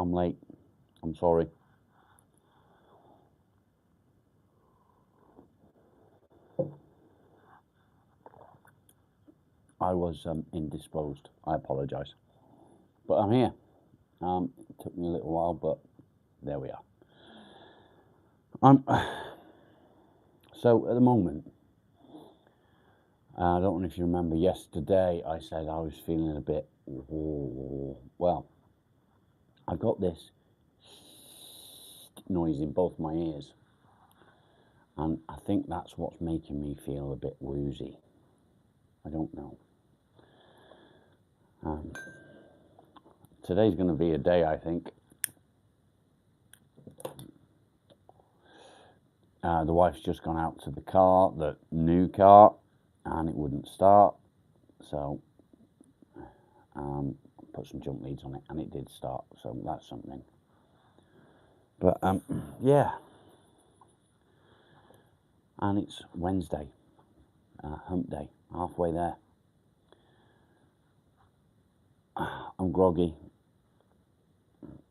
I'm late. I'm sorry. I was indisposed. I apologise. But I'm here. It took me a little while, but there we are. So at the moment, I don't know if you remember yesterday, I said I was feeling a bit, well, I got this noise in both my ears. And I think that's what's making me feel a bit woozy. I don't know. Today's going to be a day, I think. The wife's just gone out to the car, the new car, and it wouldn't start. So put some jump leads on it, and it did start. So that's something. But yeah. And it's Wednesday, hump day, halfway there. I'm groggy.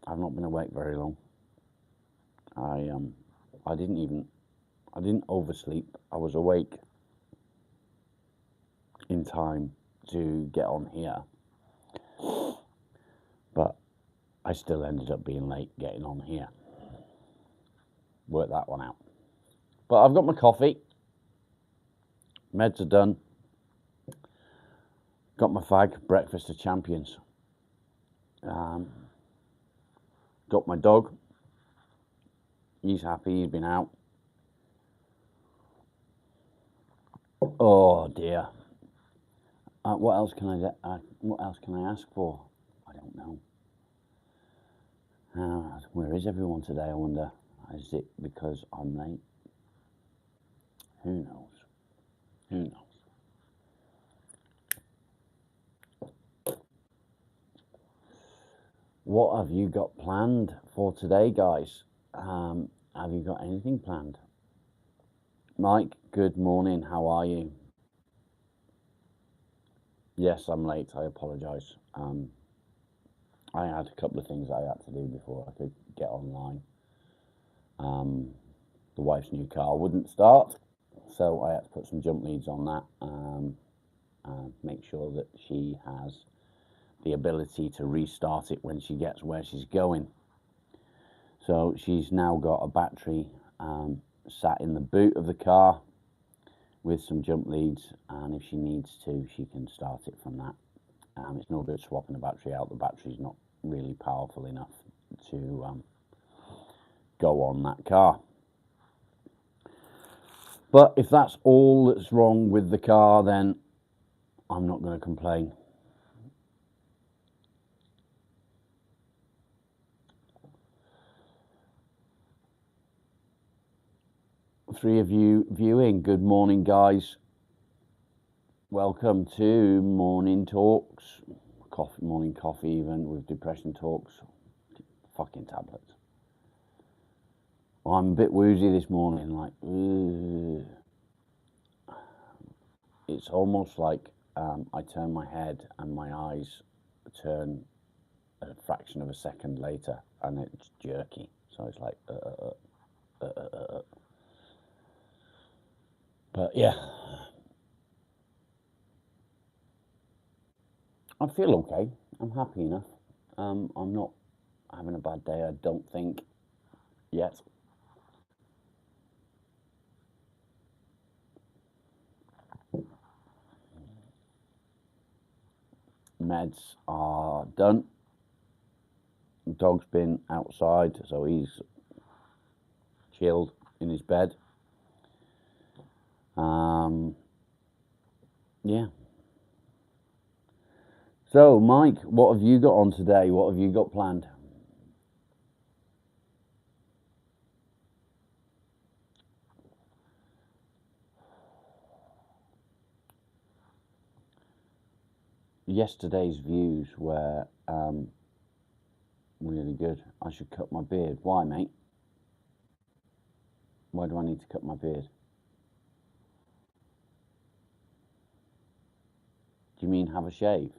I've not been awake very long. I didn't oversleep. I was awake in time to get on here, but I still ended up being late getting on here. Work that one out. But I've got my coffee. Meds are done. Got my fag, breakfast of champions. Got my dog. He's happy. He's been out. Oh dear. What else can I get? What else can I ask for? I don't know. Where is everyone today? I wonder. Is it because I'm late? Who knows? Who knows? What have you got planned for today, guys? Have you got anything planned? Mike, good morning. How are you? Yes, I'm late. I apologise. I had a couple of things I had to do before I could get online. The wife's new car wouldn't start, so I had to put some jump leads on that and make sure that she has the ability to restart it when she gets where she's going. So she's now got a battery sat in the boot of the car with some jump leads, and if she needs to, she can start it from that. It's no good swapping the battery out. The battery's not really powerful enough to go on that car. But if that's all that's wrong with the car, then I'm not going to complain. Three of you viewing, good morning, guys. Welcome to Morning Talks. Morning coffee, even with depression talks. Fucking tablets. I'm a bit woozy this morning, like, it's almost like I turn my head and my eyes turn a fraction of a second later, and it's jerky. So it's like, But yeah, I feel okay. I'm happy enough. I'm not having a bad day, I don't think, yet. Meds are done. The dog's been outside, so he's chilled in his bed. Yeah. So, Mike, what have you got on today? What have you got planned? Yesterday's views were really good. I should cut my beard. Why, mate? Why do I need to cut my beard? Do you mean have a shave?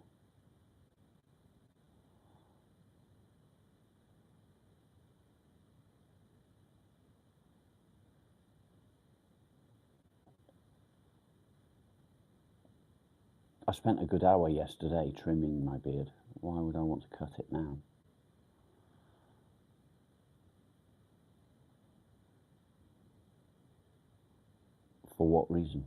I spent a good hour yesterday trimming my beard. Why would I want to cut it now? For what reason?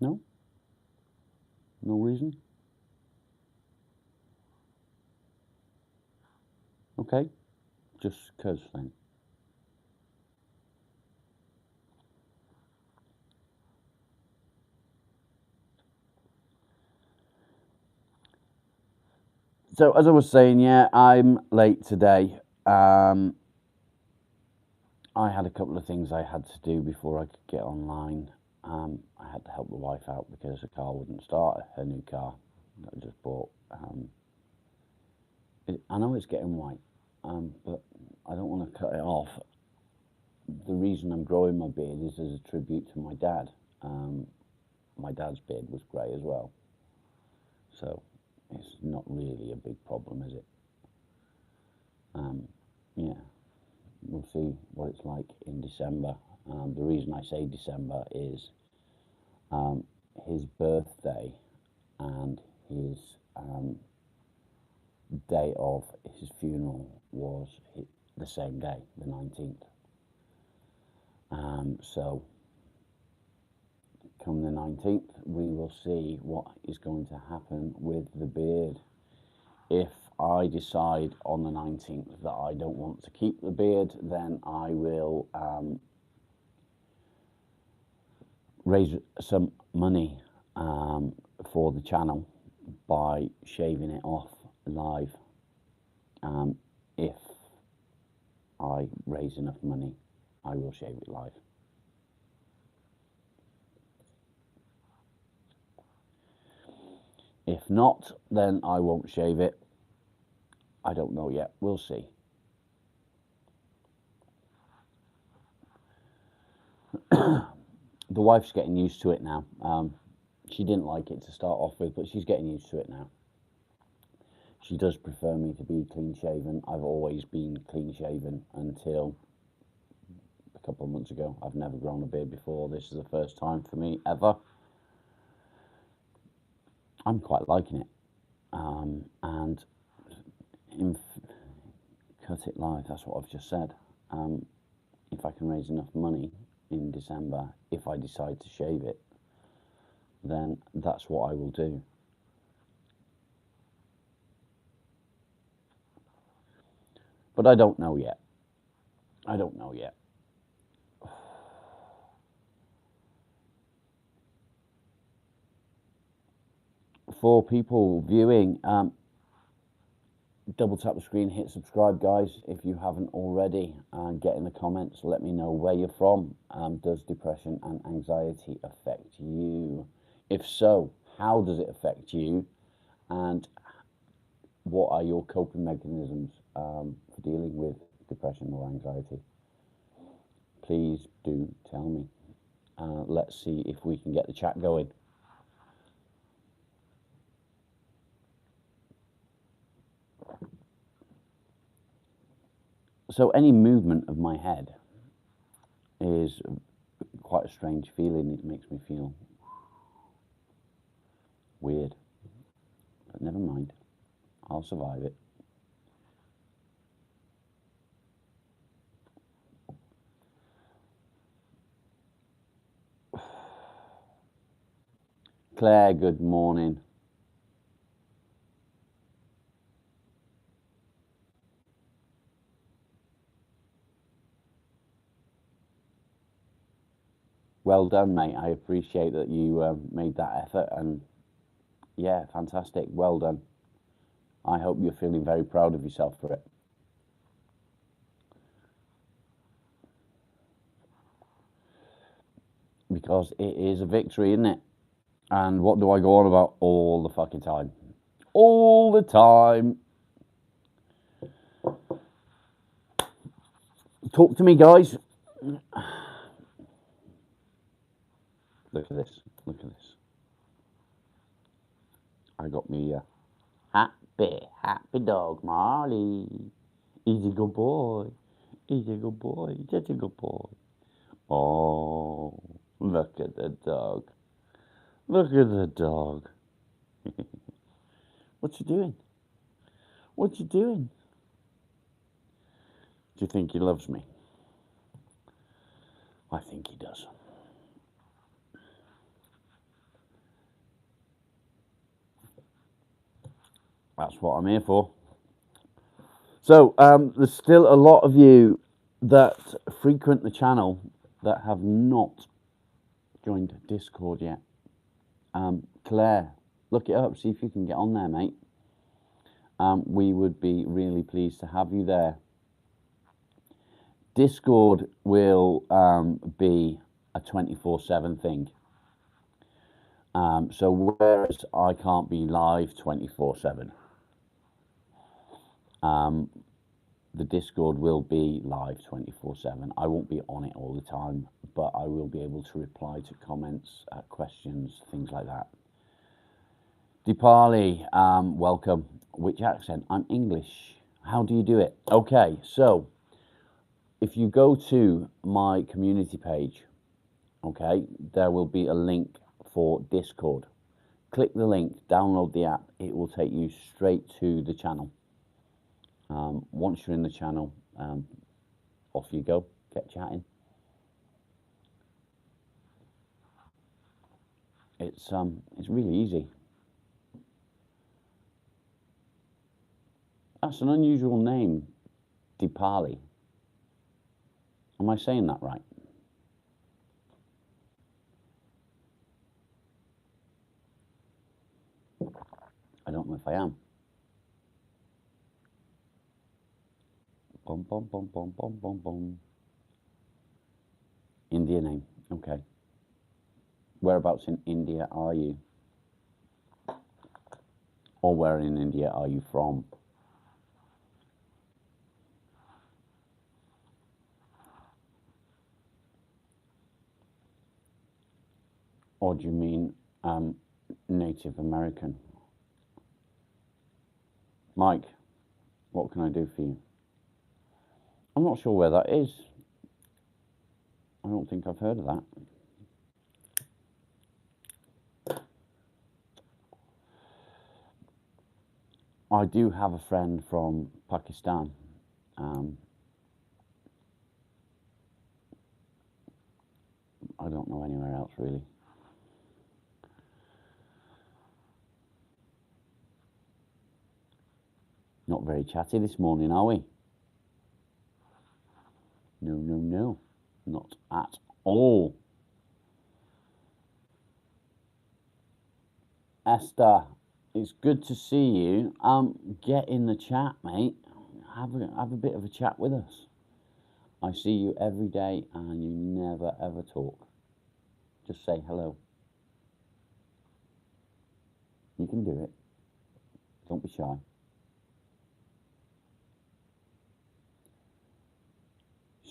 No? No reason? Okay, just 'cause then. So as I was saying, yeah, I'm late today. I had a couple of things I had to do before I could get online. I had to help the wife out because the car wouldn't start, her new car that I just bought. I know it's getting white, but I don't want to cut it off. The reason I'm growing my beard is as a tribute to my dad. My dad's beard was grey as well, so it's not really a big problem, is it? Yeah, we'll see what it's like in December. The reason I say December is his birthday and his day of his funeral was the same day, the 19th. So come the 19th, we will see what is going to happen with the beard. If I decide on the 19th that I don't want to keep the beard, then I will raise some money for the channel by shaving it off live. If I raise enough money, I will shave it live. If not, then I won't shave it. I don't know yet. We'll see. The wife's getting used to it now. She didn't like it to start off with, but she's getting used to it now. She does prefer me to be clean shaven. I've always been clean shaven until a couple of months ago. I've never grown a beard before. This is the first time for me ever. I'm quite liking it. And cut it live, that's what I've just said. If I can raise enough money in December, if I decide to shave it, then that's what I will do. But I don't know yet. I don't know yet. For people viewing, double tap the screen, hit subscribe, guys, if you haven't already, and get in the comments, let me know where you're from. Does depression and anxiety affect you? If so, how does it affect you? And what are your coping mechanisms for dealing with depression or anxiety? Please do tell me. Let's see if we can get the chat going. So any movement of my head is quite a strange feeling. It makes me feel weird. But never mind. I'll survive it. Claire, good morning. Well done, mate. I appreciate that you made that effort, and yeah, fantastic. Well done. I hope you're feeling very proud of yourself for it. Because it is a victory, isn't it? And what do I go on about all the fucking time? All the time. Talk to me, guys. Look at this. Look at this. I got me happy dog, Marley. He's a good boy. He's a good boy. He's such a good boy. Oh, look at the dog. Look at the dog. What you doing? What you doing? Do you think he loves me? I think he does. That's what I'm here for. So, there's still a lot of you that frequent the channel that have not joined Discord yet. Claire, look it up, see if you can get on there, mate. We would be really pleased to have you there. Discord will be a 24/7 thing. So whereas I can't be live 24/7, the Discord will be live 24/7. I won't be on it all the time, but I will be able to reply to comments, questions, things like that. Deepali, welcome. Which accent? I'm English. How do you do it? Okay, so if you go to my community page, okay, there will be a link for Discord. Click the link, download the app. It will take you straight to the channel. Once you're in the channel, off you go, get chatting. It's really easy. That's an unusual name, Deepali. Am I saying that right? I don't know if I am. Bum, bum, bum, bum, bum, bum, bum. India name, okay. Whereabouts in India are you? Or where in India are you from? Or do you mean Native American? Mike, what can I do for you? I'm not sure where that is. I don't think I've heard of that. I do have a friend from Pakistan. I don't know anywhere else really. Not very chatty this morning, are we? No, no, no. Not at all. Esther, it's good to see you. Get in the chat, mate. Have a bit of a chat with us. I see you every day and you never ever talk. Just say hello. You can do it. Don't be shy.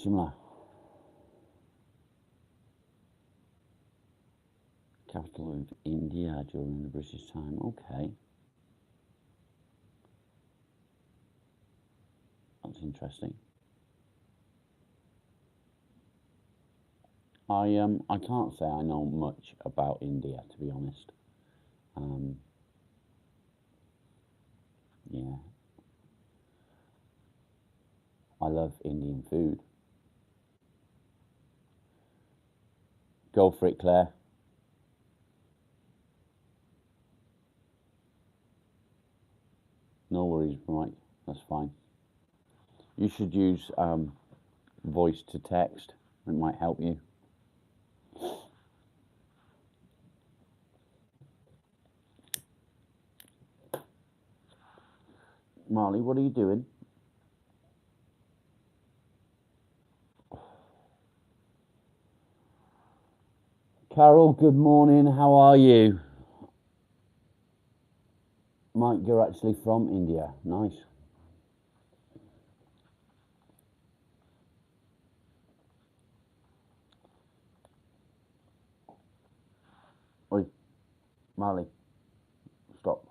Shimla. Capital of India during the British time. Okay. That's interesting. I can't say I know much about India, to be honest. Yeah. I love Indian food. Go for it, Claire. No worries, Mike. That's fine. You should use voice to text. It might help you. Marley, what are you doing? Carol, good morning. How are you? Mike, you're actually from India. Nice. Oi, Marley, stop.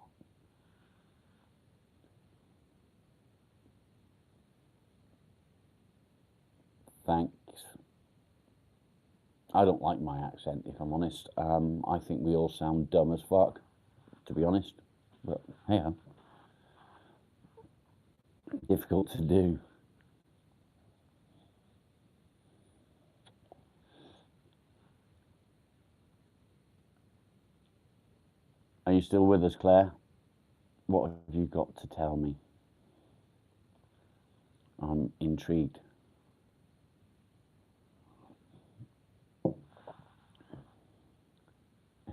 thanks. I don't like my accent, if I'm honest. I think we all sound dumb as fuck, to be honest. But hey, difficult to do. Are you still with us, Claire? What have you got to tell me? I'm intrigued.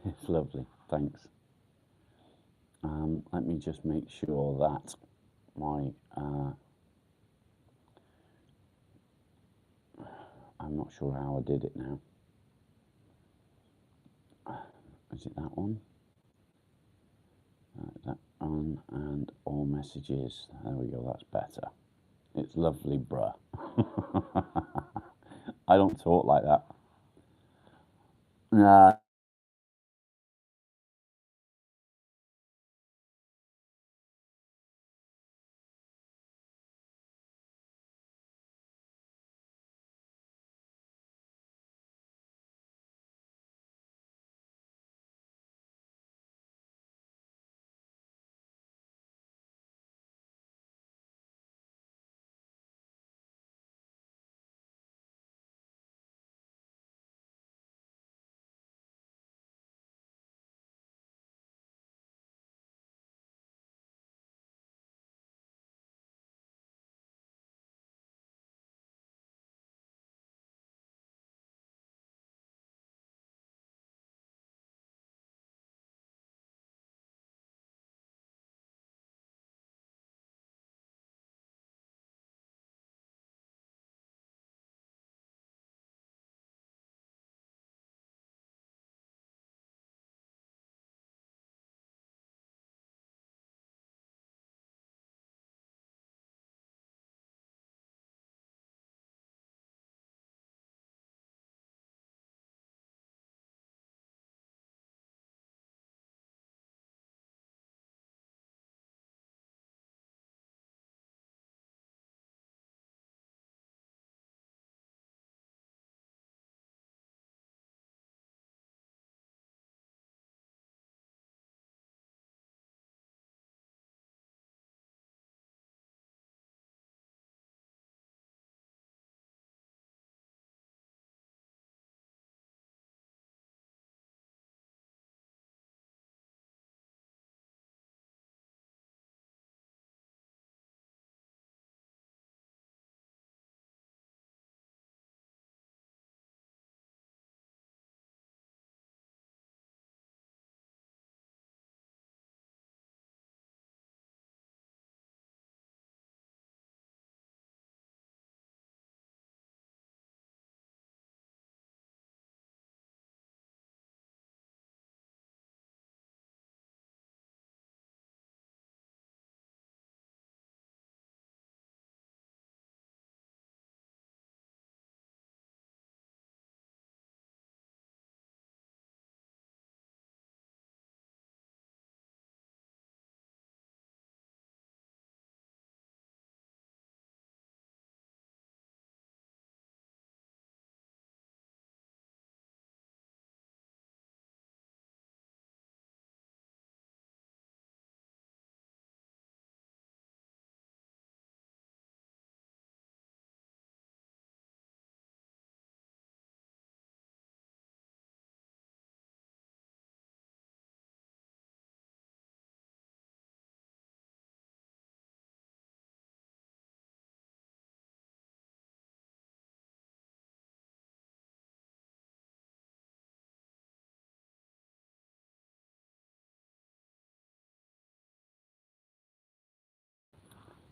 It's lovely, thanks. Let me just make sure that my I'm not sure how I did it now. Is it that one? That one, and all messages. There we go, that's better. It's lovely, bruh. I don't talk like that. Nah.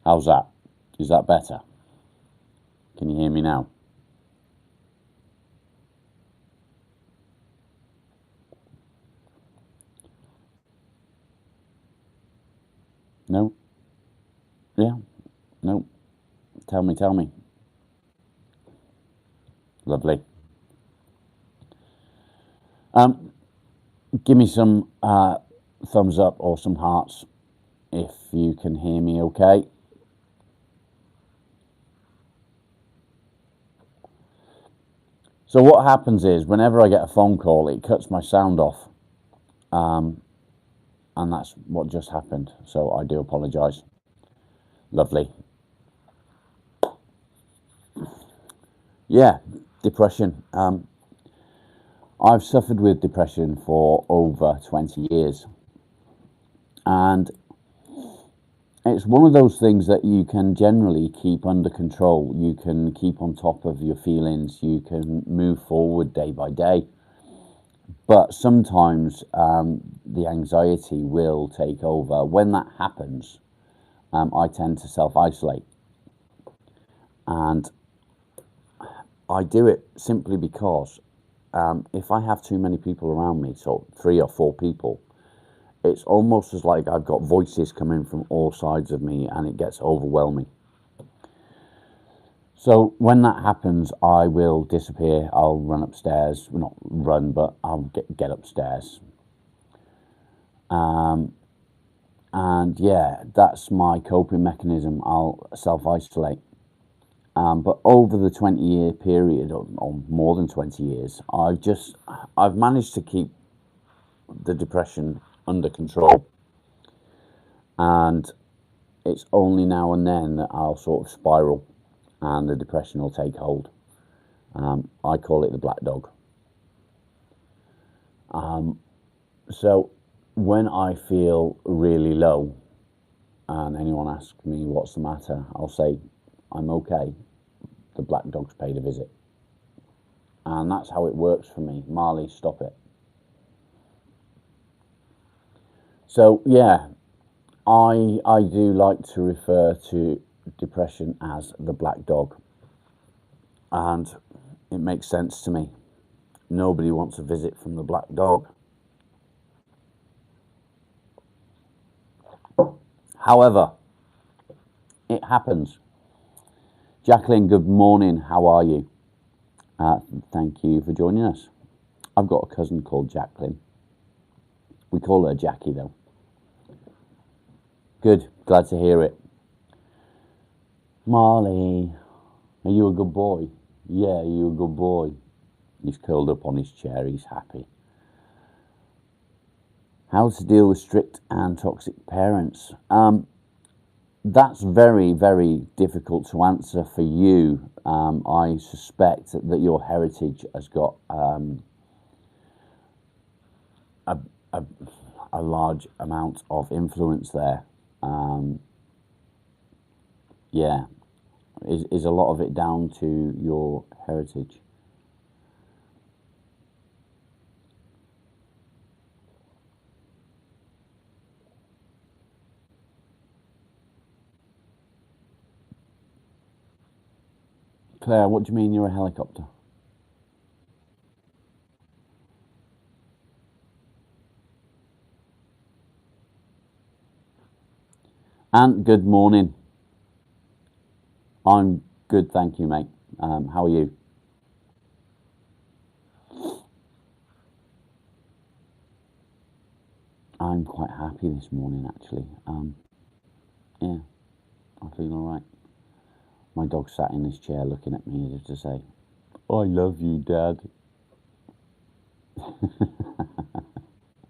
How's that? Is that better? Can you hear me now? No? Yeah? No? Tell me. Lovely. Give me some thumbs up or some hearts if you can hear me okay. So what happens is, whenever I get a phone call, it cuts my sound off, and that's what just happened. So I do apologise. Lovely. Yeah, depression. I've suffered with depression for over 20 years, and it's one of those things that you can generally keep under control. You can keep on top of your feelings. You can move forward day by day. But sometimes the anxiety will take over. When that happens, I tend to self-isolate. And I do it simply because if I have too many people around me, so 3 or 4 people, it's almost as like I've got voices coming from all sides of me, and it gets overwhelming. So when that happens, I will disappear. I'll run upstairs. Well, not run, but I'll get upstairs. And yeah, that's my coping mechanism. I'll self-isolate. But over the 20-year period, or more than 20 years, I've managed to keep the depression under control. And it's only now and then that I'll sort of spiral and the depression will take hold. I call it the black dog. So when I feel really low and anyone asks me what's the matter, I'll say, I'm okay. The black dog's paid a visit. And that's how it works for me. Marley, stop it. So yeah, I do like to refer to depression as the black dog. And it makes sense to me. Nobody wants a visit from the black dog. However, it happens. Jacqueline, good morning. How are you? Thank you for joining us. I've got a cousin called Jacqueline. We call her Jackie, though. Good. Glad to hear it. Marley, are you a good boy? Yeah, you a good boy. He's curled up on his chair. He's happy. How to deal with strict and toxic parents? That's very, very difficult to answer for you. I suspect that your heritage has got a large amount of influence there. Yeah, is a lot of it down to your heritage? Claire, what do you mean you're a helicopter? Ant, good morning. I'm good, thank you, mate. How are you? I'm quite happy this morning, actually. Yeah, I feel all right. My dog sat in his chair looking at me as if to say, I love you, Dad.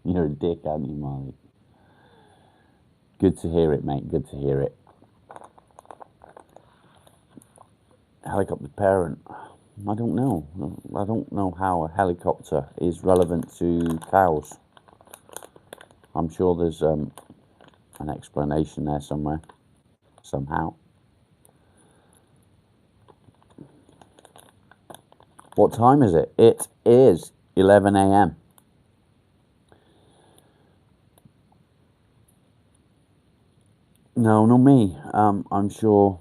You're a dick, aren't you, Marley? Good to hear it, mate. Good to hear it. Helicopter parent. I don't know. I don't know how a helicopter is relevant to cows. I'm sure there's an explanation there somewhere, somehow. What time is it? It is 11 a.m. No, not me. I'm sure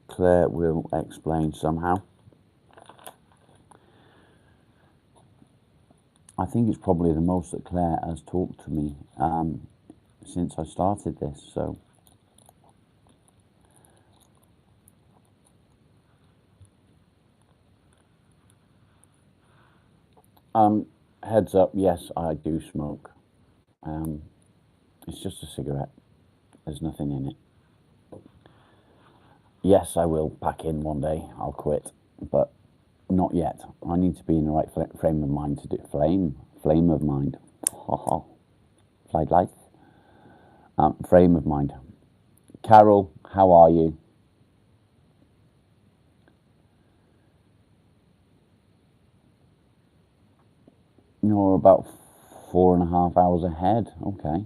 Claire will explain somehow. I think it's probably the most that Claire has talked to me since I started this, so. Heads up, yes, I do smoke. It's just a cigarette. There's nothing in it. Yes, I will pack in one day. I'll quit, but Not yet. I need to be in the right frame of mind to do flame of mind. Ha ha. Flight life. Frame of mind. Carol, how are you? You're about 4.5 hours ahead. Okay.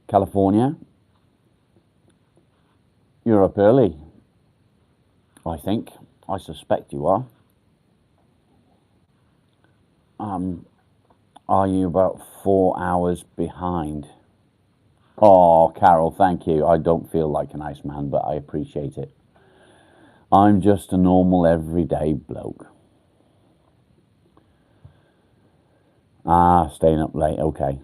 California, you're up early, I think. I suspect you are. Are you about 4 hours behind? Oh, Carol, thank you. I don't feel like an Iceman, but I appreciate it. I'm just a normal, everyday bloke. Ah, staying up late, okay.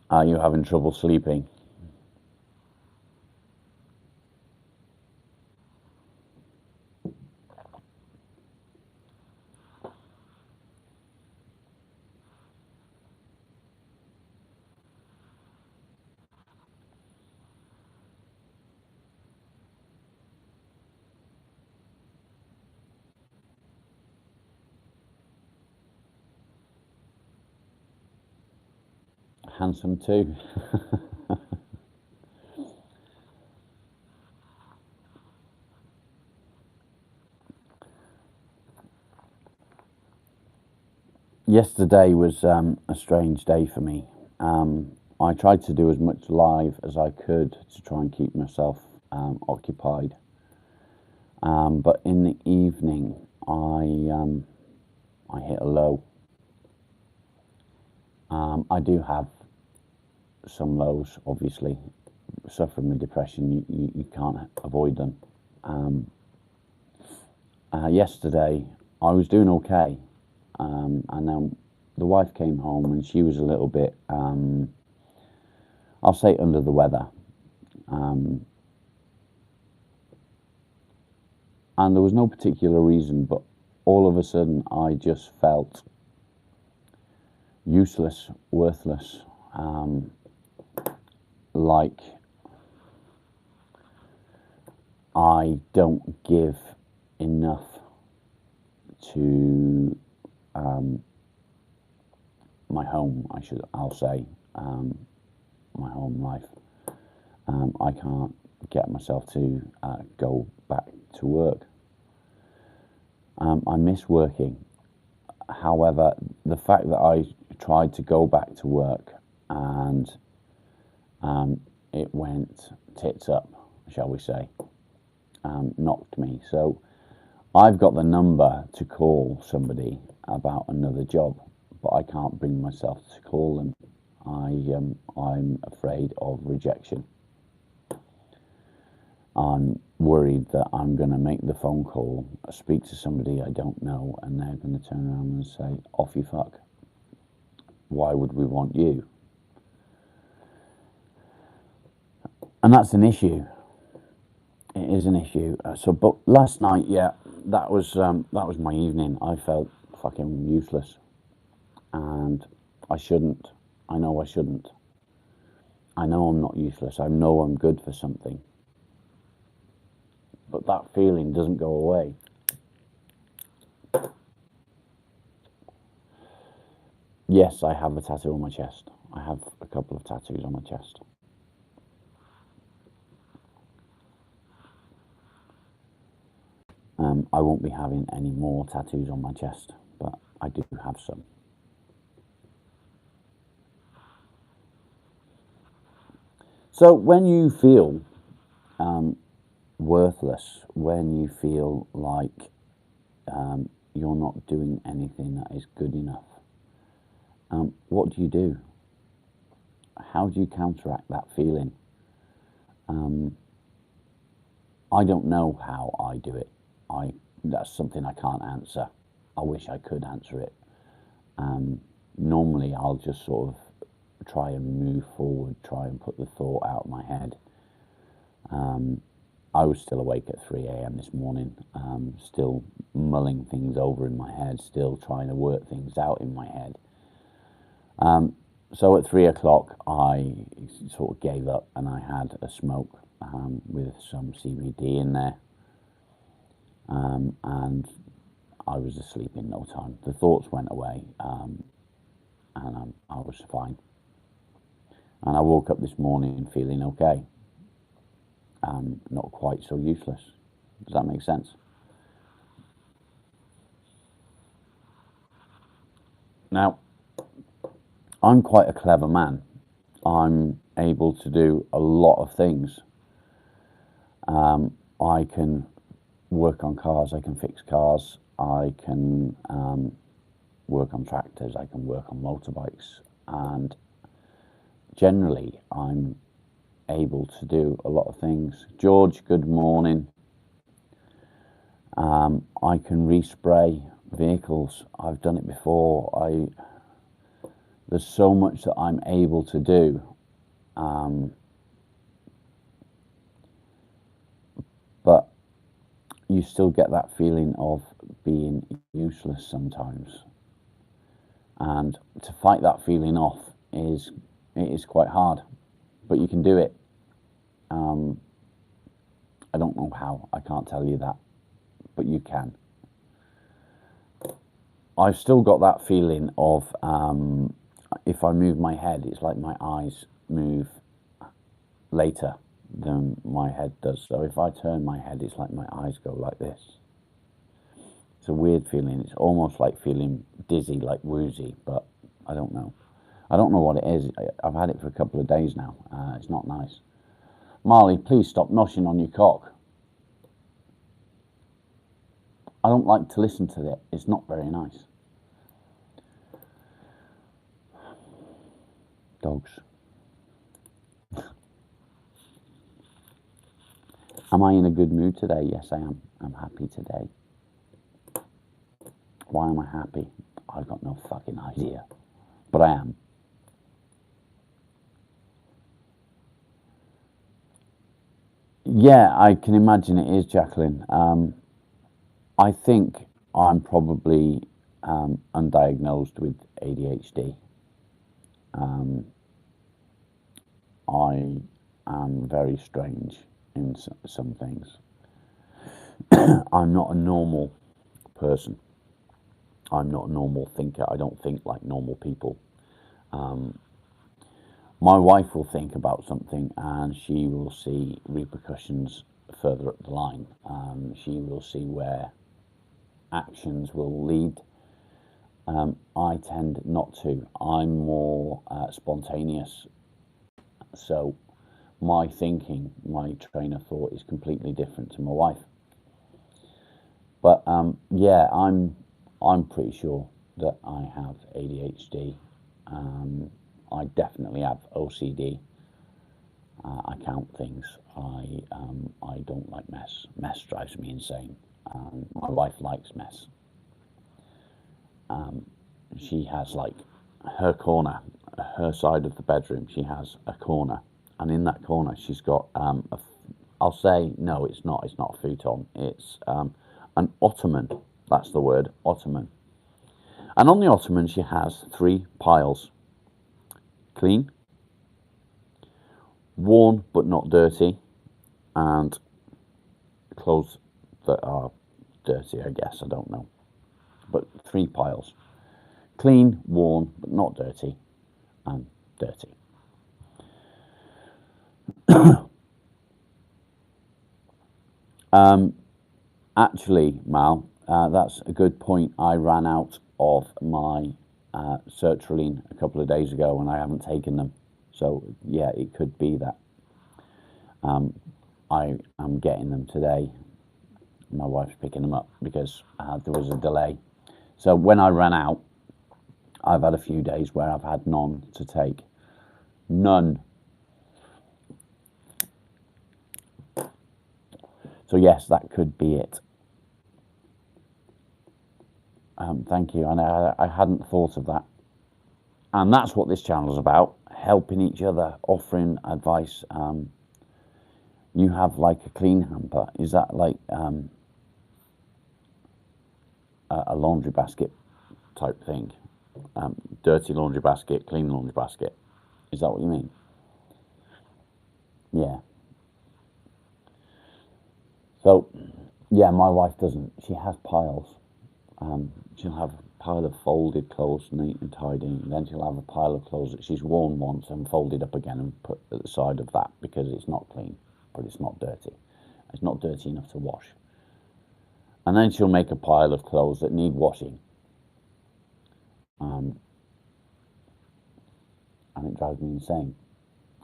Are you having trouble sleeping? Handsome too. Yesterday was a strange day for me. I tried to do as much live as I could to try and keep myself occupied. But in the evening, I hit a low. I do have some lows, obviously. Suffering with depression, you can't avoid them. Yesterday, I was doing okay, and then the wife came home and she was a little bit, I'll say, under the weather. And there was no particular reason, but all of a sudden I just felt useless, worthless, like I don't give enough to my home. I'll say, my home life. I can't get myself to go back to work. I miss working. However, the fact that I tried to go back to work and it went tits up, shall we say, knocked me. So I've got the number to call somebody about another job, but I can't bring myself to call them. I'm afraid of rejection. I'm worried that I'm going to make the phone call, speak to somebody I don't know, and they're going to turn around and say, off you fuck. Why would we want you? And that's an issue. It is an issue. But last night, yeah, that was my evening. I felt fucking useless, and I shouldn't. I know I shouldn't. I know I'm not useless. I know I'm good for something. But that feeling doesn't go away. Yes, I have a tattoo on my chest. I have a couple of tattoos on my chest. I won't be having any more tattoos on my chest, but I do have some. So when you feel worthless, when you feel like you're not doing anything that is good enough, what do you do? How do you counteract that feeling? I don't know how I do it. That's something I can't answer. I wish I could answer it. Normally, I'll just sort of try and move forward, try and put the thought out of my head. I was still awake at 3 a.m. this morning, still mulling things over in my head, still trying to work things out in my head. So at 3 o'clock, I sort of gave up and I had a smoke with some CBD in there, and I was asleep in no time. The thoughts went away, and I was fine. And I woke up this morning feeling okay, not quite so useless. Does that make sense? Now, I'm quite a clever man. I'm able to do a lot of things. I can work on cars, I can fix cars, I can work on tractors, I can work on motorbikes, and generally I'm able to do a lot of things. George, good morning. I can respray vehicles. I've done it before. There's so much that I'm able to do. But you still get that feeling of being useless sometimes. And to fight that feeling off is quite hard, but you can do it. I don't know how, I can't tell you that, but you can. I've still got that feeling of if I move my head, it's like my eyes move later than my head does. So if I turn my head, it's like my eyes go like this. It's a weird feeling. It's almost like feeling dizzy, like woozy, but I don't know. I don't know what it is. I've had it for a couple of days now. It's not nice. Marley, please stop noshing on your cock. I don't like to listen to it. It's not very nice. Dogs. Am I in a good mood today? Yes, I am. I'm happy today. Why am I happy? I've got no fucking idea. But I am. Yeah, I can imagine it is, Jacqueline. I think I'm probably undiagnosed with ADHD. I am very strange in some things. I'm not a normal person. I'm not a normal thinker. I don't think like normal people. My wife will think about something and she will see repercussions further up the line. She will see where actions will lead. I tend not to. I'm more spontaneous. So my thinking, my train of thought is completely different to my wife. But yeah, I'm pretty sure that I have ADHD. I definitely have OCD. I count things. I don't like mess. Mess drives me insane. My wife likes mess. She has like her corner, her side of the bedroom. She has a corner, and in that corner, she's got I'll say no, it's not. It's not a futon. It's an ottoman. That's the word, ottoman. And on the ottoman, she has 3 piles: clean, worn but not dirty, and clothes that are dirty, I guess. I don't know. But 3 piles: clean, worn but not dirty, and dirty. Actually, Mal, that's a good point. I ran out of my sertraline a couple of days ago and I haven't taken them. So, yeah, it could be that. I am getting them today. My wife's picking them up because there was a delay. So, when I ran out, I've had a few days where I've had none to take. None. So, yes, that could be it. Thank you. And I hadn't thought of that. And that's what this channel is about, helping each other, offering advice. You have like a clean hamper. Is that like a laundry basket type thing? Dirty laundry basket, clean laundry basket. Is that what you mean? Yeah. So, yeah, my wife doesn't. She has piles. She'll have a pile of folded clothes, neat and tidy, and then she'll have a pile of clothes that she's worn once and folded up again and put at the side of that because it's not clean, but it's not dirty. It's not dirty enough to wash. And then she'll make a pile of clothes that need washing. And it drives me insane.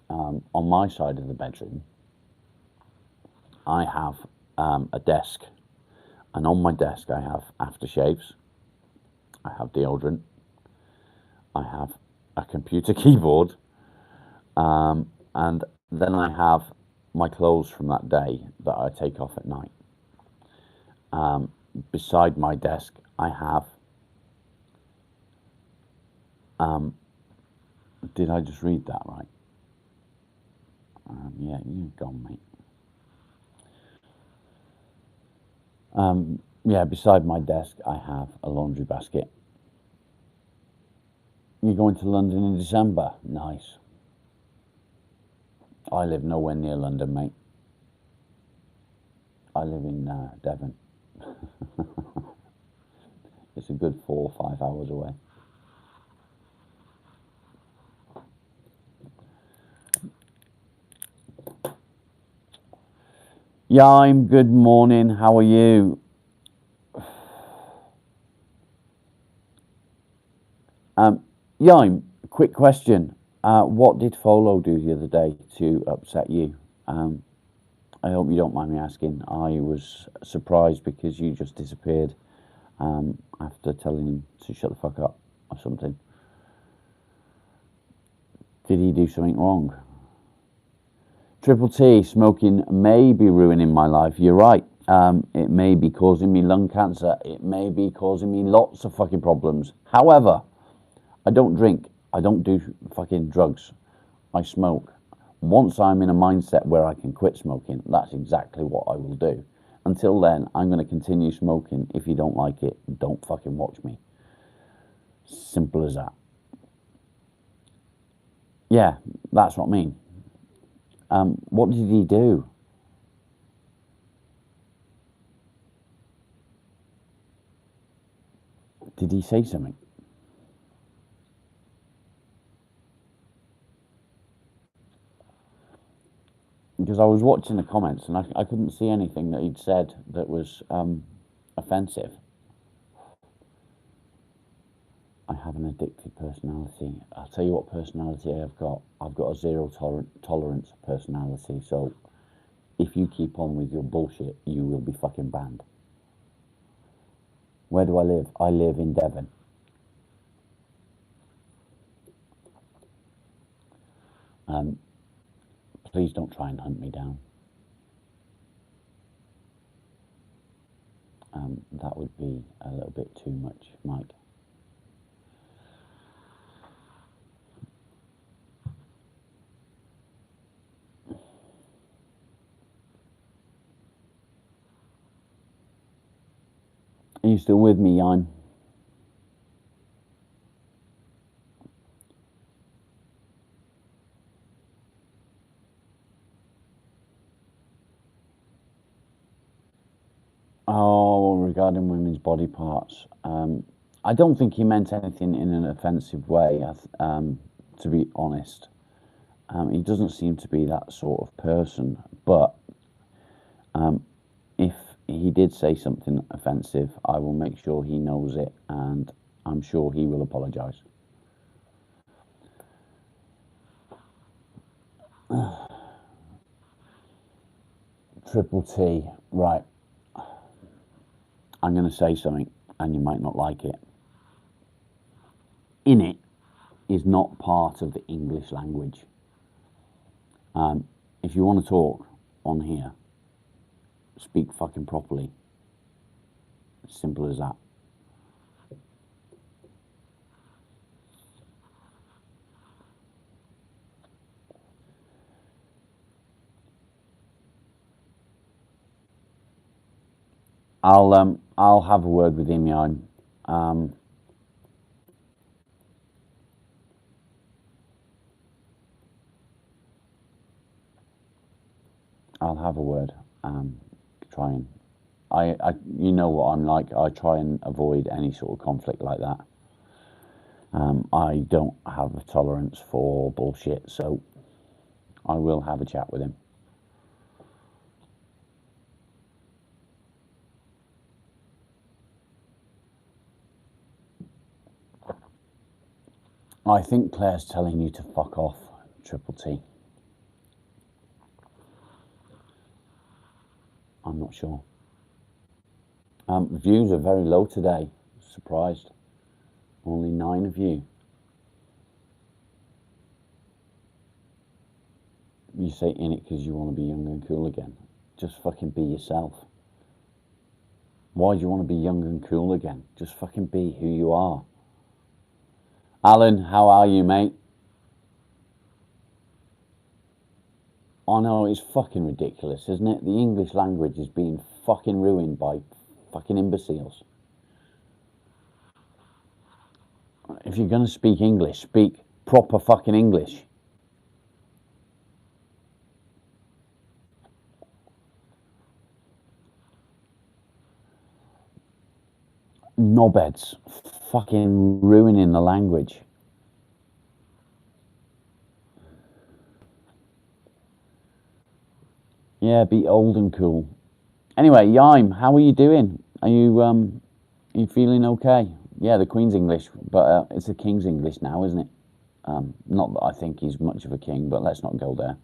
On my side of the bedroom, I have a desk, and on my desk I have aftershaves, I have deodorant, I have a computer keyboard, and then I have my clothes from that day that I take off at night. Beside my desk, I have. Did I just read that right? Yeah, you've gone, mate. Yeah, beside my desk, I have a laundry basket. You're going to London in December? Nice. I live nowhere near London, mate. I live in Devon. It's a good 4 or 5 hours away. Yaim, good morning. How are you? Yaim, quick question. What did Folo do the other day to upset you? I hope you don't mind me asking. I was surprised because you just disappeared after telling him to shut the fuck up or something. Did he do something wrong? Triple T, smoking may be ruining my life. You're right. It may be causing me lung cancer. It may be causing me lots of fucking problems. However, I don't drink. I don't do fucking drugs. I smoke. Once I'm in a mindset where I can quit smoking, that's exactly what I will do. Until then, I'm going to continue smoking. If you don't like it, don't fucking watch me. Simple as that. Yeah, that's what I mean. What did he do? Did he say something? Because I was watching the comments and I couldn't see anything that he'd said that was offensive. I have an addictive personality. I'll tell you what personality I've got. I've got a zero tolerance personality. So if you keep on with your bullshit, you will be fucking banned. Where do I live? I live in Devon. Please don't try and hunt me down. That would be a little bit too much, Mike. Are you still with me, Yaim? Oh, regarding women's body parts, I don't think he meant anything in an offensive way. To be honest, he doesn't seem to be that sort of person. But if he did say something offensive, I will make sure he knows it, and I'm sure he will apologise. Triple T, right. I'm going to say something, and you might not like it. In it is not part of the English language. If you want to talk on here, speak fucking properly. Simple as that. I'll have a word with him, Jan. I'll have a word. Try and you know what I'm like. I try and avoid any sort of conflict like that. I don't have a tolerance for bullshit, so I will have a chat with him. I think Claire's telling you to fuck off, Triple T. I'm not sure. Views are very low today. Surprised. Only 9 of you. You say in it because you want to be young and cool again. Just fucking be yourself. Why do you want to be young and cool again? Just fucking be who you are. Alan, how are you, mate? I know, it's fucking ridiculous, isn't it? The English language is being fucking ruined by fucking imbeciles. If you're going to speak English, speak proper fucking English. Knobheads fucking ruining the language. Yeah, be old and cool. Anyway, Yime, how are you doing? Are you feeling okay? Yeah, the Queen's English, but it's the King's English now, isn't it? Not that I think he's much of a king, but let's not go there.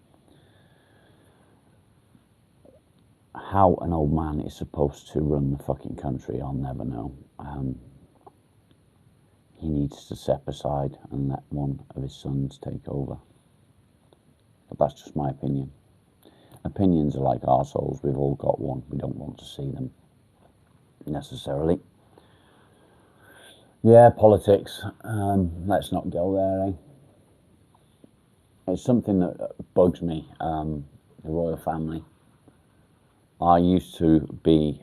How an old man is supposed to run the fucking country, I'll never know. He needs to step aside and let one of his sons take over. But that's just my opinion. Opinions are like arseholes. We've all got one. We don't want to see them necessarily. Yeah, politics. Let's not go there, eh? It's something that bugs me, the royal family. I used to be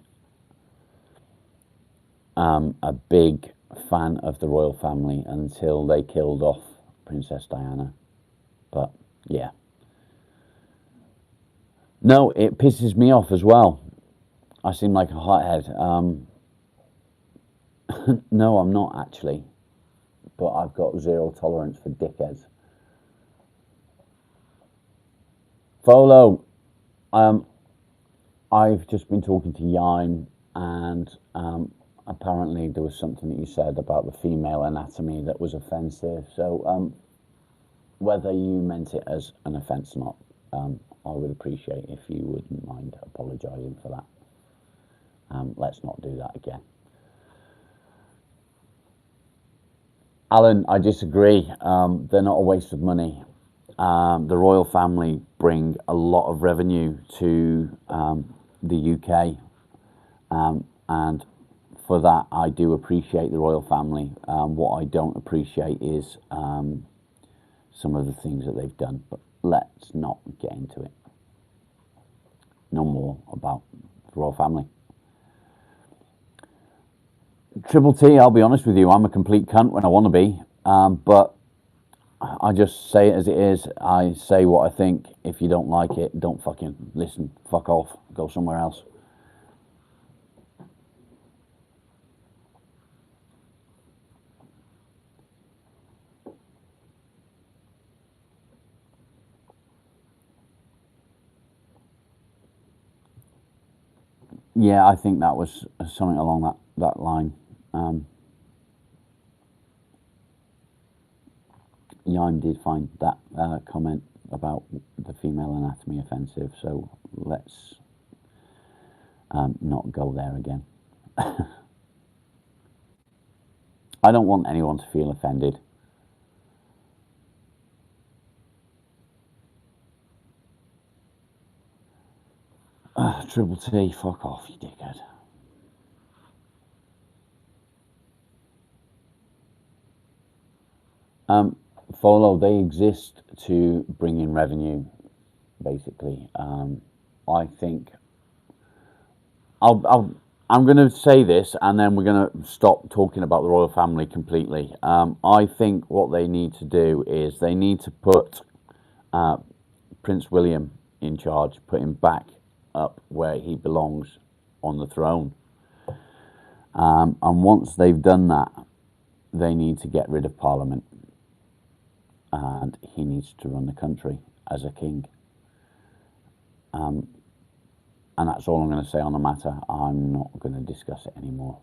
a big fan of the royal family until they killed off Princess Diana. But yeah. No, it pisses me off as well. I seem like a hothead. No, I'm not actually. But I've got zero tolerance for dickheads. Folo, I've just been talking to Yime, and apparently there was something that you said about the female anatomy that was offensive. So whether you meant it as an offence or not, I would appreciate if you wouldn't mind apologising for that. Let's not do that again. Alan, I disagree. They're not a waste of money. The royal family bring a lot of revenue to the UK, and for that I do appreciate the royal family. What I don't appreciate is some of the things that they've done, but let's not get into it. No more about the royal family. Triple T, I'll be honest with you, I'm a complete cunt when I want to be, but I just say it as it is. I say what I think. If you don't like it, don't fucking listen. Fuck off. Go somewhere else. Yeah, I think that was something along that line. Yime did find that comment about the female anatomy offensive, so let's not go there again. I don't want anyone to feel offended. Triple T, fuck off, you dickhead. Follow, they exist to bring in revenue, basically. I think I'm going to say this, and then we're going to stop talking about the royal family completely. I think what they need to do is they need to put Prince William in charge, put him back up where he belongs on the throne. And once they've done that, they need to get rid of Parliament, and he needs to run the country as a king. And that's all I'm going to say on the matter. I'm not going to discuss it anymore.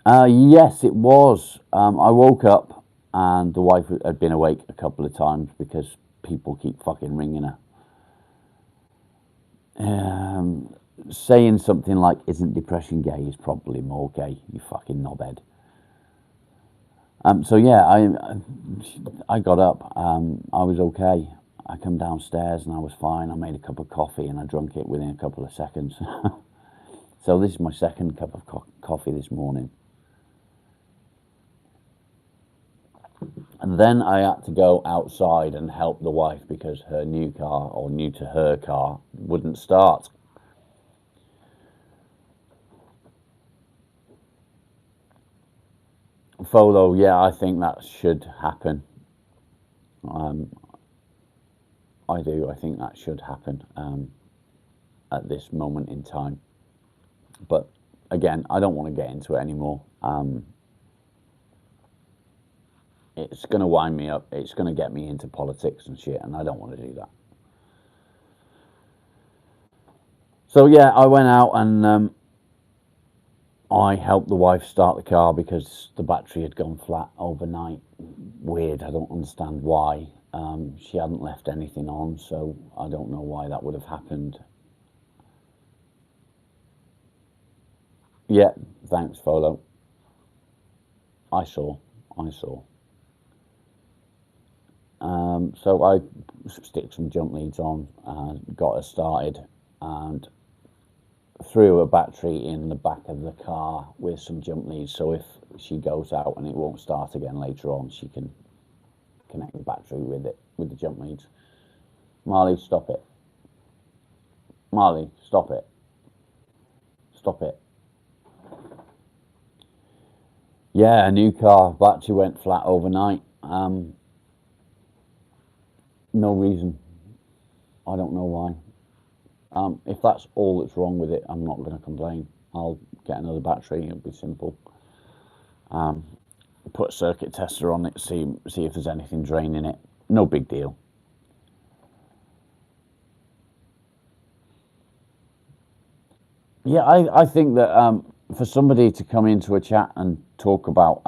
Yes, it was. I woke up and the wife had been awake a couple of times because people keep fucking ringing her. Saying something like, "Isn't depression gay?" is probably more gay, you fucking knobhead. So yeah, I got up. I was okay. I come downstairs and I was fine. I made a cup of coffee and I drank it within a couple of seconds. So this is my second cup of coffee this morning. And then I had to go outside and help the wife because her new car, or new to her car, wouldn't start. Folo, yeah, I think that should happen. I do. I think that should happen at this moment in time. But again, I don't want to get into it anymore. It's going to wind me up. It's going to get me into politics and shit, and I don't want to do that. So yeah, I went out and I helped the wife start the car because the battery had gone flat overnight. Weird. I don't understand why. She hadn't left anything on, so I don't know why that would have happened. Yeah, thanks, Folo. I saw. So I stick some jump leads on, got her started, and threw a battery in the back of the car with some jump leads. So if she goes out and it won't start again later on, she can connect the battery with it, with the jump leads. Marley, stop it. Marley, stop it. Stop it. Yeah, a new car, battery went flat overnight. No reason. I don't know why. If that's all that's wrong with it, I'm not going to complain. I'll get another battery. It'll be simple. Put a circuit tester on it, see if there's anything draining it. No big deal. Yeah, I think that for somebody to come into a chat and talk about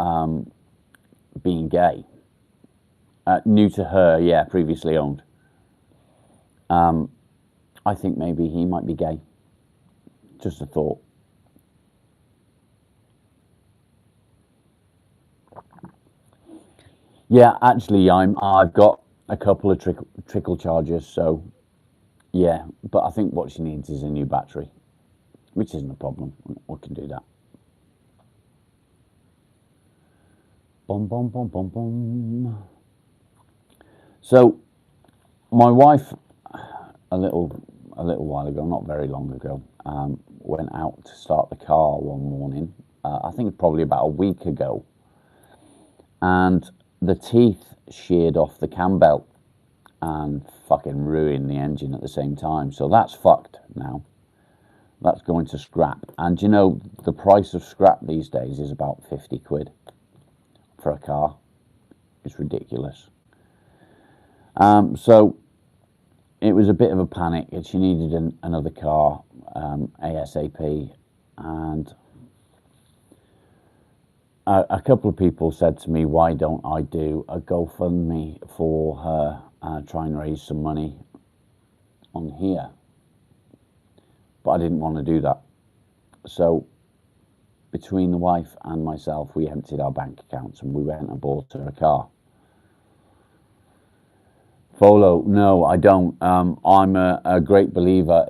being gay, new to her, yeah, previously owned, I think maybe he might be gay. Just a thought. Yeah, actually, I've got a couple of trickle chargers, so yeah. But I think what she needs is a new battery, which isn't a problem. We can do that. Bum bum bum bum bum. So, my wife, a little while ago, not very long ago, went out to start the car one morning. I think probably about a week ago, and the teeth sheared off the cam belt and fucking ruined the engine at the same time. So that's fucked now. That's going to scrap. And you know, the price of scrap these days is about 50 quid for a car. It's ridiculous. So it was a bit of a panic. She needed another car ASAP. And a couple of people said to me, why don't I do a GoFundMe for her, try and raise some money on here? But I didn't want to do that. So between the wife and myself, we emptied our bank accounts and we went and bought her a car. Folo, no, I don't. I'm a great believer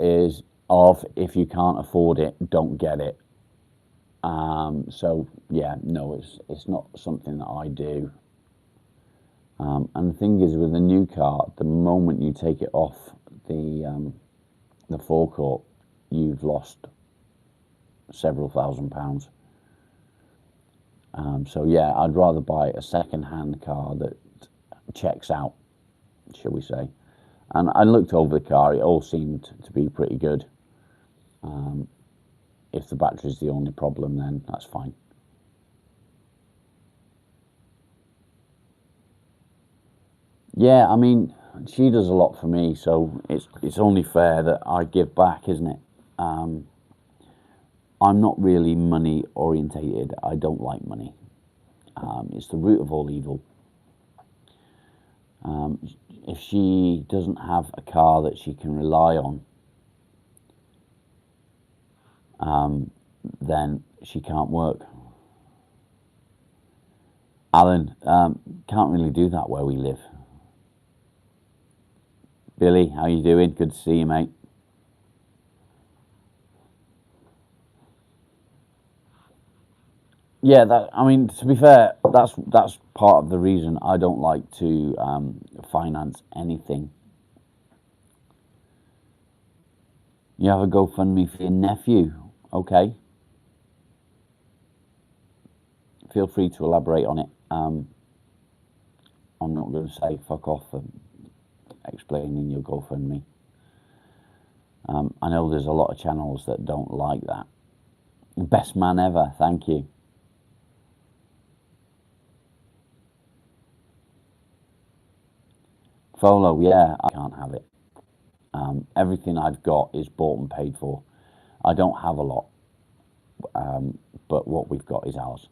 of if you can't afford it, don't get it. So yeah, no, it's not something that I do. And the thing is, with a new car, the moment you take it off the forecourt, you've lost several £1,000s. So yeah, I'd rather buy a second-hand car that checks out, shall we say. And I looked over the car, it all seemed to be pretty good. If the battery's the only problem, then that's fine. Yeah, I mean, she does a lot for me, so it's only fair that I give back, isn't it? I'm not really money orientated. I don't like money. It's the root of all evil. If she doesn't have a car that she can rely on, then she can't work. Alan, can't really do that where we live. Billy, how you doing? Good to see you, mate. Yeah, that, I mean, to be fair, that's part of the reason I don't like to finance anything. You have a GoFundMe for your nephew, okay? Feel free to elaborate on it. I'm not going to say fuck off for explaining your GoFundMe. I know there's a lot of channels that don't like that. Best man ever, thank you. Folo, yeah, I can't have it. Everything I've got is bought and paid for. I don't have a lot, but what we've got is ours.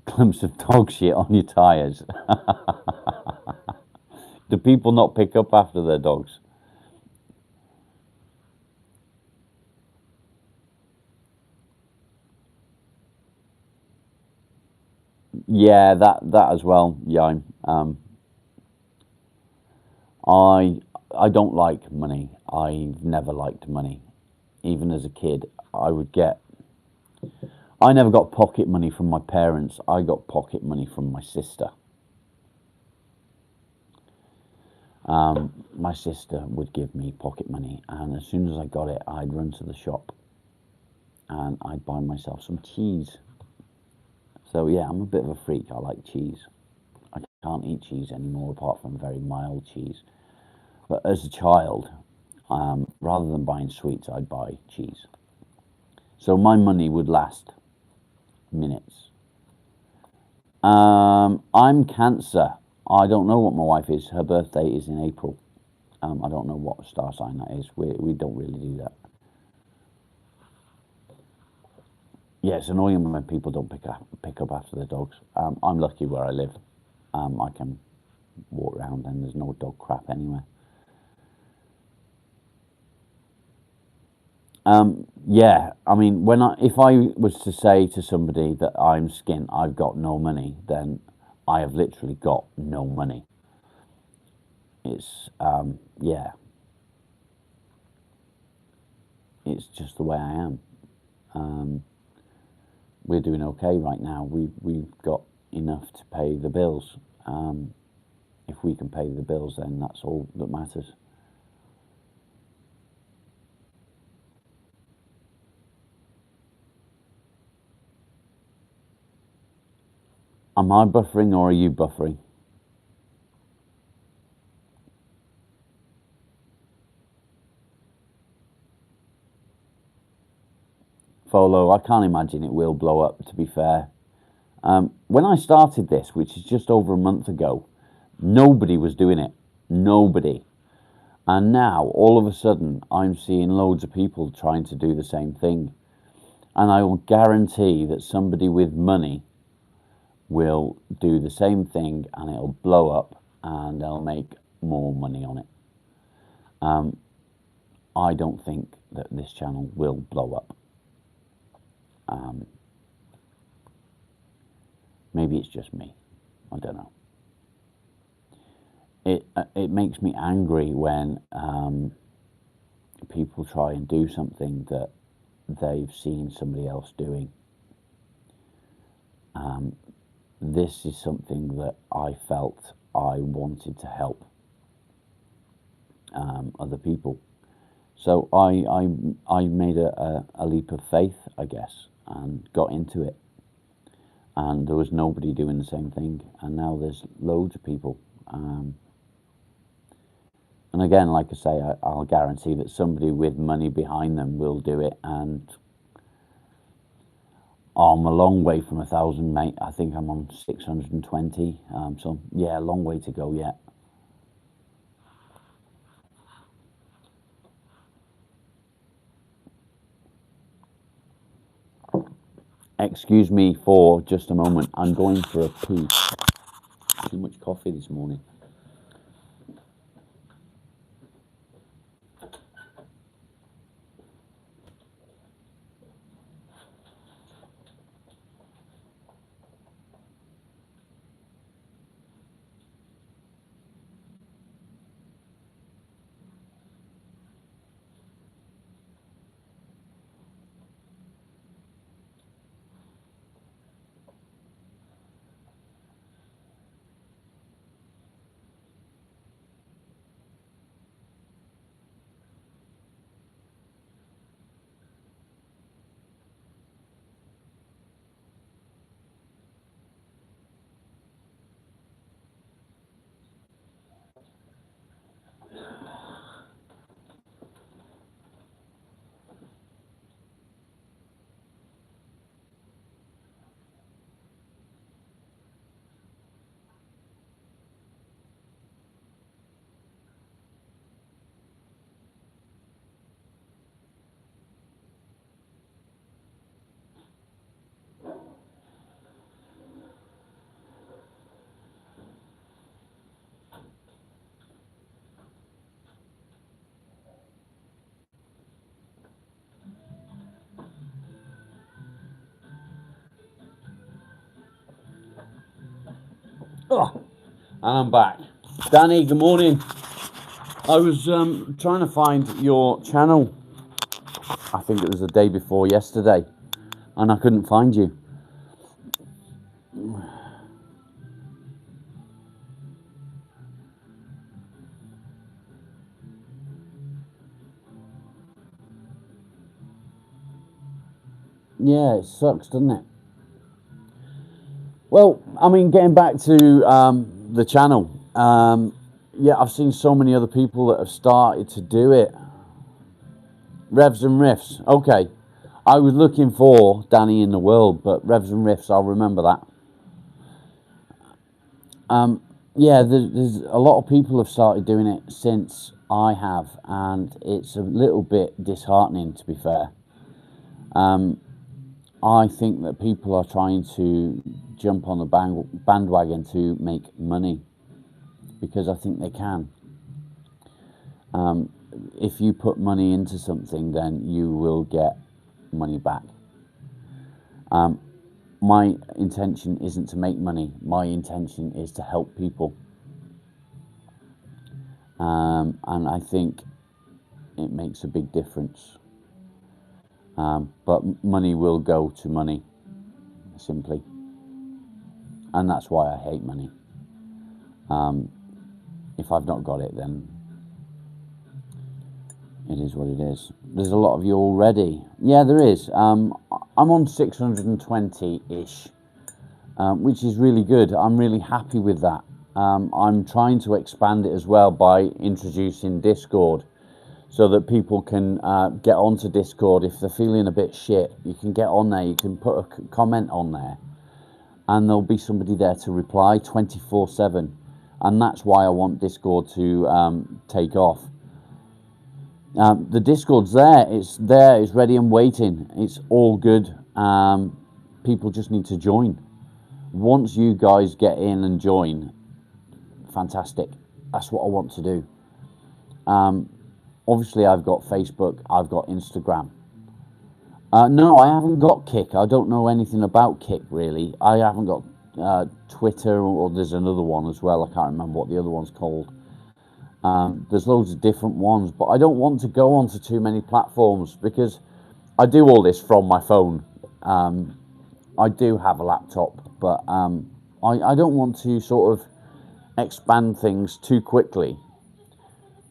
Glimpse of dog shit on your tyres. Do people not pick up after their dogs? Yeah, that as well. Yeah, I don't like money. I've never liked money. Even as a kid, I never got pocket money from my parents. I got pocket money from my sister. My sister would give me pocket money, and as soon as I got it, I'd run to the shop and I'd buy myself some cheese. So yeah, I'm a bit of a freak. I like cheese. I can't eat cheese anymore apart from very mild cheese. But as a child, rather than buying sweets, I'd buy cheese. So my money would last minutes. I'm Cancer. I don't know what my wife is. Her birthday is in April. I don't know what star sign that is. We don't really do that. Yeah, it's annoying when people don't pick up after their dogs. I'm lucky where I live. I can walk around and there's no dog crap anywhere. Yeah, I mean, if I was to say to somebody that I'm skint, I've got no money, then I have literally got no money. It's yeah, it's just the way I am. We're doing okay right now. We've got enough to pay the bills. If we can pay the bills, then that's all that matters. Am I buffering or are you buffering? Folo, I can't imagine it will blow up, to be fair. When I started this, which is just over a month ago, nobody was doing it. Nobody. And now, all of a sudden, I'm seeing loads of people trying to do the same thing. And I will guarantee that somebody with money will do the same thing and it'll blow up and they'll make more money on it. I don't think that this channel will blow up. Maybe it's just me. I don't know. It makes me angry when people try and do something that they've seen somebody else doing. This is something that I felt I wanted to help other people. So I made a leap of faith, I guess, and got into it. and there was nobody doing the same thing, and now there's loads of people. And again, like I say, I'll guarantee that somebody with money behind them will do it. And I'm a long way from 1,000, mate. I think I'm on 620. So yeah, a long way to go yet. Excuse me for just a moment. I'm going for a poo. Too much coffee this morning. Oh, and I'm back. Danny, good morning. I was trying to find your channel. I think it was the day before yesterday, and I couldn't find you. Yeah, it sucks, doesn't it? Well, I mean, getting back to the channel, yeah, I've seen so many other people that have started to do it. Revs and Riffs, okay. I was looking for Danny in the World, but Revs and Riffs, I'll remember that. Yeah, there's a lot of people have started doing it since I have, and it's a little bit disheartening, to be fair. I think that people are trying to jump on the bandwagon to make money, because I think they can. If you put money into something, then you will get money back. My intention isn't to make money. My intention is to help people. And I think it makes a big difference. But money will go to money, simply. And that's why I hate money. If I've not got it, then it is what it is. There's a lot of you already. Yeah, there is. I'm on 620-ish, which is really good. I'm really happy with that. I'm trying to expand it as well by introducing Discord, so that people can get onto Discord. If they're feeling a bit shit, you can get on there, you can put a comment on there, and there'll be somebody there to reply 24/7. And that's why I want Discord to take off. The Discord's there, it's ready and waiting, it's all good. People just need to join. Once you guys get in and join, fantastic. That's what I want to do. Obviously, I've got Facebook, I've got Instagram. No, I haven't got Kick. I don't know anything about Kick, really. I haven't got Twitter, or there's another one as well. I can't remember what the other one's called. There's loads of different ones, but I don't want to go onto too many platforms, because I do all this from my phone. I do have a laptop, but I don't want to sort of expand things too quickly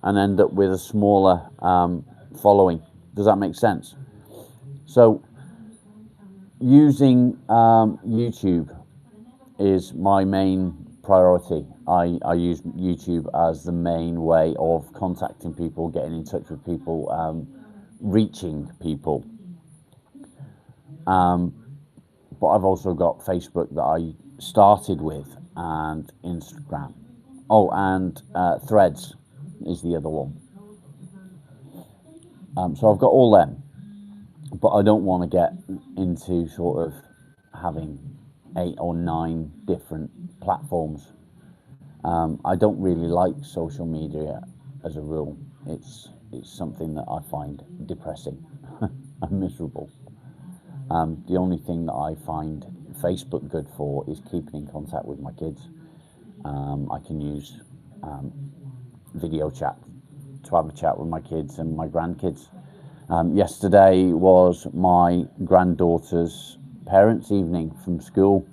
and end up with a smaller following. Does that make sense? So using YouTube is my main priority. I use YouTube as the main way of contacting people, getting in touch with people, reaching people. But I've also got Facebook that I started with, and Instagram. Oh, and Threads is the other one. So I've got all them, but I don't want to get into sort of having 8 or 9 different platforms. I don't really like social media as a rule. It's something that I find depressing and miserable. The only thing that I find Facebook good for is keeping in contact with my kids. I can use video chat to have a chat with my kids and my grandkids. Yesterday was my granddaughter's parents' evening from school.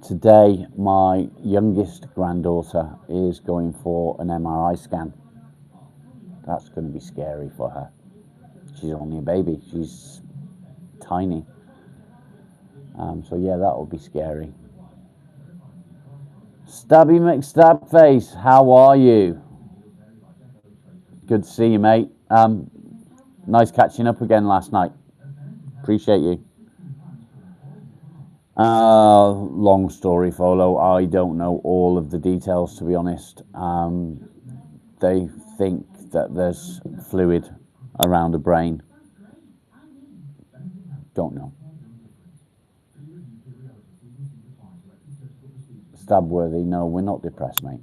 Today, my youngest granddaughter is going for an MRI scan. That's going to be scary for her. She's only a baby. She's tiny. So yeah, that will be scary. Stabby McStabface, how are you? Good to see you, mate. Nice catching up again last night. Appreciate you. Long story, Folo. I don't know all of the details, to be honest. They think that there's fluid around the brain. Don't know. Stabworthy, no, we're not depressed, mate.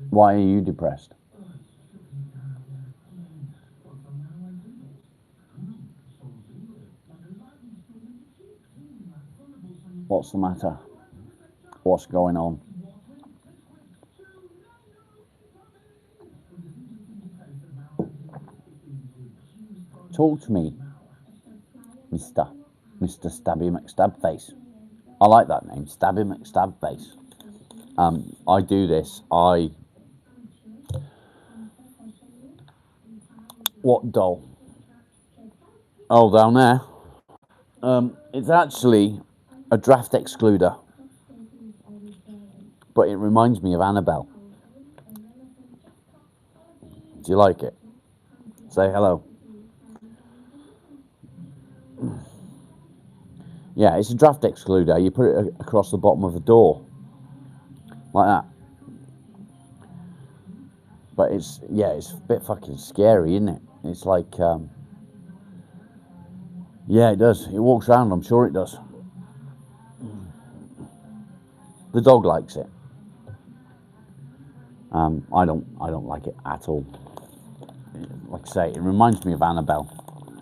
Why are you depressed? What's the matter? What's going on? Talk to me, Mr. Stabby McStabface. I like that name, Stabby McStabface. I do this. What doll? Oh, down there. It's actually a draft excluder, but it reminds me of Annabelle. Do you like it? Say hello. Yeah, it's a draft excluder. You put it across the bottom of the door, like that. But it's a bit fucking scary, isn't it? It's like, yeah, it does. It walks around. I'm sure it does. The dog likes it. I don't like it at all. Like I say, it reminds me of Annabelle.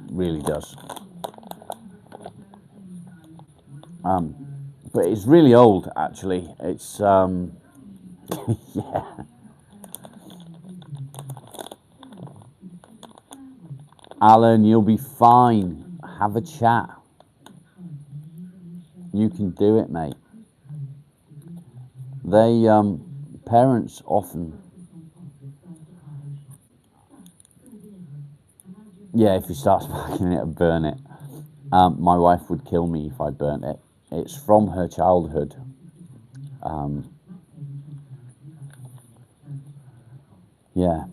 It really does. But it's really old, actually. It's yeah. Alan, you'll be fine. Have a chat. You can do it, mate. They parents often, yeah, if you start smoking it and burn it. My wife would kill me if I burnt it. It's from her childhood. Yeah.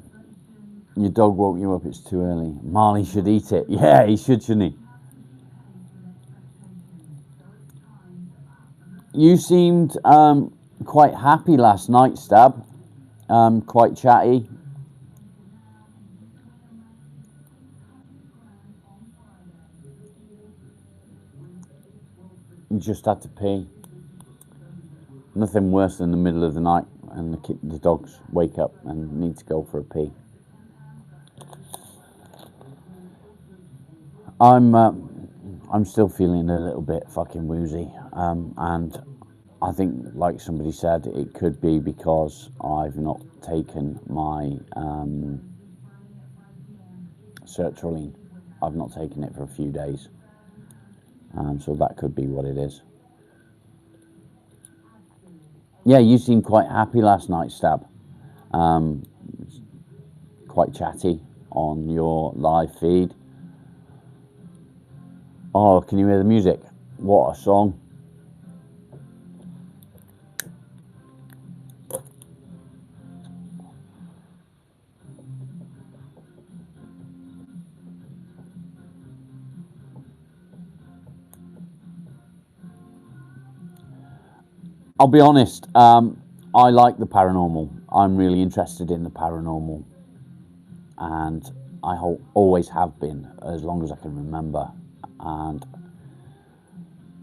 Your dog woke you up, it's too early. Marley should eat it. Yeah, he should, shouldn't he? You seemed quite happy last night, Stab. Quite chatty. You just had to pee. Nothing worse than the middle of the night and the dogs wake up and need to go for a pee. I'm still feeling a little bit fucking woozy, and I think, like somebody said, it could be because I've not taken my sertraline. I've not taken it for a few days, so that could be what it is. Yeah, you seemed quite happy last night, Stab. Quite chatty on your live feed. Oh, can you hear the music? What a song. I'll be honest, I like the paranormal. I'm really interested in the paranormal, and I always have been as long as I can remember. And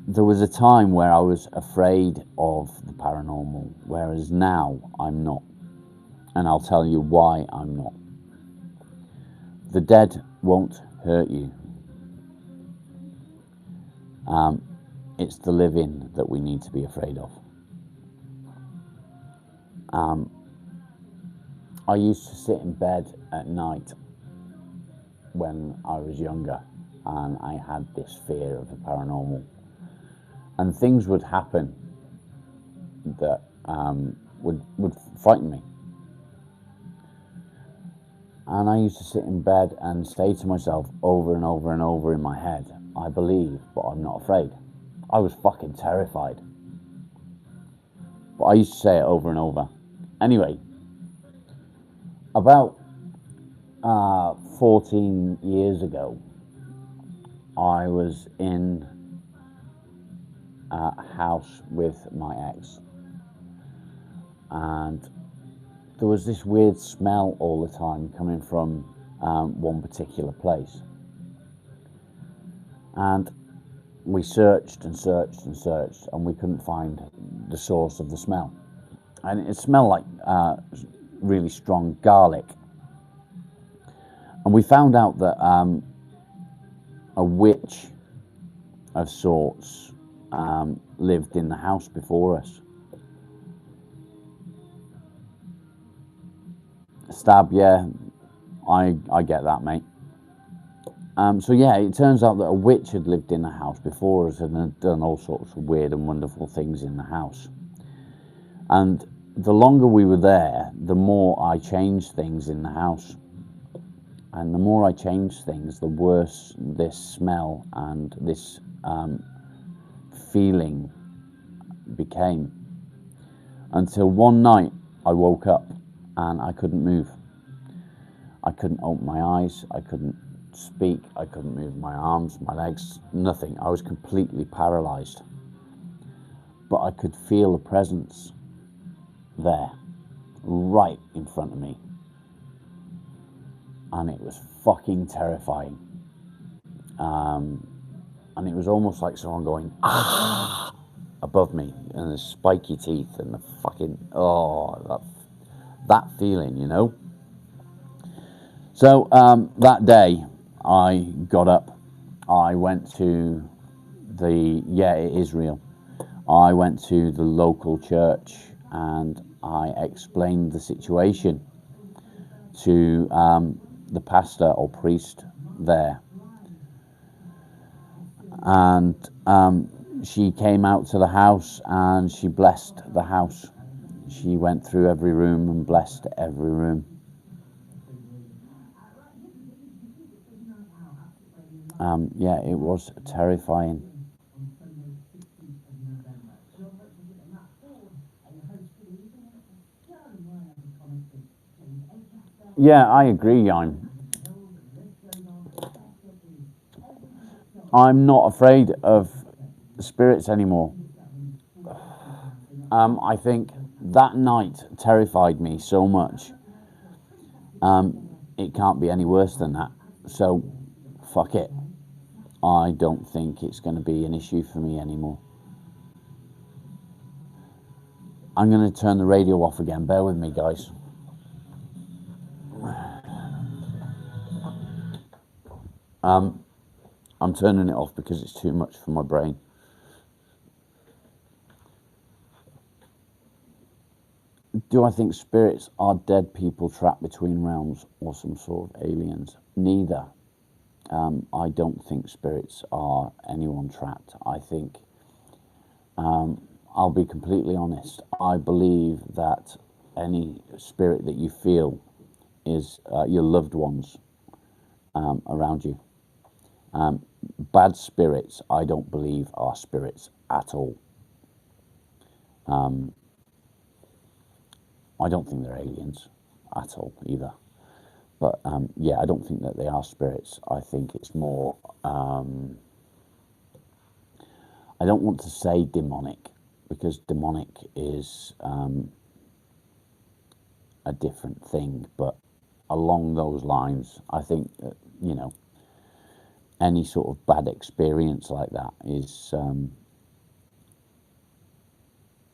there was a time where I was afraid of the paranormal, whereas now I'm not. And I'll tell you why I'm not. The dead won't hurt you. It's the living that we need to be afraid of. I used to sit in bed at night when I was younger, and I had this fear of the paranormal. And things would happen that would frighten me. And I used to sit in bed and say to myself over and over and over in my head, I believe, but I'm not afraid. I was fucking terrified. But I used to say it over and over. Anyway, about 14 years ago, I was in a house with my ex, and there was this weird smell all the time coming from one particular place. And we searched and searched and searched, and we couldn't find the source of the smell. And it smelled like really strong garlic. And we found out that a witch of sorts lived in the house before us. Stab, yeah, I get that, mate. So yeah, it turns out that a witch had lived in the house before us and had done all sorts of weird and wonderful things in the house. And the longer we were there, the more I changed things in the house. And the more I changed things, the worse this smell and this feeling became. Until one night I woke up and I couldn't move. I couldn't open my eyes, I couldn't speak, I couldn't move my arms, my legs, nothing. I was completely paralyzed. But I could feel the presence there, right in front of me. And it was fucking terrifying. And it was almost like someone going, ah, above me, and the spiky teeth and the fucking, that feeling, you know? So that day, I got up, I went to it is real. I went to the local church and I explained the situation to the pastor or priest there. And she came out to the house and she blessed the house. She went through every room and blessed every room. It was terrifying. Yeah, I agree, I'm not afraid of spirits anymore. I think that night terrified me so much. It can't be any worse than that. So, fuck it. I don't think it's going to be an issue for me anymore. I'm going to turn the radio off again. Bear with me, guys. I'm turning it off because it's too much for my brain. Do I think spirits are dead people trapped between realms or some sort of aliens? Neither. I don't think spirits are anyone trapped. I think, I'll be completely honest, I believe that any spirit that you feel is your loved ones around you. bad spirits, I don't believe are spirits at all. I don't think they're aliens at all either. But yeah, I don't think that they are spirits. I think it's more, I don't want to say demonic, because demonic is a different thing, but along those lines, I think that, you know, any sort of bad experience like that is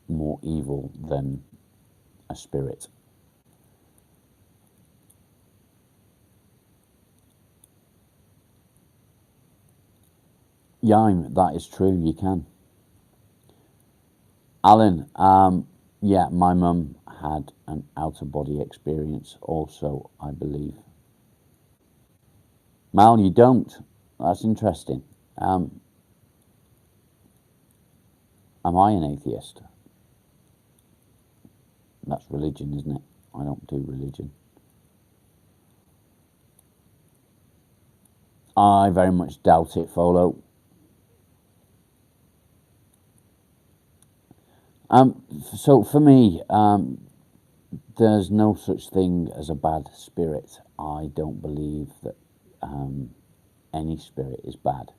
more evil than a spirit. Yeah, that is true. You can. Alan, yeah, my mum had an out of body experience also, I believe. Mal, you don't. That's interesting. Um, am I an atheist? That's religion, isn't it? I don't do religion. I very much doubt it, Folo. So for me, there's no such thing as a bad spirit. I don't believe that any spirit is bad.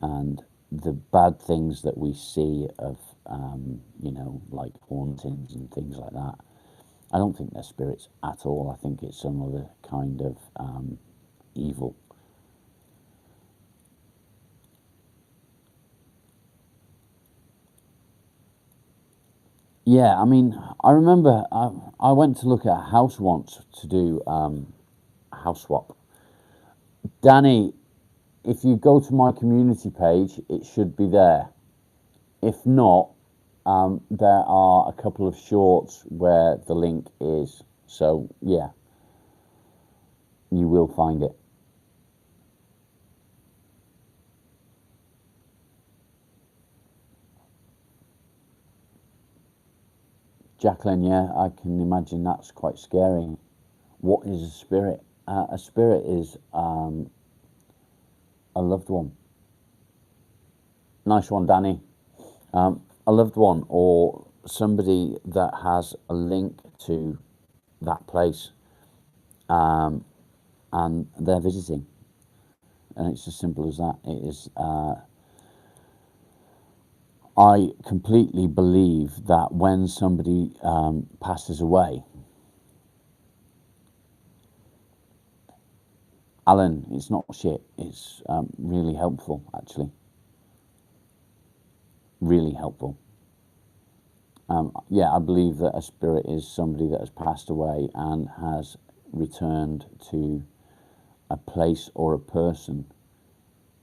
And the bad things that we see of, you know, like hauntings and things like that, I don't think they're spirits at all. I think it's some other kind of evil. Yeah, I mean, I remember I went to look at a house once to do a house swap. Danny, if you go to my community page, it should be there. If not, there are a couple of shorts where the link is. So, yeah, you will find it. Jacqueline, yeah, I can imagine that's quite scary. What is a spirit? A spirit is a loved one. Nice one, Danny. A loved one or somebody that has a link to that place, and they're visiting. And it's as simple as that. It is. I completely believe that when somebody passes away, Alan, it's not shit. It's really helpful, actually. Really helpful. Yeah, I believe that a spirit is somebody that has passed away and has returned to a place or a person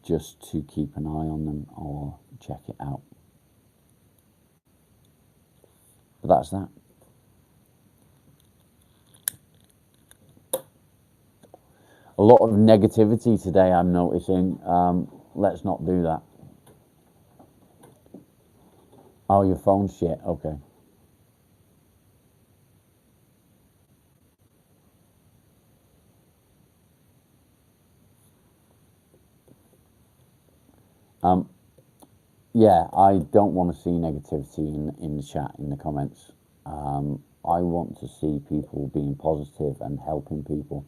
just to keep an eye on them or check it out. But that's that. A lot of negativity today, I'm noticing. Let's not do that. Oh, your phone's shit. Okay. Um, yeah, I don't want to see negativity in the chat, in the comments. I want to see people being positive and helping people.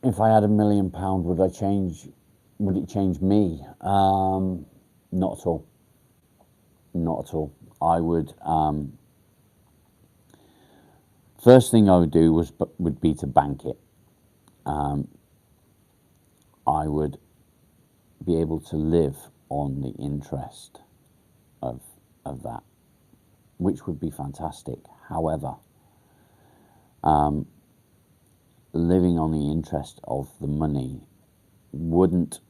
If I had £1 million, would I change? Would it change me? Not at all. Not at all. I would. First thing I would do would be to bank it. I would be able to live on the interest of that, which would be fantastic. However, living on the interest of the money wouldn't.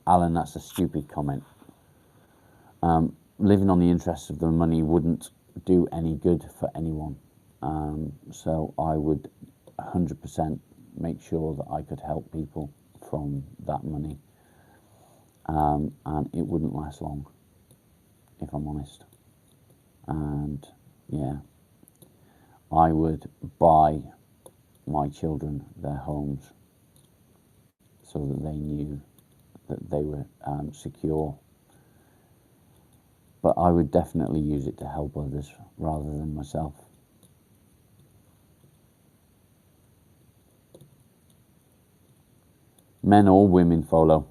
Alan, that's a stupid comment. Living on the interest of the money wouldn't do any good for anyone. So I would 100% make sure that I could help people from that money. And it wouldn't last long, if I'm honest. And yeah, I would buy my children their homes so that they knew that they were secure. But I would definitely use it to help others rather than myself. Men or women follow.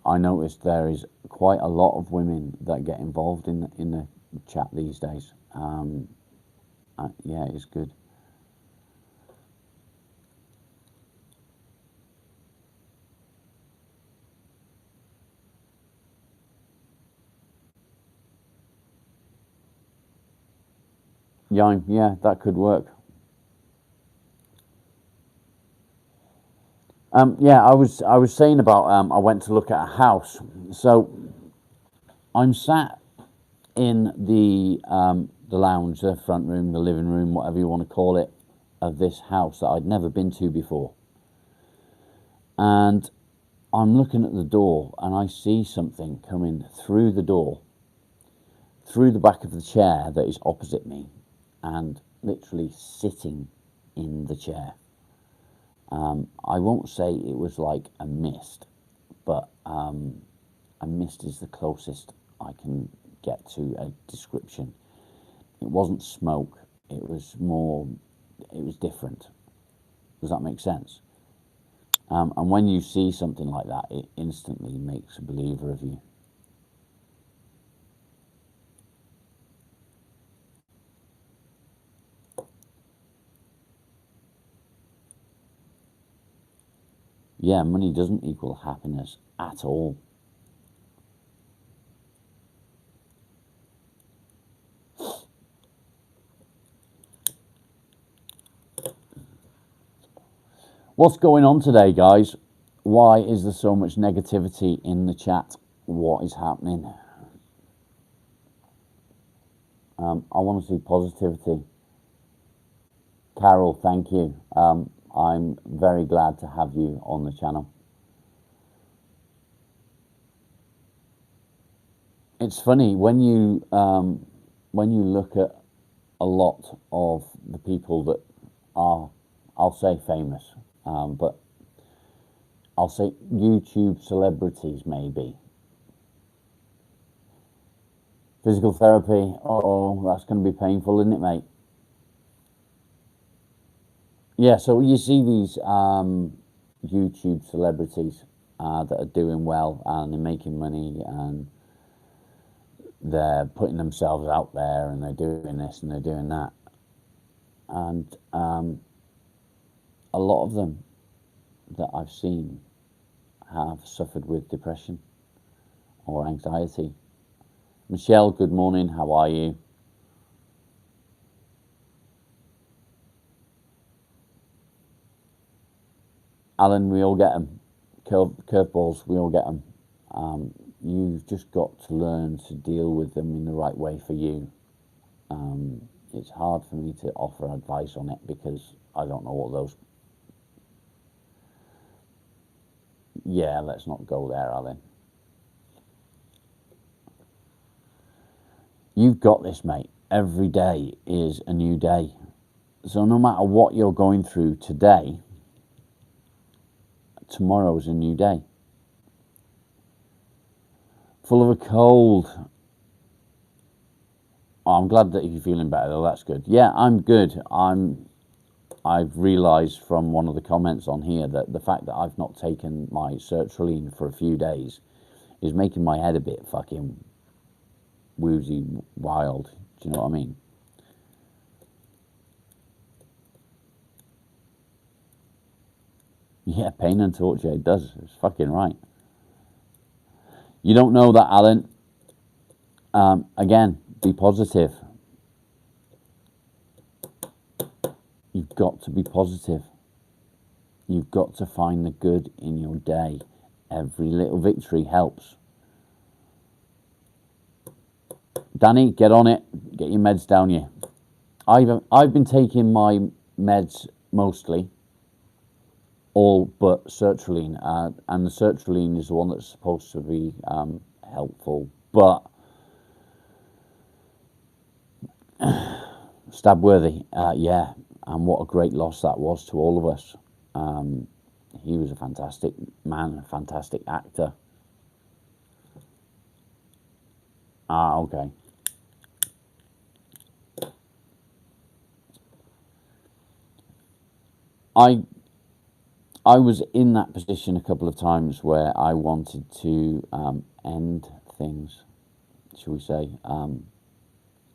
I noticed there is quite a lot of women that get involved in the chat these days. Yeah, it's good. Yeah, that could work. Yeah, I was saying about I went to look at a house. So I'm sat in the lounge, the front room, the living room, whatever you want to call it, of this house that I'd never been to before. And I'm looking at the door and I see something coming through the door, through the back of the chair that is opposite me, and literally sitting in the chair. I won't say it was like a mist, but a mist is the closest I can get to a description. It wasn't smoke, it was more, it was different. Does that make sense? And when you see something like that, it instantly makes a believer of you. Yeah, money doesn't equal happiness at all. What's going on today, guys? Why is there so much negativity in the chat? What is happening? I want to see positivity. Carol, thank you. I'm very glad to have you on the channel. It's funny when you look at a lot of the people that are, I'll say famous, but I'll say YouTube celebrities maybe. Physical therapy, oh, that's going to be painful, isn't it, mate? Yeah, so you see these YouTube celebrities that are doing well and they're making money and they're putting themselves out there and they're doing this and they're doing that. And a lot of them that I've seen have suffered with depression or anxiety. Michelle, good morning. How are you? Alan, we all get them. Curveballs, we all get them. You've just got to learn to deal with them in the right way for you. It's hard for me to offer advice on it because I don't know what those... Yeah, let's not go there, Alan. You've got this, mate. Every day is a new day. So no matter what you're going through today, tomorrow's a new day. Full of a cold. Oh, I'm glad that you're feeling better though, that's good. Yeah, I'm good. I've realised from one of the comments on here that the fact that I've not taken my sertraline for a few days is making my head a bit fucking woozy wild. Do you know what I mean? Yeah, pain and torture, it does. It's fucking right. You don't know that, Alan. Again, be positive. You've got to be positive. You've got to find the good in your day. Every little victory helps. Danny, get on it. Get your meds down you. I've been taking my meds mostly, all but sertraline, and the sertraline is the one that's supposed to be helpful. But Stabworthy, yeah, and what a great loss that was to all of us. He was a fantastic man, a fantastic actor. Okay. I was in that position a couple of times where I wanted to end things, shall we say. I'm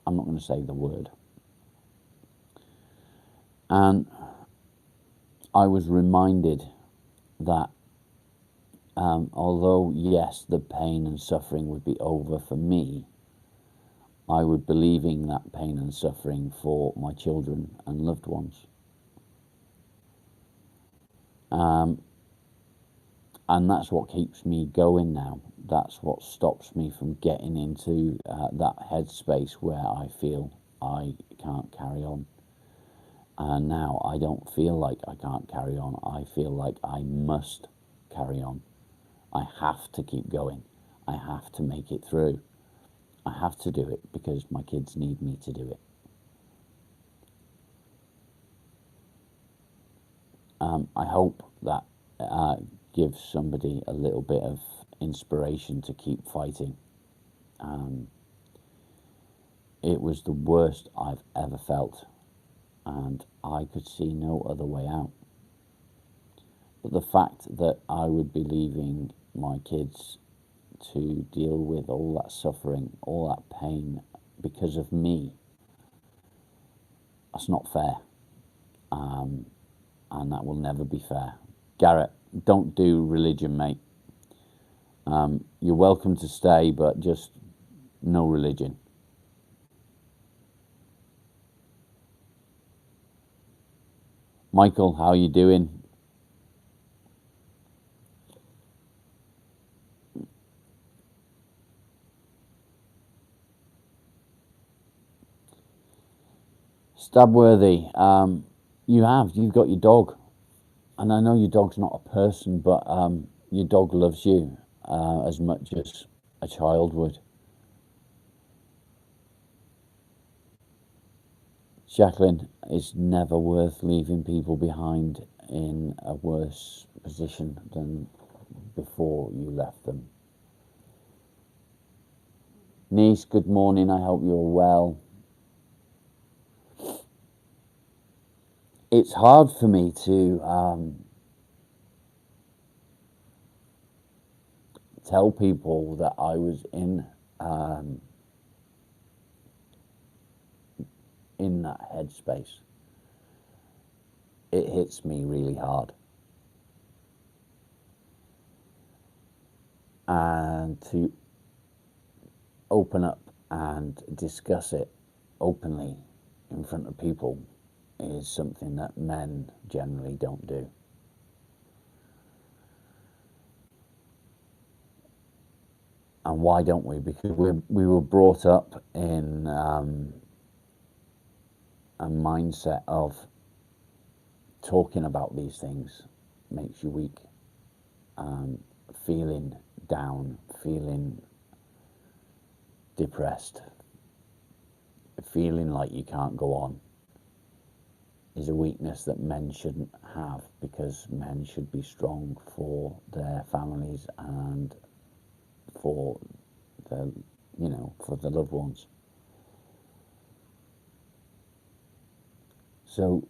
not going to say the word. And I was reminded that although, yes, the pain and suffering would be over for me, I would be leaving that pain and suffering for my children and loved ones. And that's what keeps me going now. That's what stops me from getting into that headspace where I feel I can't carry on. And now I don't feel like I can't carry on. I feel like I must carry on. I have to keep going. I have to make it through. I have to do it because my kids need me to do it. I hope that gives somebody a little bit of inspiration to keep fighting. It was the worst I've ever felt, and I could see no other way out. But the fact that I would be leaving my kids to deal with all that suffering, all that pain because of me, that's not fair. And that will never be fair. Garrett, don't do religion, mate. You're welcome to stay, but just no religion. Michael, how are you doing? Stabworthy, you've got your dog, and I know your dog's not a person, but your dog loves you as much as a child would. Jacqueline, it's never worth leaving people behind in a worse position than before you left them. Niece, good morning. I hope you're well. It's hard for me to tell people that I was in that headspace. It hits me really hard. And to open up and discuss it openly in front of people is something that men generally don't do. And why don't we? Because we were brought up in a mindset of talking about these things makes you weak, feeling down, feeling depressed, feeling like you can't go on is a weakness that men shouldn't have, because men should be strong for their families and for the, for the loved ones. So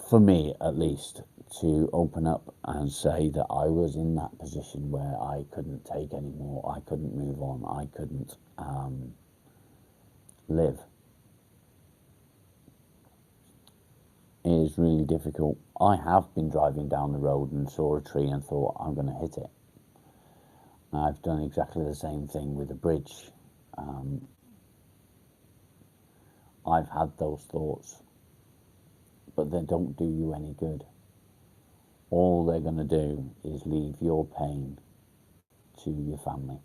for me, at least, to open up and say that I was in that position where I couldn't take any more, I couldn't move on, I couldn't live, is really difficult. I have been driving down the road and saw a tree and thought, I'm going to hit it. I've done exactly the same thing with a bridge. I've had those thoughts, but they don't do you any good. All they're going to do is leave your pain to your family,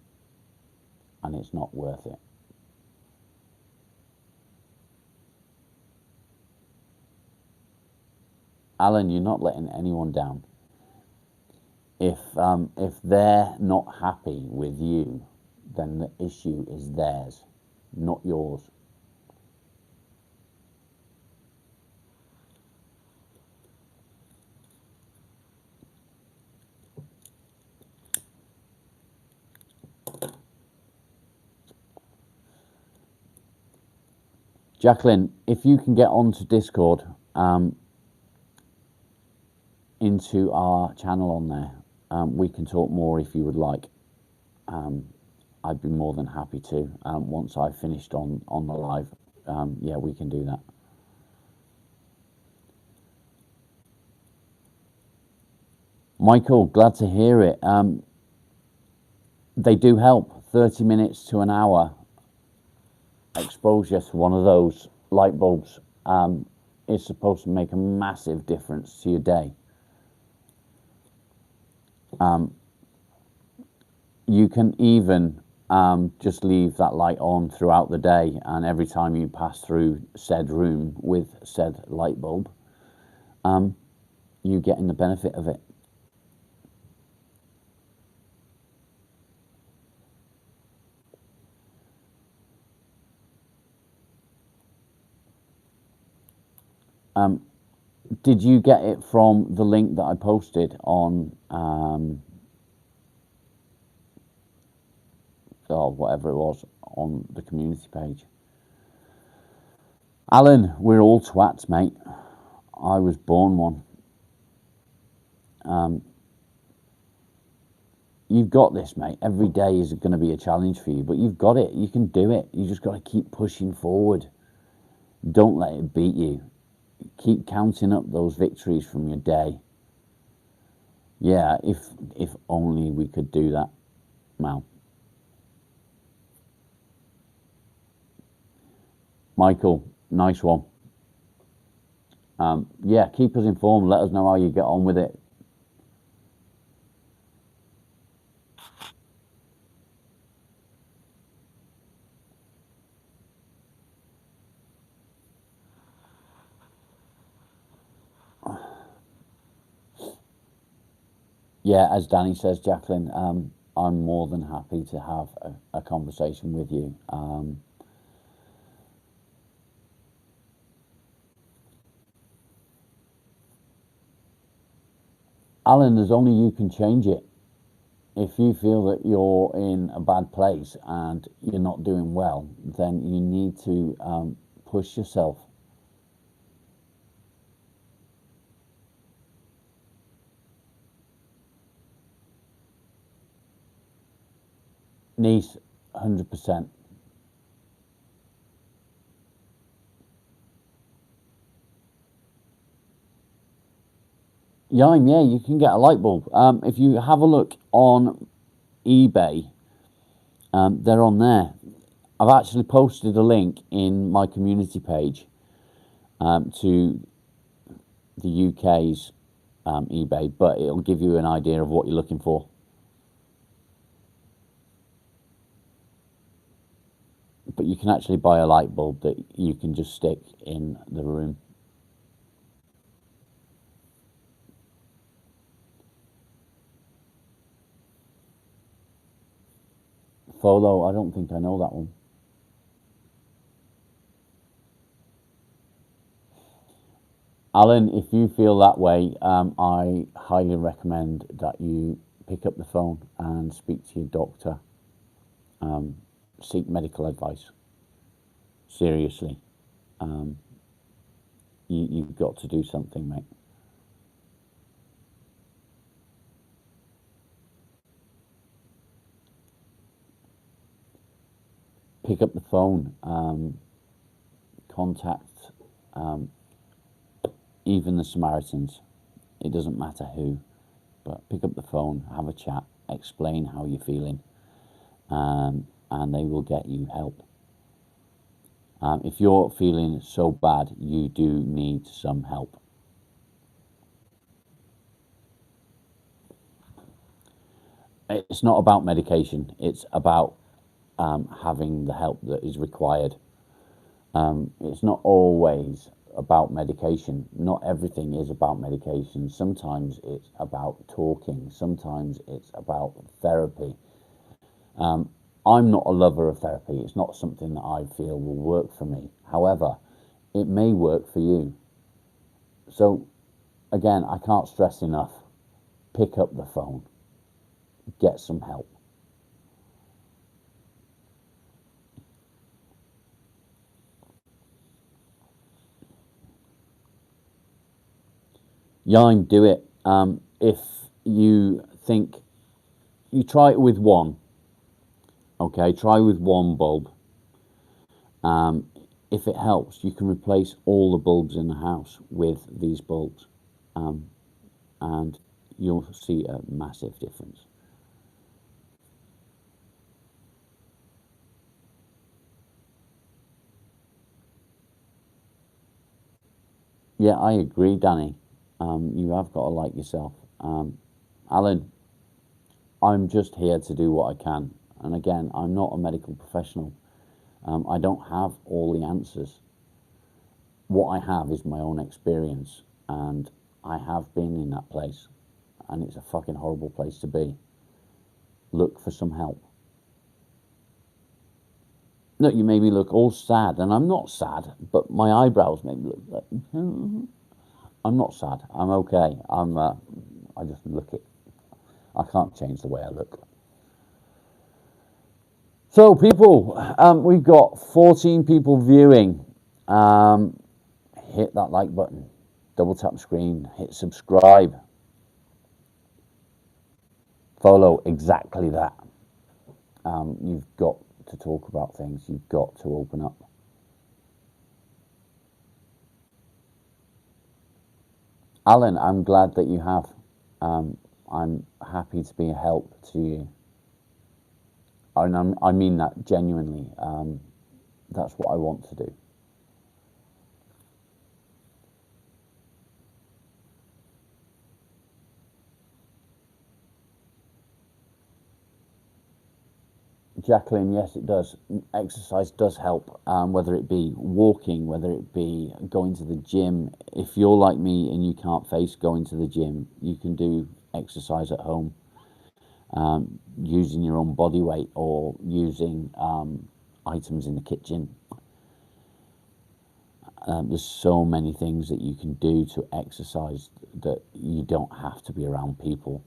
and it's not worth it. Alan, you're not letting anyone down. If they're not happy with you, then the issue is theirs, not yours. Jacqueline, if you can get onto Discord, into our channel on there, we can talk more if you would like. I'd be more than happy to. Once I've finished on the live, yeah, we can do that. Michael, glad to hear it. They do help. 30 minutes to an hour exposure to one of those light bulbs is supposed to make a massive difference to your day. You can even just leave that light on throughout the day, and every time you pass through said room with said light bulb, you getting the benefit of it. Did you get it from the link that I posted on or whatever it was on the community page? Alan, we're all twats, mate. I was born one. You've got this, mate. Every day is going to be a challenge for you, but you've got it. You can do it. You just got to keep pushing forward. Don't let it beat you. Keep counting up those victories from your day. Yeah, if only we could do that, Mal. Michael, nice one. Yeah, keep us informed. Let us know how you get on with it. Yeah, as Danny says, Jacqueline, I'm more than happy to have a conversation with you. Alan, there's only you can change it. If you feel that you're in a bad place and you're not doing well, then you need to push yourself. Niece, 100%. Yeah, you can get a light bulb. If you have a look on eBay, they're on there. I've actually posted a link in my community page to the UK's eBay, but it'll give you an idea of what you're looking for. But you can actually buy a light bulb that you can just stick in the room. Folo, I don't think I know that one. Alan, if you feel that way, I highly recommend that you pick up the phone and speak to your doctor. Seek medical advice. Seriously. You've got to do something, mate. Pick up the phone. Contact even the Samaritans. It doesn't matter who, but pick up the phone, have a chat, explain how you're feeling, and they will get you help. If you're feeling so bad, you do need some help. It's not about medication. It's about having the help that is required. It's not always about medication. Not everything is about medication. Sometimes it's about talking. Sometimes it's about therapy. I'm not a lover of therapy. It's not something that I feel will work for me. However, it may work for you. So, again, I can't stress enough. Pick up the phone. Get some help. Yeah, do it. If you think you try it with one, okay, try with one bulb. Um, if it helps, you can replace all the bulbs in the house with these bulbs, um, and you'll see a massive difference. Yeah, I agree, Danny. You have got to like yourself. Alan, I'm just here to do what I can. And again, I'm not a medical professional. I don't have all the answers. What I have is my own experience, and I have been in that place, and it's a fucking horrible place to be. Look for some help. No, you made me look all sad, and I'm not sad, but my eyebrows made me look like I'm not sad. I'm okay. I just look it. I can't change the way I look. So, people, we've got 14 people viewing. Hit that like button, double tap screen, hit subscribe, follow, exactly that. You've got to talk about things, you've got to open up. Alan, I'm glad that you have. I'm happy to be a help to you. And I mean that genuinely. That's what I want to do. Jacqueline, yes, it does. Exercise does help, whether it be walking, whether it be going to the gym. If you're like me and you can't face going to the gym, you can do exercise at home, using your own body weight or using items in the kitchen. There's so many things that you can do to exercise that you don't have to be around people,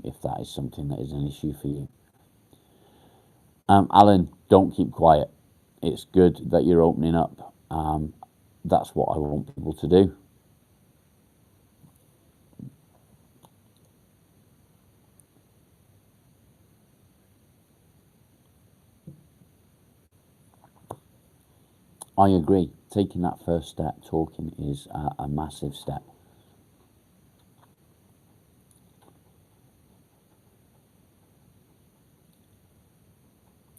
if that is something that is an issue for you. Alan, don't keep quiet. It's good that you're opening up. That's what I want people to do. I agree. Taking that first step, talking, is a massive step.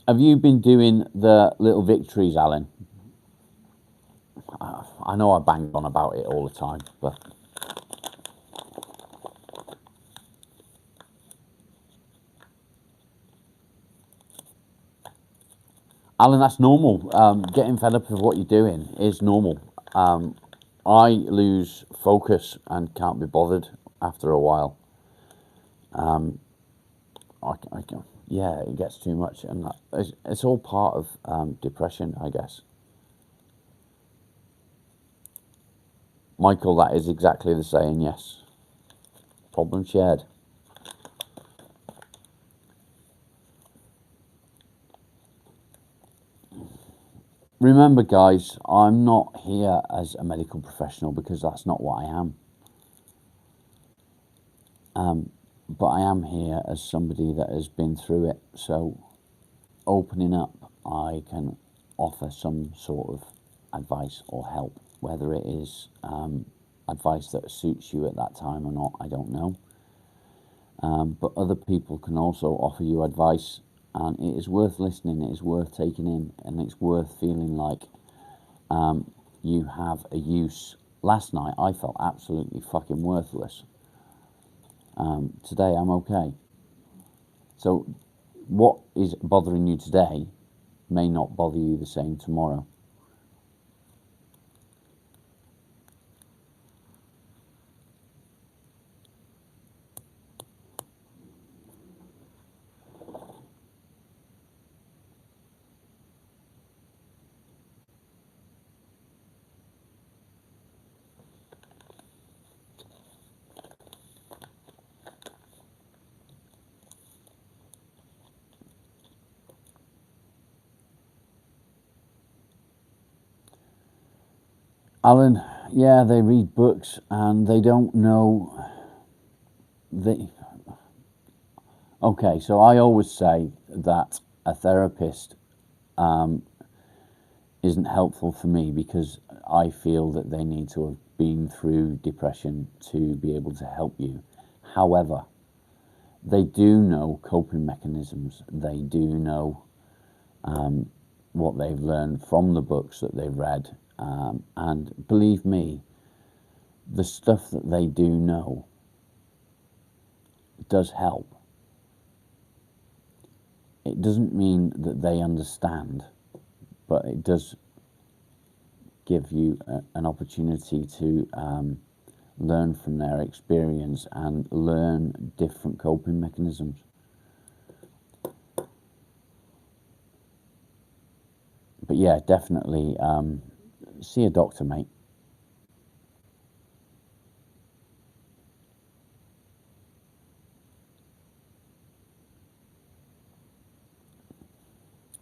Have you been doing the little victories, Alan? I know I bang on about it all the time, but Alan, that's normal. Getting fed up with what you're doing is normal. I lose focus and can't be bothered after a while. Yeah, it gets too much, and it's all part of depression, I guess. Michael, that is exactly the saying, yes. Problem shared. Remember, guys, I'm not here as a medical professional because that's not what I am. But I am here as somebody that has been through it. So, opening up, I can offer some sort of advice or help, whether it is advice that suits you at that time or not, I don't know. But other people can also offer you advice, and it is worth listening, it is worth taking in, and it's worth feeling like you have a use. Last night I felt absolutely fucking worthless. Today I'm okay. So what is bothering you today may not bother you the same tomorrow. Alan, Yeah, they read books and they don't know. They Okay, so I always say that a therapist isn't helpful for me because I feel that they need to have been through depression to be able to help you. However, they do know coping mechanisms. They do know what they've learned from the books that they've read. And believe me, the stuff that they do know does help. It doesn't mean that they understand, but it does give you an opportunity to learn from their experience and learn different coping mechanisms. But yeah, definitely see a doctor, mate.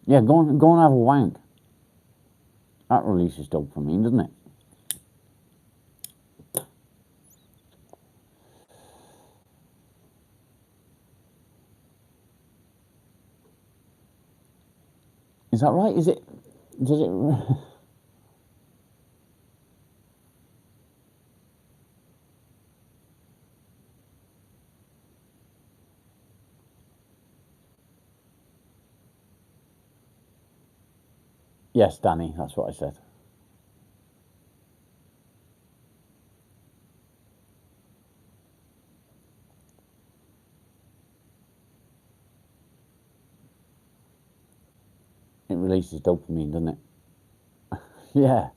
Yeah, go and have a wank. That releases dopamine, doesn't it? Is that right? Is it? Does it? Yes, Danny. That's what I said. It releases dopamine, doesn't it? Yeah.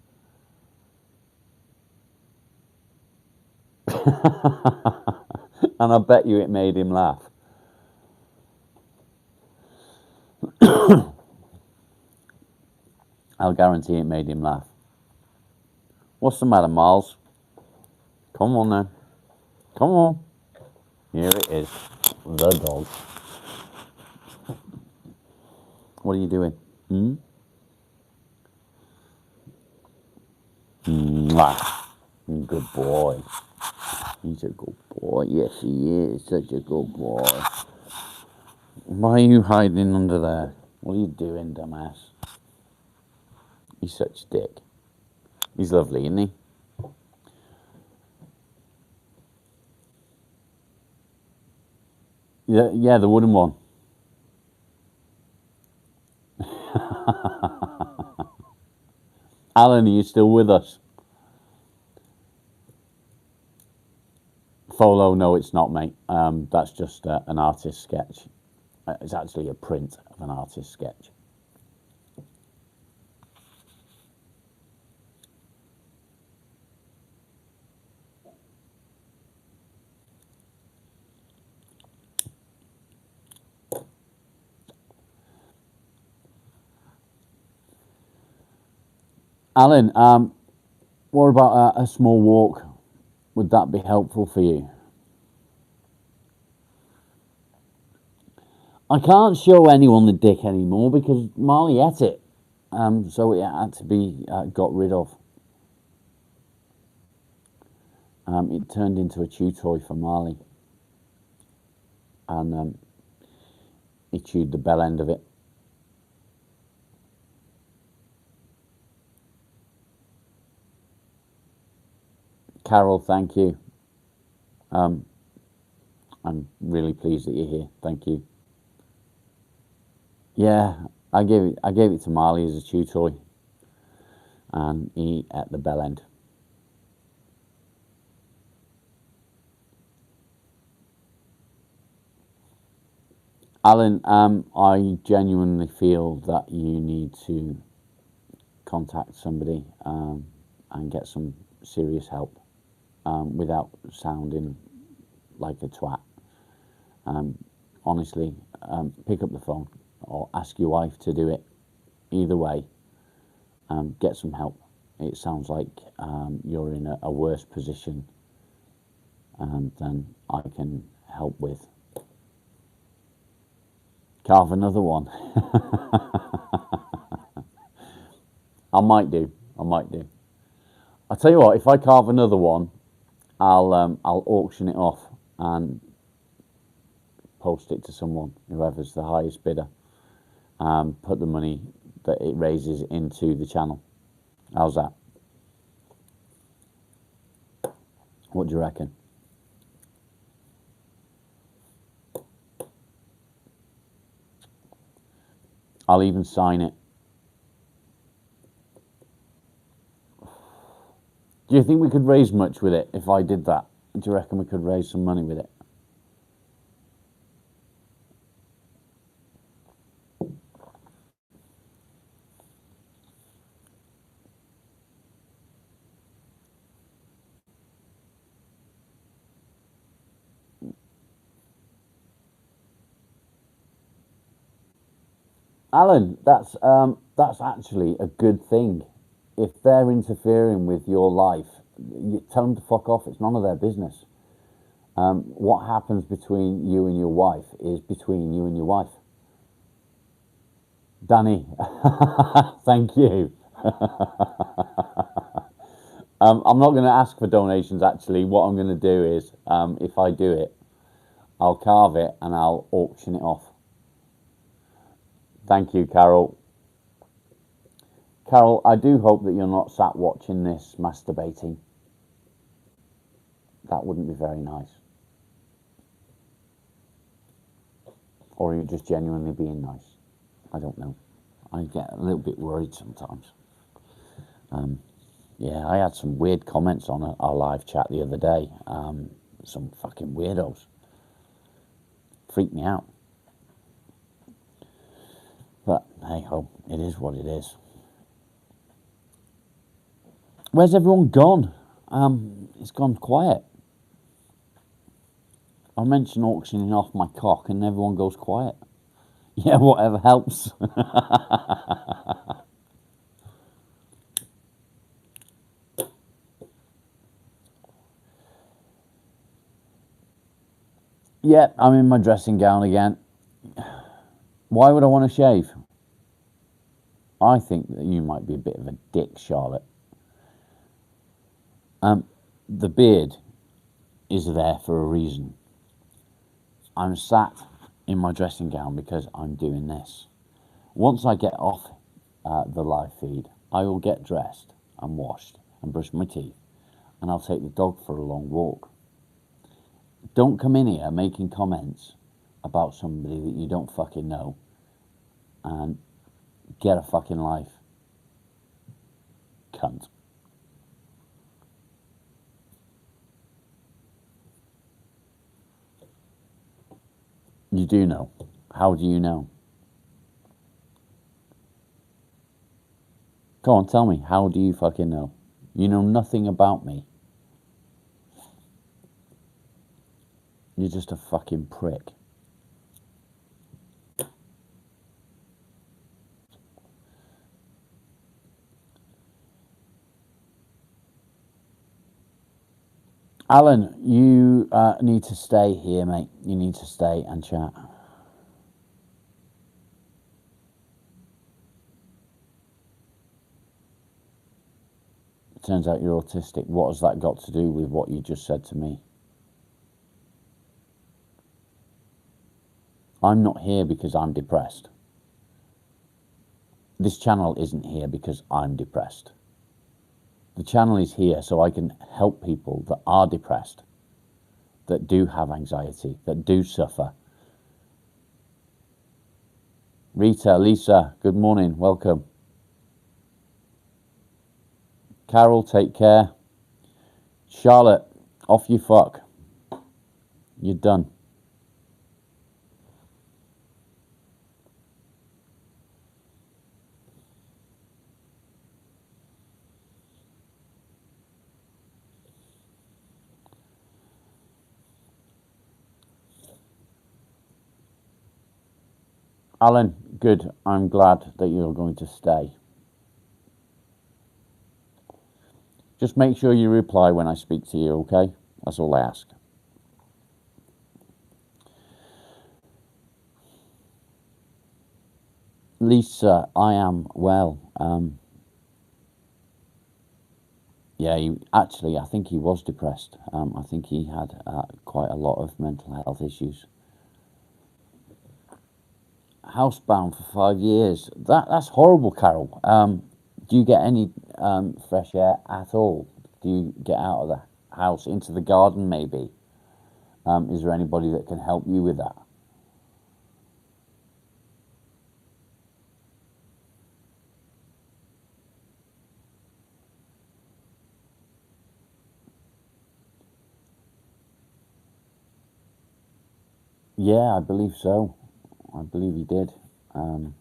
And I bet you it made him laugh. I'll guarantee it made him laugh. What's the matter, Miles? Come on then. Come on. Here it is. The dog. What are you doing? Hmm? Mwah. Good boy. He's a good boy. Yes, he is. Such a good boy. Why are you hiding under there? What are you doing, dumbass? He's such a dick. He's lovely, isn't he? Yeah, yeah, the wooden one. Alan, are you still with us? Folo, no, it's not, mate. That's just an artist sketch. It's actually a print of an artist sketch. Alan, what about a small walk? Would that be helpful for you? I can't show anyone the dick anymore because Marley ate it. So it had to be got rid of. It turned into a chew toy for Marley. And he chewed the bell end of it. Carol, thank you. I'm really pleased that you're here. Thank you. Yeah, I gave it to Marley as a chew toy, and he ate the bell end. Alan, I genuinely feel that you need to contact somebody and get some serious help without sounding like a twat. Honestly, pick up the phone or ask your wife to do it. Either way, get some help. It sounds like you're in a worse position than I can help with. Carve another one. I might do. I might do. I'll tell you what, if I carve another one, I'll auction it off and post it to someone, whoever's the highest bidder. Put the money that it raises into the channel. How's that? What do you reckon? I'll even sign it. Do you think we could raise much with it if I did that? Do you reckon we could raise some money with it? Alan, that's actually a good thing. If they're interfering with your life, you tell them to fuck off. It's none of their business. What happens between you and your wife is between you and your wife. Danny, thank you. I'm not going to ask for donations, actually. What I'm going to do is, if I do it, I'll carve it and I'll auction it off. Thank you, Carol. Carol, I do hope that you're not sat watching this masturbating. That wouldn't be very nice. Or you're just genuinely being nice. I don't know. I get a little bit worried sometimes. Yeah, I had some weird comments on our live chat the other day. Some fucking weirdos. Freaked me out. But hey ho, it is what it is. Where's everyone gone? It's gone quiet. I mention auctioning off my cock and everyone goes quiet. Yeah, whatever helps. Yeah, I'm in my dressing gown again. Why would I want to shave? I think that you might be a bit of a dick, Charlotte. The beard is there for a reason. I'm sat in my dressing gown because I'm doing this. Once I get off the live feed, I will get dressed and washed and brush my teeth, and I'll take the dog for a long walk. Don't come in here making comments about somebody that you don't fucking know, and get a fucking life, cunt. You do know. How do you know? Go on, tell me. How do you fucking know? You know nothing about me. You're just a fucking prick. Alan, you need to stay here, mate. You need to stay and chat. It turns out you're autistic. What has that got to do with what you just said to me? I'm not here because I'm depressed. This channel isn't here because I'm depressed. The channel is here so I can help people that are depressed, that do have anxiety, that do suffer. Rita, Lisa, good morning, welcome. Carol, take care. Charlotte, off you fuck. You're done. Alan, good. I'm glad that you're going to stay. Just make sure you reply when I speak to you, okay? That's all I ask. Lisa, I am well. Yeah, actually, I think he was depressed. I think he had quite a lot of mental health issues. Housebound for 5 years. That's horrible, Carol. Do you get any fresh air at all? Do you get out of the house into the garden, maybe? Is there anybody that can help you with that? Yeah, I believe so. I believe he did. Um,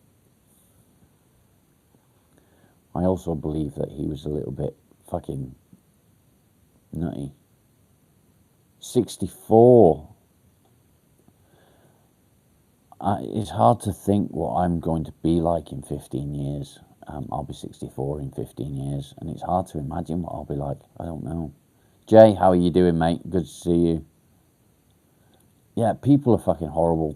I also believe that he was a little bit fucking nutty. 64. It's hard to think what I'm going to be like in 15 years. I'll be 64 in 15 years, and it's hard to imagine what I'll be like. I don't know. Jay, how are you doing, mate? Good to see you. Yeah, people are fucking horrible.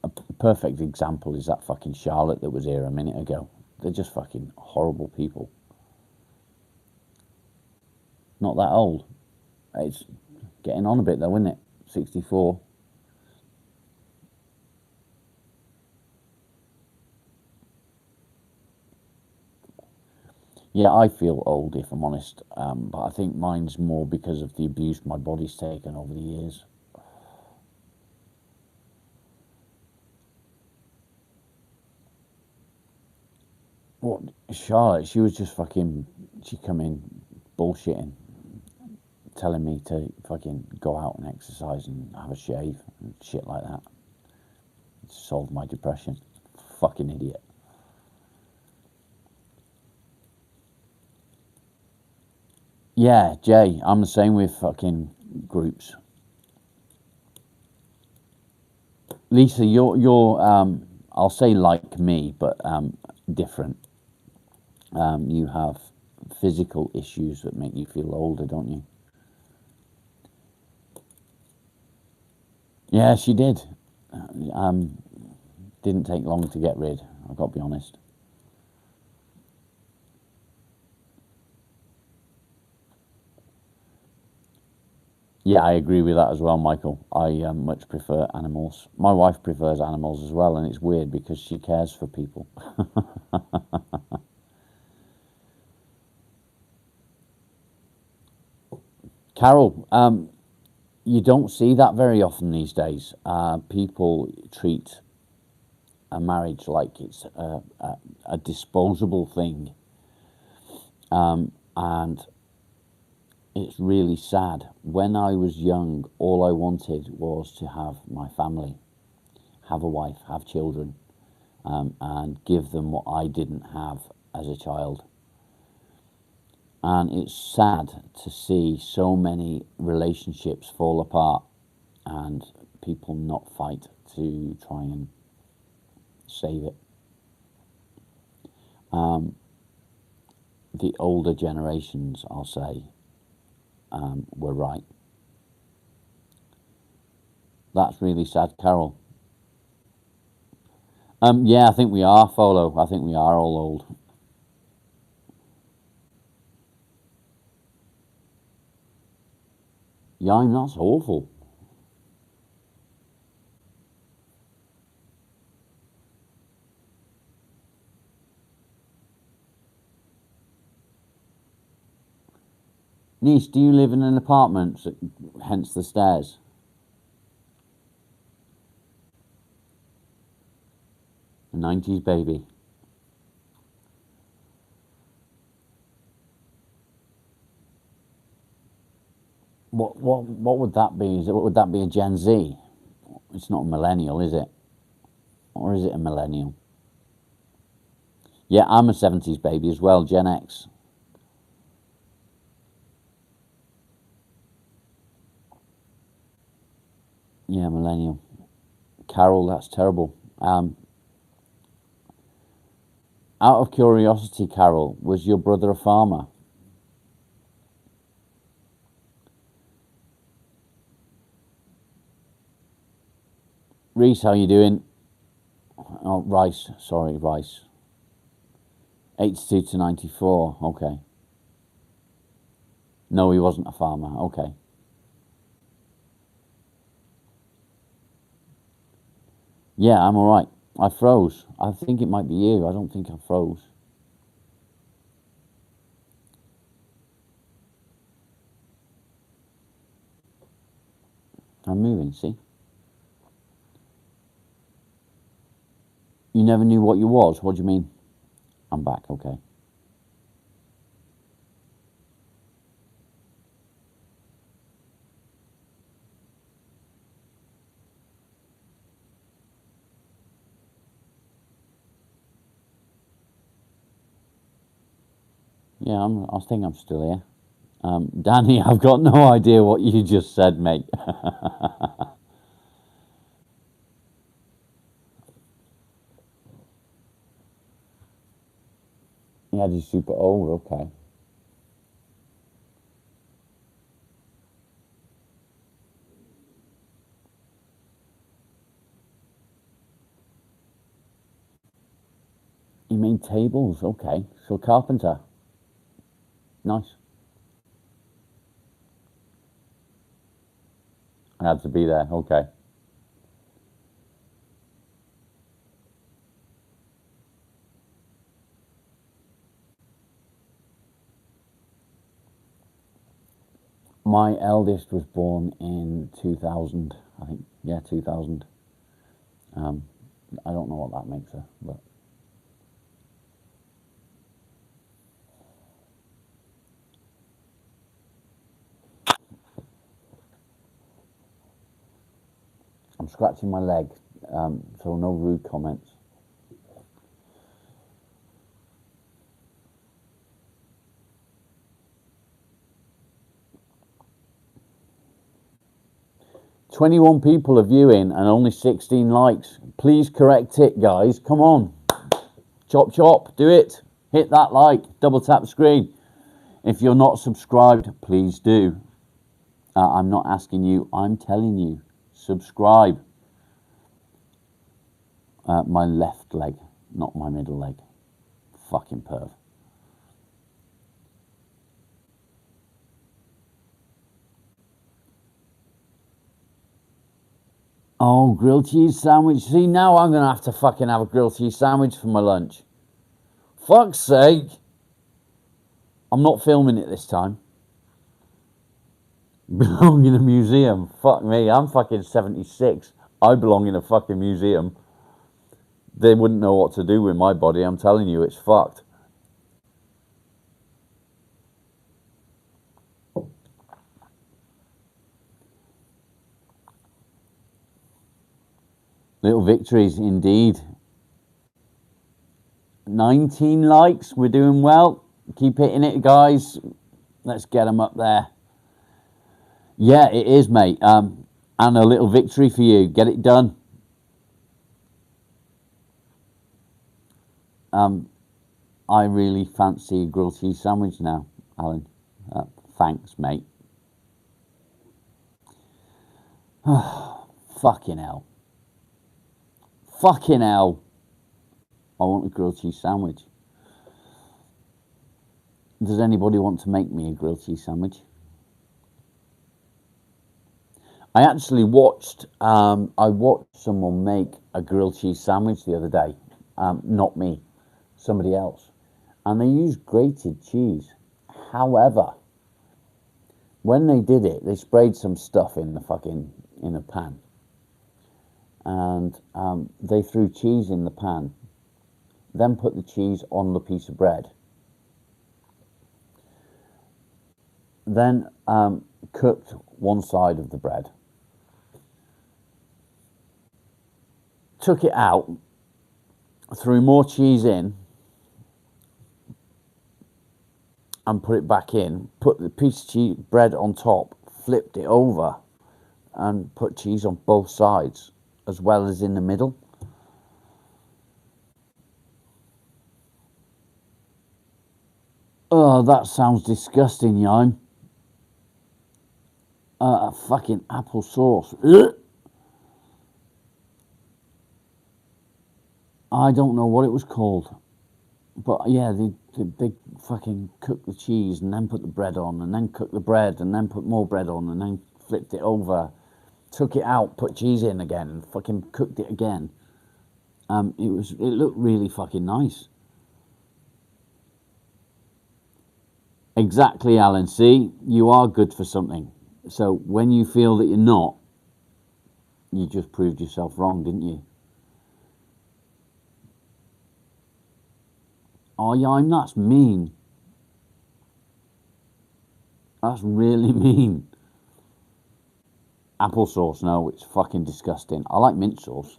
A perfect example is that fucking Charlotte that was here a minute ago. They're just fucking horrible people. Not that old. It's getting on a bit though, isn't it? 64. Yeah, I feel old if I'm honest, but I think mine's more because of the abuse my body's taken over the years. What Charlotte? She was just fucking. She come in bullshitting, telling me to fucking go out and exercise and have a shave and shit like that. It solved my depression. Fucking idiot. Yeah, Jay, I'm the same with fucking groups. Lisa, you're I'll say like me, but different. You have physical issues that make you feel older, don't you? Yeah, she did. Um, didn't take long to get rid. I've got to be honest. Yeah, I agree with that as well, Michael. I much prefer animals. My wife prefers animals as well, and it's weird because she cares for people. Carol, you don't see that very often these days. People treat a marriage like it's a disposable thing, and it's really sad. When I was young, all I wanted was to have my family, have a wife, have children, and give them what I didn't have as a child. And it's sad to see so many relationships fall apart and people not fight to try and save it. The older generations, I'll say, were right. That's really sad, Carol. Yeah, I think we are, Folo. I think we are all old. Yeah, that's awful. Niece, do you live in an apartment, hence the stairs? A 90s baby. What would that be? What would that be, a Gen Z? It's not a millennial, is it? Or is it a millennial? Yeah, I'm a 70s baby as well, Gen X. Yeah, millennial. Carol, that's terrible. Out of curiosity, Carol, was your brother a farmer? Reese, how you doing? Oh, Rice. Sorry, Rice. 82 to 94. Okay. No, he wasn't a farmer. Okay. Yeah, I'm all right. I froze. I think it might be you. I don't think I froze. I'm moving, see? You never knew what you was? What do you mean? I'm back, okay. Yeah, I think I'm still here. Danny, I've got no idea what you just said, mate. Yeah, he's super old, okay. You made tables, okay. So carpenter. Nice. I had to be there, okay. My eldest was born in 2000, I think. Yeah, 2000. I don't know what that makes her, but I'm scratching my leg, so no rude comments. "21 people are viewing and only 16 likes. Please correct it, guys. Come on. Chop, chop. Do it. Hit that like. Double tap screen. If you're not subscribed, please do. I'm not asking you. I'm telling you. Subscribe. My left leg, not my middle leg. Fucking perv. Oh, grilled cheese sandwich. See, now I'm going to have to fucking have a grilled cheese sandwich for my lunch. Fuck's sake. I'm not filming it this time. Belong in a museum. Fuck me. I'm fucking 76. I belong in a fucking museum. They wouldn't know what to do with my body. I'm telling you, it's fucked. Little victories indeed. 19 likes. We're doing well. Keep hitting it, guys. Let's get them up there. Yeah, it is, mate. And a little victory for you. Get it done. I really fancy a grilled cheese sandwich now, Alan. Thanks, mate. Fucking hell. Fucking hell. I want a grilled cheese sandwich. Does anybody want to make me a grilled cheese sandwich? I actually watched someone make a grilled cheese sandwich the other day. Not me, somebody else. And they used grated cheese. However, when they did it, they sprayed some stuff in the pan. And they threw cheese in the pan, then put the cheese on the piece of bread. Then cooked one side of the bread. Took it out, threw more cheese in, and put it back in. Put the piece of cheese bread on top, flipped it over, and put cheese on both sides, as well as in the middle. Oh, that sounds disgusting, Yime. Fucking apple sauce. Ugh. I don't know what it was called. But yeah, they fucking cooked the cheese and then put the bread on and then cooked the bread and then put more bread on and then flipped it over, took it out, put cheese in again and fucking cooked it again. It looked really fucking nice. Exactly, Alan. See, you are good for something. So when you feel that you're not, you just proved yourself wrong, didn't you? Oh yeah, that's mean. That's really mean. Applesauce, no, it's fucking disgusting. I like mint sauce.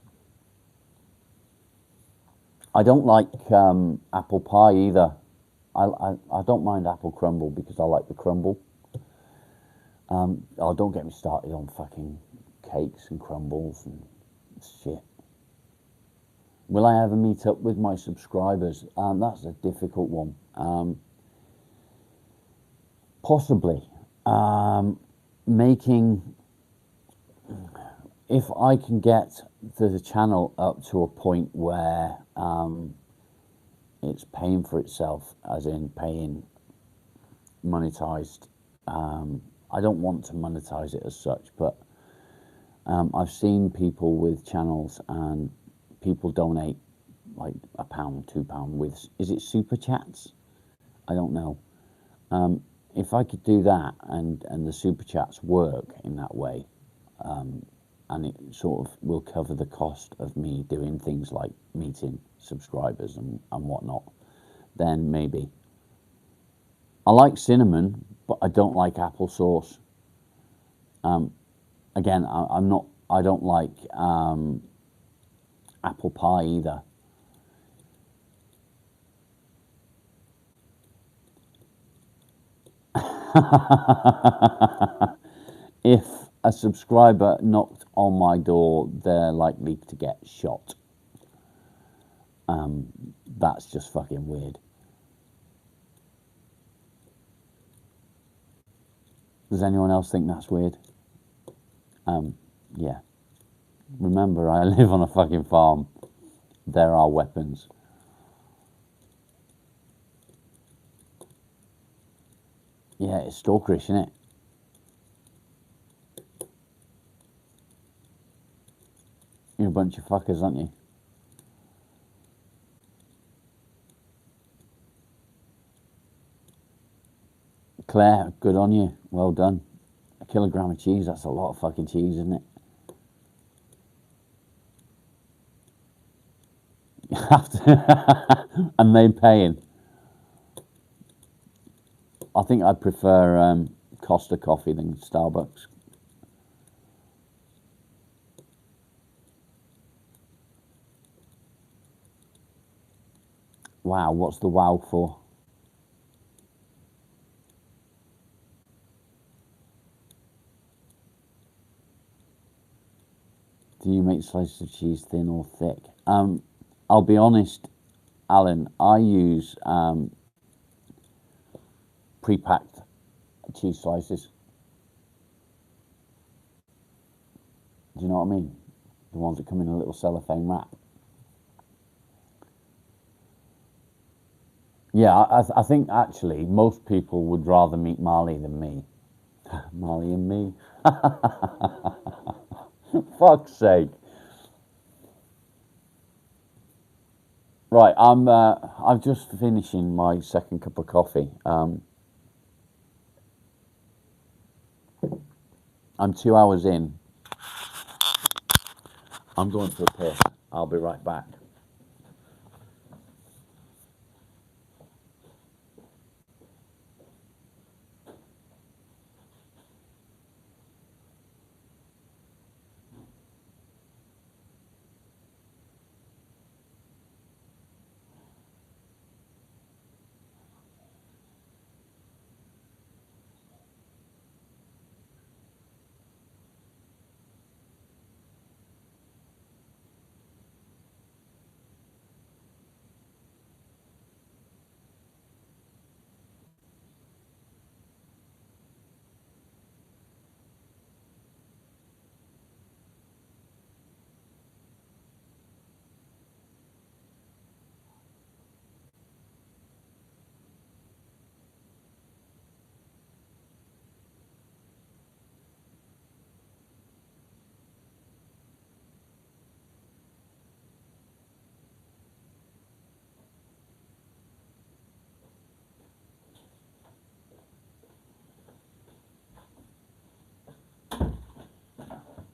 I don't like apple pie either. I don't mind apple crumble because I like the crumble. Oh, don't get me started on fucking cakes and crumbles and shit. Will I ever meet up with my subscribers? That's a difficult one. Possibly. Making, if I can get the channel up to a point where it's paying for itself, as in paying monetized. I don't want to monetize it as such, but I've seen people with channels and people donate like £1, £2 with, is it super chats? I don't know. If I could do that and the super chats work in that way, and it sort of will cover the cost of me doing things like meeting subscribers and whatnot, then maybe. I like cinnamon, but I don't like applesauce. Again, I'm not. I don't like apple pie either. If a subscriber knocked on my door, they're likely to get shot. That's just fucking weird. Does anyone else think that's weird? Yeah. Remember, I live on a fucking farm. There are weapons. Yeah, it's stalkerish, isn't it? You're a bunch of fuckers, aren't you? Claire, good on you. Well done. A kilogram of cheese, that's a lot of fucking cheese, isn't it? You have to. And they paying. I think I prefer Costa coffee than Starbucks. Wow, what's the wow for? Do you make slices of cheese thin or thick? I'll be honest, Alan. I use pre-packed cheese slices. Do you know what I mean? The ones that come in a little cellophane wrap. Yeah, I think actually most people would rather meet Marley than me. Marley and me. Fuck's sake. Right, I'm just finishing my second cup of coffee. I'm 2 hours in. I'm going for a piss. I'll be right back.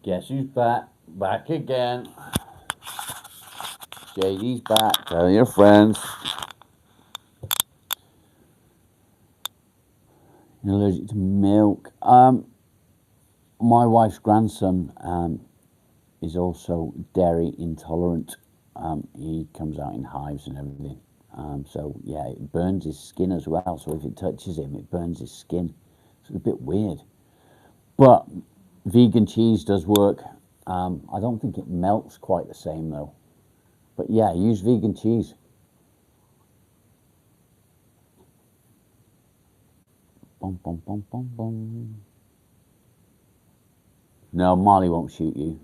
Guess who's back? Back again. JD's back. Tell your friends. You're allergic to milk. My wife's grandson is also dairy intolerant. He comes out in hives and everything. So yeah, it burns his skin as well. So if it touches him, it burns his skin. So it's a bit weird. But vegan cheese does work. I don't think it melts quite the same though. But yeah, use vegan cheese. Bum, bum, bum, bum, bum. No, Marley won't shoot you.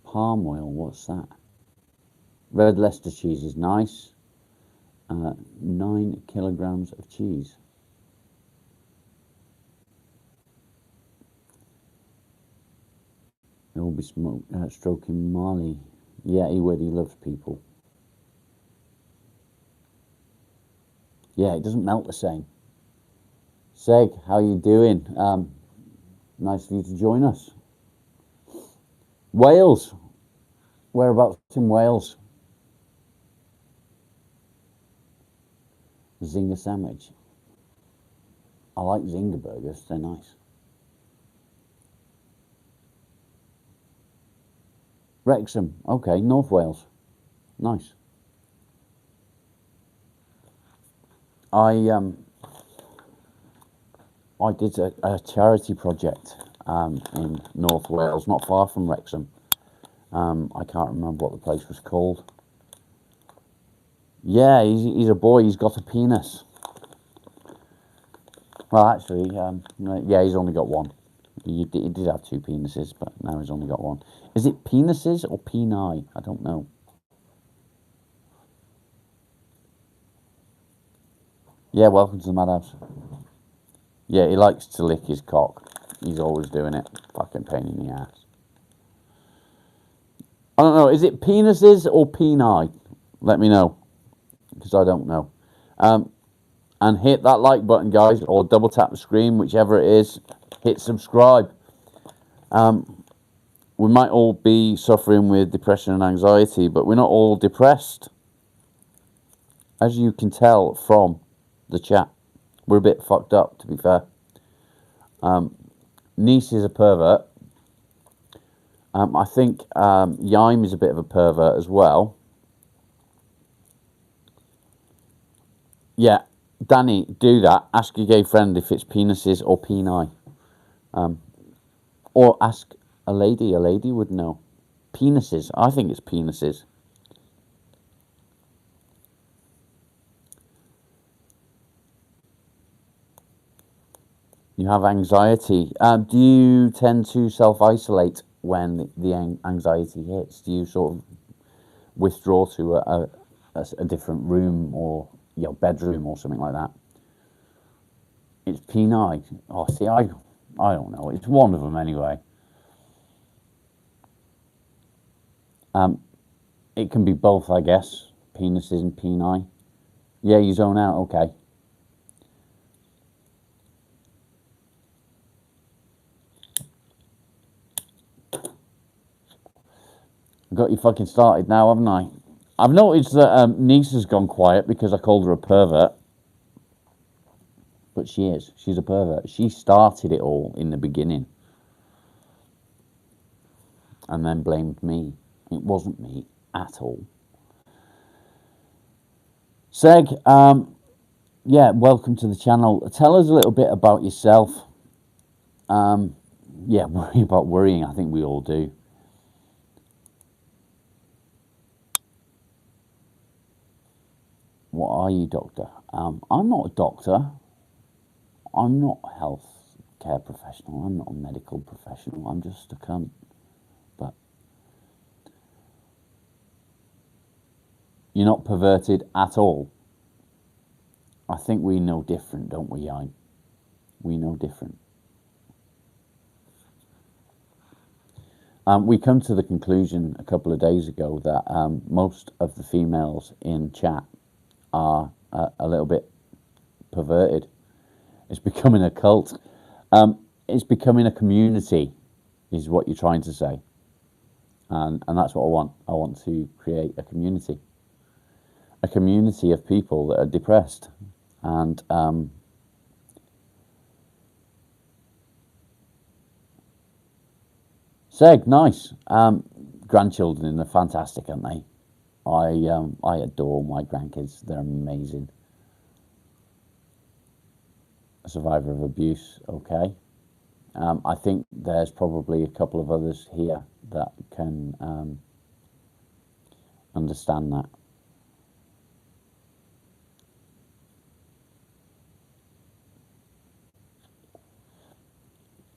Palm oil, what's that? Red Leicester cheese is nice. 9 kilograms of cheese. It will be stroking Marley. Yeah, he would. He loves people. Yeah, it doesn't melt the same. Seg, how you doing? Nice of you to join us. Wales. Whereabouts in Wales? Zinger sandwich. I like Zinger burgers. They're nice. Wrexham. Okay, North Wales. Nice. I did a charity project in North Wales, not far from Wrexham. I can't remember what the place was called. Yeah, he's a boy. He's got a penis. Well, actually, yeah, he's only got one. He did have 2 penises, but now he's only got one. Is it penises or peni? I don't know. Yeah, welcome to the madhouse. Yeah, he likes to lick his cock. He's always doing it. Fucking pain in the ass. I don't know. Is it penises or peni? Let me know, because I don't know. And hit that like button, guys, or double tap the screen, whichever it is. Hit subscribe. We might all be suffering with depression and anxiety, but we're not all depressed. As you can tell from the chat, we're a bit fucked up, to be fair. Niece is a pervert. I think Yime is a bit of a pervert as well. Yeah, Danny, do that. Ask your gay friend if it's penises or peni. Or ask a lady. A lady would know. Penises. I think it's penises. You have anxiety. Do you tend to self-isolate when the anxiety hits? Do you sort of withdraw to a different room or your bedroom or something like that? It's peni. Oh, see, I don't know. It's one of them anyway. It can be both, I guess. Penises and peni. Yeah, you zone out. Okay. Got you fucking started now, haven't I? I've noticed that Niece has gone quiet because I called her a pervert. But she is. She's a pervert. She started it all in the beginning. And then blamed me. It wasn't me at all. Seg, yeah, welcome to the channel. Tell us a little bit about yourself. Yeah, worry about worrying. I think we all do. What are you, doctor? I'm not a doctor. I'm not a health care professional. I'm not a medical professional. I'm just a cunt. But you're not perverted at all. I think we know different, don't we, Yine? We know different. We come to the conclusion a couple of days ago that most of the females in chat are a little bit perverted. It's becoming a cult. It's becoming a community, is what you're trying to say. And that's what I want. I want to create a community of people that are depressed. And Seg, nice. Grandchildren are fantastic, aren't they? I adore my grandkids. They're amazing. A survivor of abuse, okay. I think there's probably a couple of others here that can understand that.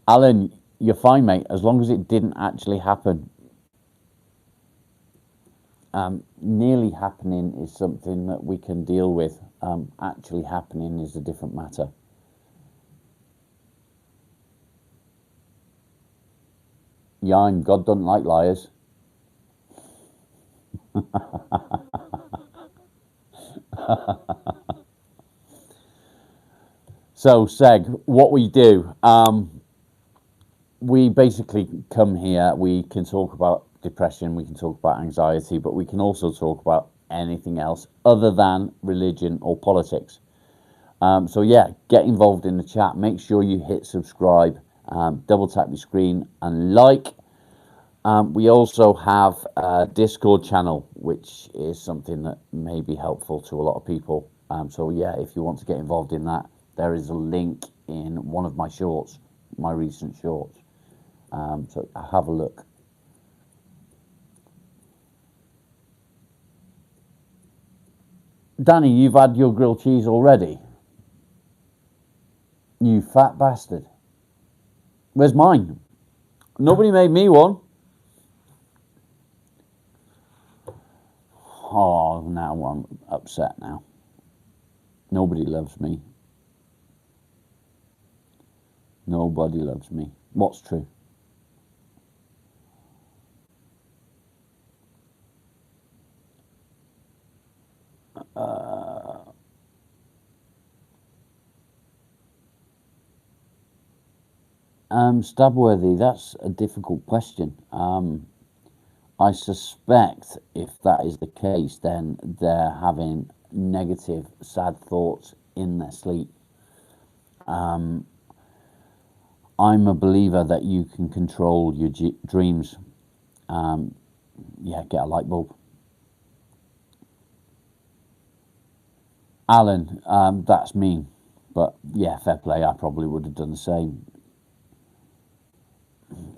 Alan, you're fine, mate, as long as it didn't actually happen. Nearly happening is something that we can deal with. Actually happening is a different matter. Yine, God doesn't like liars. So, Seg, what we do, we basically come here, we can talk about depression, we can talk about anxiety, but we can also talk about anything else other than religion or politics. So yeah, get involved in the chat. Make sure you hit subscribe, double tap your screen and like. We also have a Discord channel, which is something that may be helpful to a lot of people. So yeah, if you want to get involved in that, there is a link in one of my shorts, my recent shorts. So have a look. Danny, you've had your grilled cheese already? You fat bastard. Where's mine? Nobody made me one. Oh, now I'm upset now. Nobody loves me. Nobody loves me. What's true? Stabworthy, that's a difficult question. I suspect if that is the case, then they're having negative, sad thoughts in their sleep. I'm a believer that you can control your dreams. Yeah, get a light bulb. Alan, that's mean. But yeah, fair play, I probably would have done the same.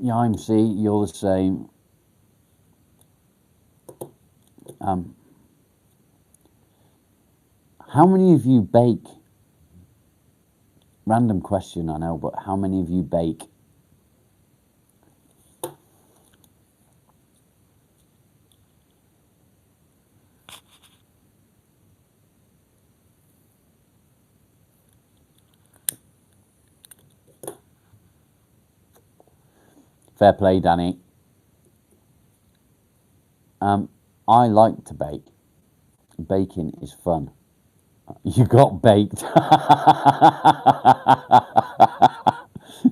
Yeah, I'm C, you're the same. How many of you bake? Random question, I know, but how many of you bake? Fair play, Danny. I like to bake. Baking is fun. You got baked.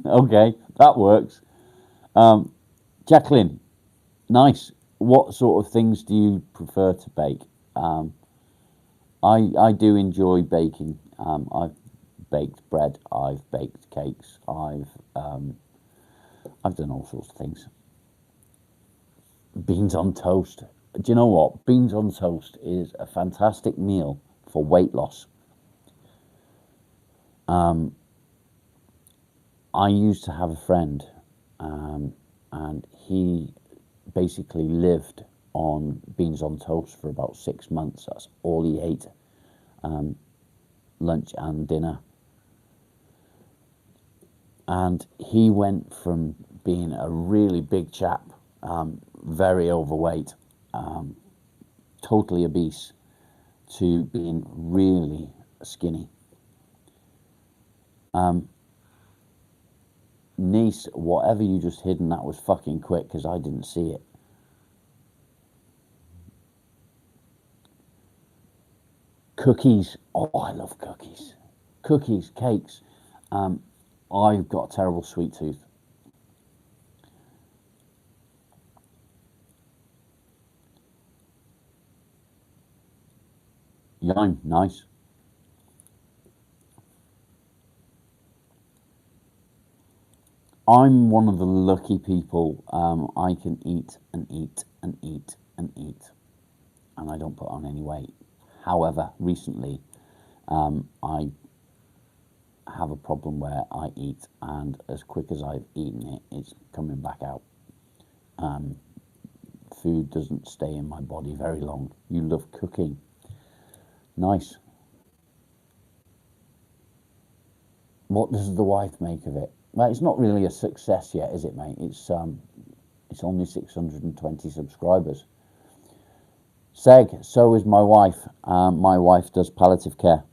Okay, that works. Jacqueline, nice. What sort of things do you prefer to bake? I do enjoy baking. I've baked bread. I've baked cakes. I've done all sorts of things. Beans on toast. Do you know what? Beans on toast is a fantastic meal for weight loss. I used to have a friend, and he basically lived on beans on toast for about 6 months. That's all he ate, lunch and dinner. And he went from being a really big chap, very overweight, totally obese, to being really skinny. Niece, whatever you just hidden, that was fucking quick because I didn't see it. Cookies. Oh, I love cookies. Cookies, cakes. I've got a terrible sweet tooth. Yum, nice. I'm one of the lucky people. I can eat and eat and eat and eat, and I don't put on any weight. However, recently, I have a problem where I eat, and as quick as I've eaten it, it's coming back out. Food doesn't stay in my body very long. You love cooking. Nice. What does the wife make of it? Well, it's not really a success yet, is it, mate? It's only 620 subscribers. Seg, so is my wife. My wife does palliative care.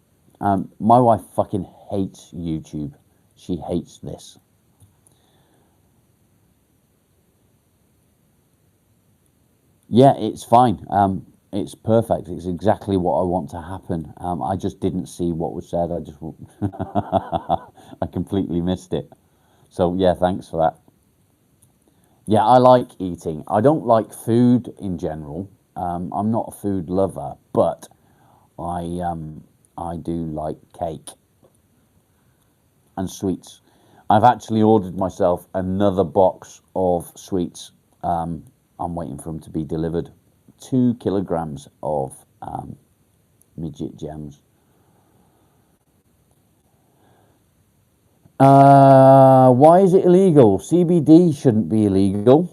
My wife fucking hates YouTube. She hates this. Yeah, it's fine. It's perfect. It's exactly what I want to happen. I just didn't see what was said. I just, I completely missed it. So yeah, thanks for that. Yeah, I like eating. I don't like food in general. I'm not a food lover, but I do like cake and sweets. I've actually ordered myself another box of sweets. I'm waiting for them to be delivered. 2 kilograms of midget gems. Why is it illegal? CBD shouldn't be illegal.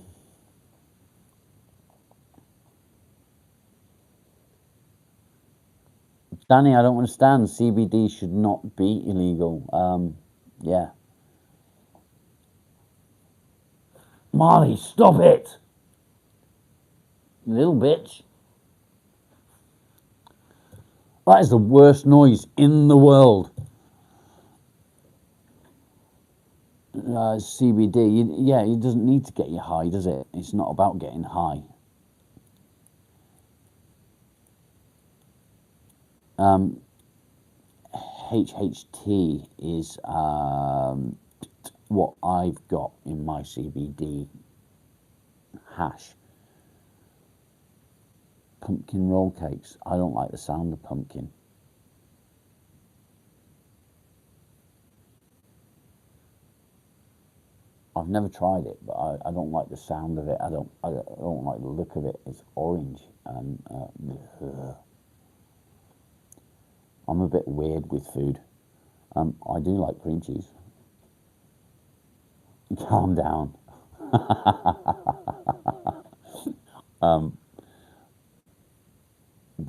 Danny, I don't understand. CBD should not be illegal. Yeah. Marley, stop it! You little bitch. That is the worst noise in the world. CBD, yeah, it doesn't need to get you high, does it? It's not about getting high. HHT is what I've got in my CBD hash. Pumpkin roll cakes. I don't like the sound of pumpkin. I've never tried it, but I don't like the sound of it. I don't like the look of it. It's orange, and I'm a bit weird with food. I do like cream cheese. Calm down.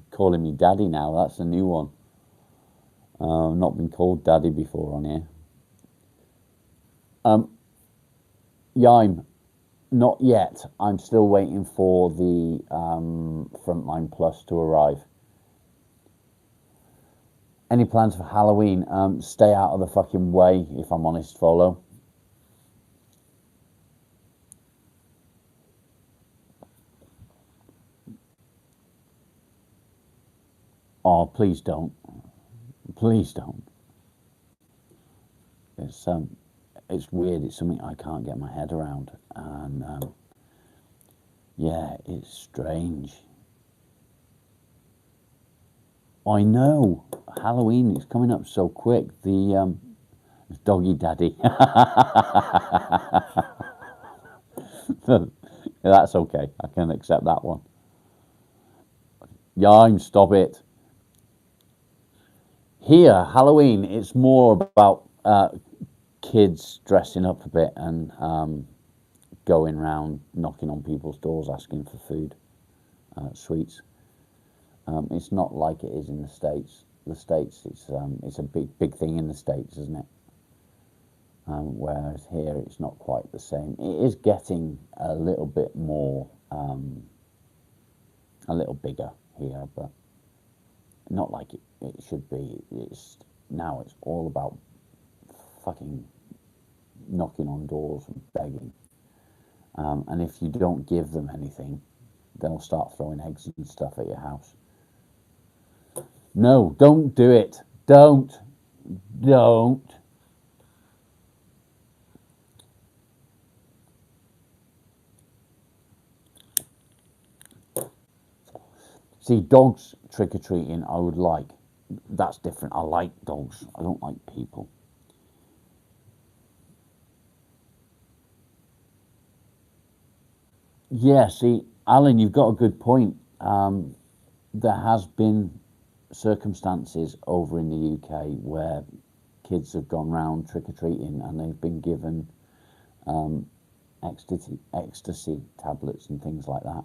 Calling me daddy now. That's a new one. I've not been called daddy before on here. Yime, not yet. I'm still waiting for the Frontline Plus to arrive. Any plans for Halloween? Stay out of the fucking way, if I'm honest, Follow. Oh, please don't. Please don't. It's weird. It's something I can't get my head around, and yeah, it's strange. I know Halloween is coming up so quick. The doggy daddy. That's okay. I can accept that one. Yime, stop it. Here, Halloween, it's more about kids dressing up a bit and going round knocking on people's doors asking for food, sweets. It's not like it is in the States. The States, it's a big thing in the States, isn't it? Whereas here, it's not quite the same. It is getting a little bit more, a little bigger here, but not like it should be. It's all about fucking knocking on doors and begging. And if you don't give them anything, they'll start throwing eggs and stuff at your house. No, don't do it. Don't. See, dogs trick-or-treating, I would like. That's different. I like dogs. I don't like people. Yeah, see, Alan, you've got a good point. There has been circumstances over in the UK where kids have gone round trick-or-treating and they've been given ecstasy tablets and things like that.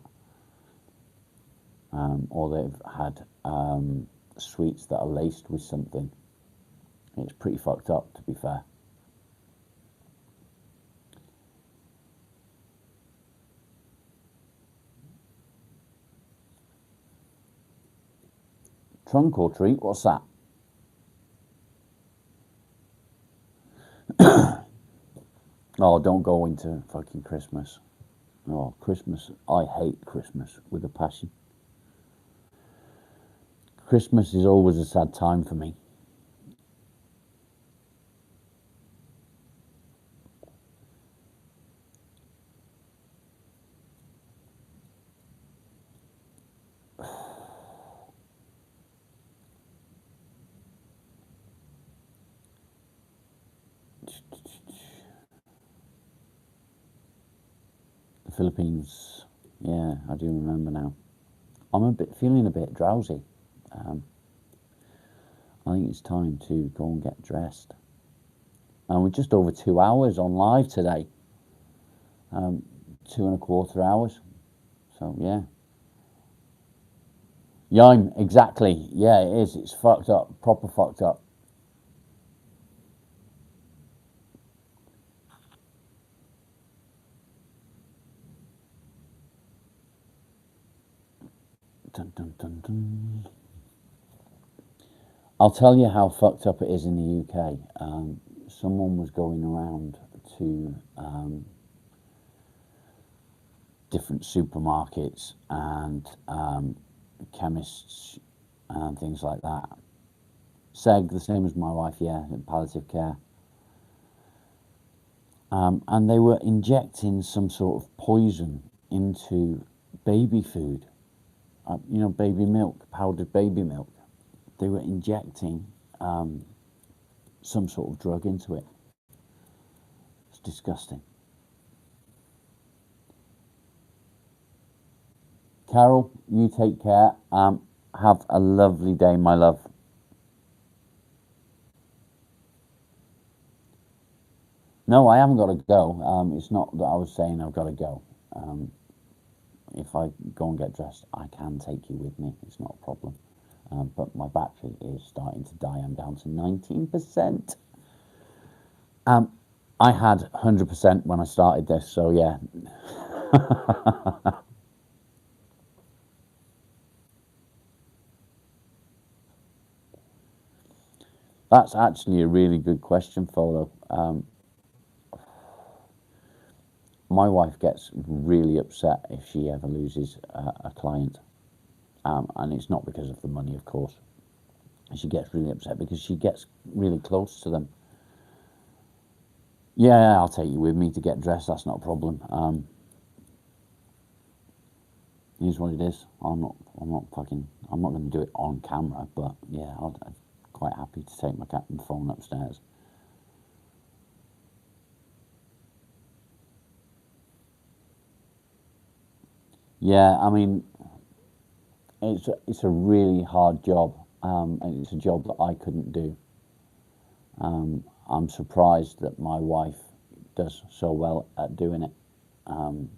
Or they've had sweets that are laced with something. It's pretty fucked up, to be fair. Trunk or treat? What's that? Oh, don't go into fucking Christmas. Oh, Christmas. I hate Christmas with a passion. Christmas is always a sad time for me. The Philippines. Yeah, I do remember now. I'm feeling a bit drowsy. I think it's time to go and get dressed. And we're just over 2 hours on live today. 2.25 hours. So yeah. Yime, exactly. Yeah, it is. It's fucked up. Proper fucked up. Dun, dun, dun, dun. I'll tell you how fucked up it is in the UK. Someone was going around to different supermarkets and chemists and things like that. Seg, the same as my wife, yeah, in palliative care. And they were injecting some sort of poison into baby food. You know, baby milk, powdered baby milk. They were injecting some sort of drug into it. It's disgusting. Carol, you take care. Have a lovely day, my love. No, I haven't got to go. It's not that I was saying I've got to go. If I go and get dressed, I can take you with me. It's not a problem. But my battery is starting to die. I'm down to 19%. I had 100% when I started this, so yeah. That's actually a really good question, Folo. My wife gets really upset if she ever loses a client. And it's not because of the money, of course. She gets really upset because she gets really close to them. Yeah, I'll take you with me to get dressed. That's not a problem. Here's what it is. I'm not going to do it on camera, but yeah, I'm quite happy to take my phone upstairs. Yeah, I mean, it's a really hard job, and it's a job that I couldn't do. I'm surprised that my wife does so well at doing it, and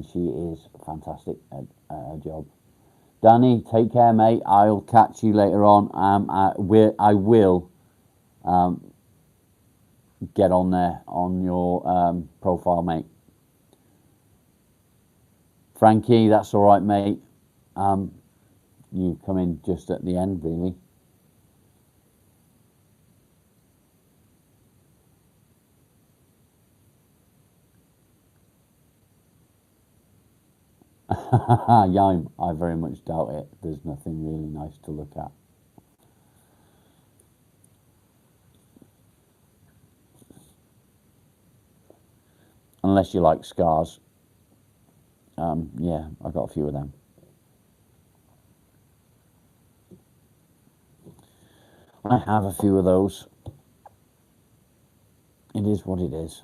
she is fantastic at her job. Danny, take care, mate. I'll catch you later on. I will get on there on your profile, mate. Frankie, that's all right, mate. You come in just at the end, really. Yeah, I very much doubt it. There's nothing really nice to look at. Unless you like scars. Yeah, I've got a few of them. I have a few of those. It is what it is.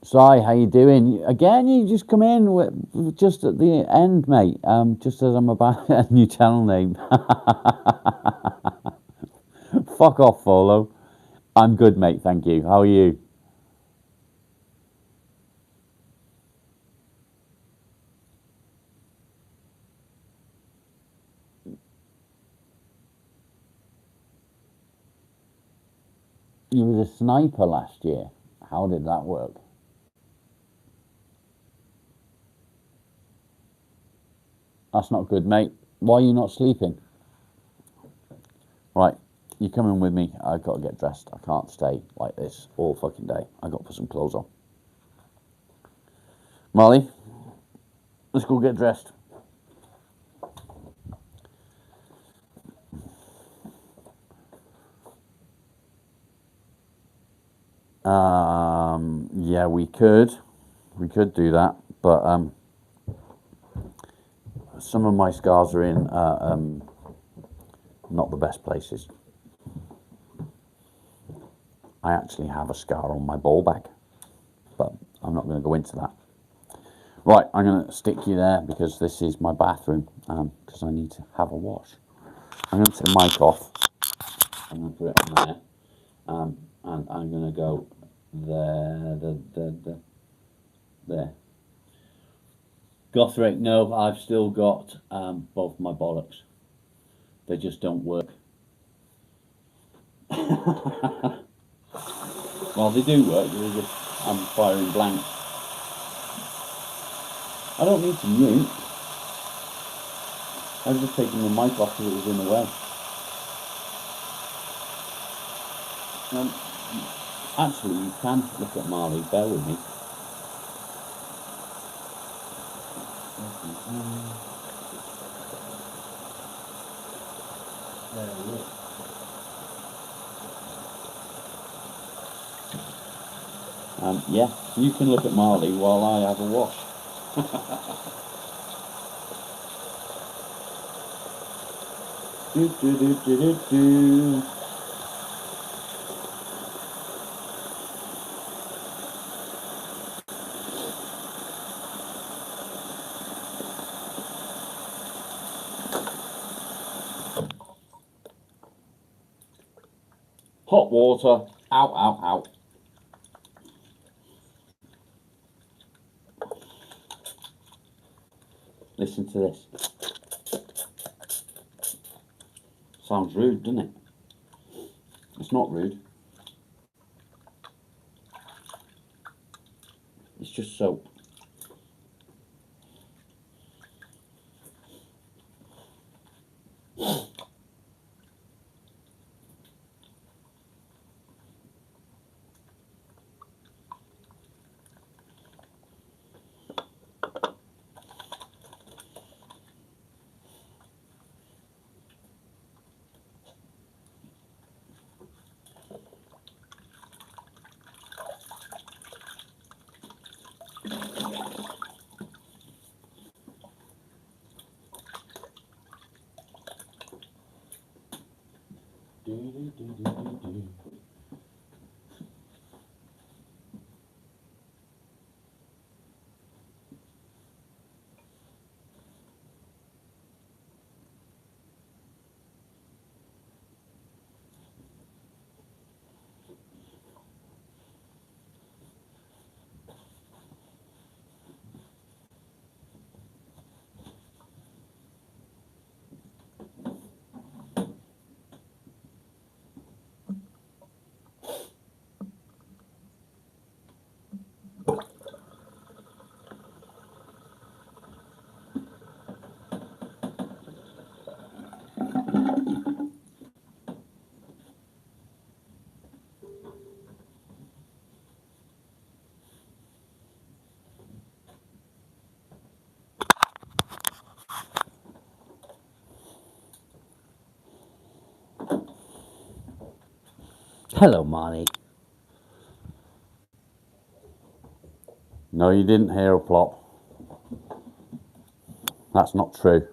Si, how you doing? Again, you just come in just at the end, mate. Just as I'm about a new channel name. Fuck off, Folo. I'm good, mate. Thank you. How are you? You was a sniper last year. How did that work? That's not good, mate. Why are you not sleeping? Right, you coming with me? I've got to get dressed. I can't stay like this all fucking day. I got to put some clothes on. Molly, let's go get dressed. Yeah, we could do that, but some of my scars are in not the best places. I actually have a scar on my ball bag, but I'm not going to go into that. Right, I'm going to stick you there because this is my bathroom, because I need to have a wash. I'm going to take the mic off. I'm going to put it on there, and I'm going to go there. Gothric, no, I've still got both my bollocks. They just don't work. Well, they do work. I'm firing blank. I don't need to mute. I was just taking the mic off because it was in the way. Actually, you can look at Marley. Bear with me. Yeah, you can look at Marley while I have a wash. Do, do, do, do, do, do. Hot water. Out, out, out. Listen to this. Sounds rude, doesn't it? It's not rude. It's just soap. Do, do, do, do, do, do. Hello, Marnie. No, you didn't hear a plop. That's not true.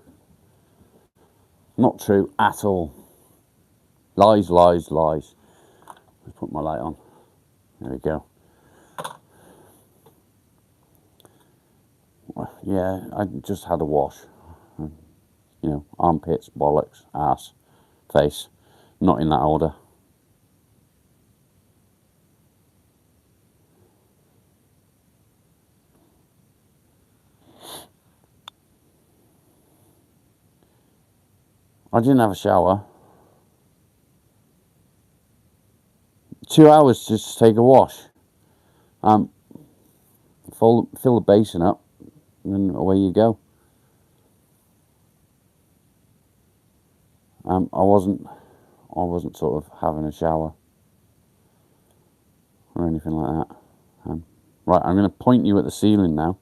Not true at all. Lies, lies, lies. Let's put my light on. There we go. Yeah, I just had a wash. You know, armpits, bollocks, ass, face. Not in that order. I didn't have a shower. 2 hours just to take a wash. Fill the basin up, and then away you go. I wasn't sort of having a shower or anything like that. Right, I'm going to point you at the ceiling now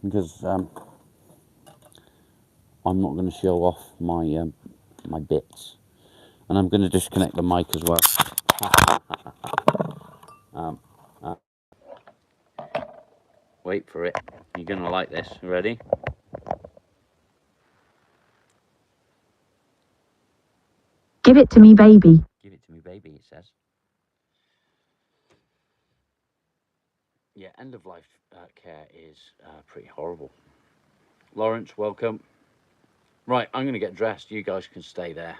because I'm not going to show off my my bits, and I'm going to disconnect the mic as well. Wait for it. You're going to like this. Ready? Give it to me, baby. Give it to me, baby, it says. Yeah, end of life care is pretty horrible. Lawrence, welcome. Right, I'm going to get dressed. You guys can stay there.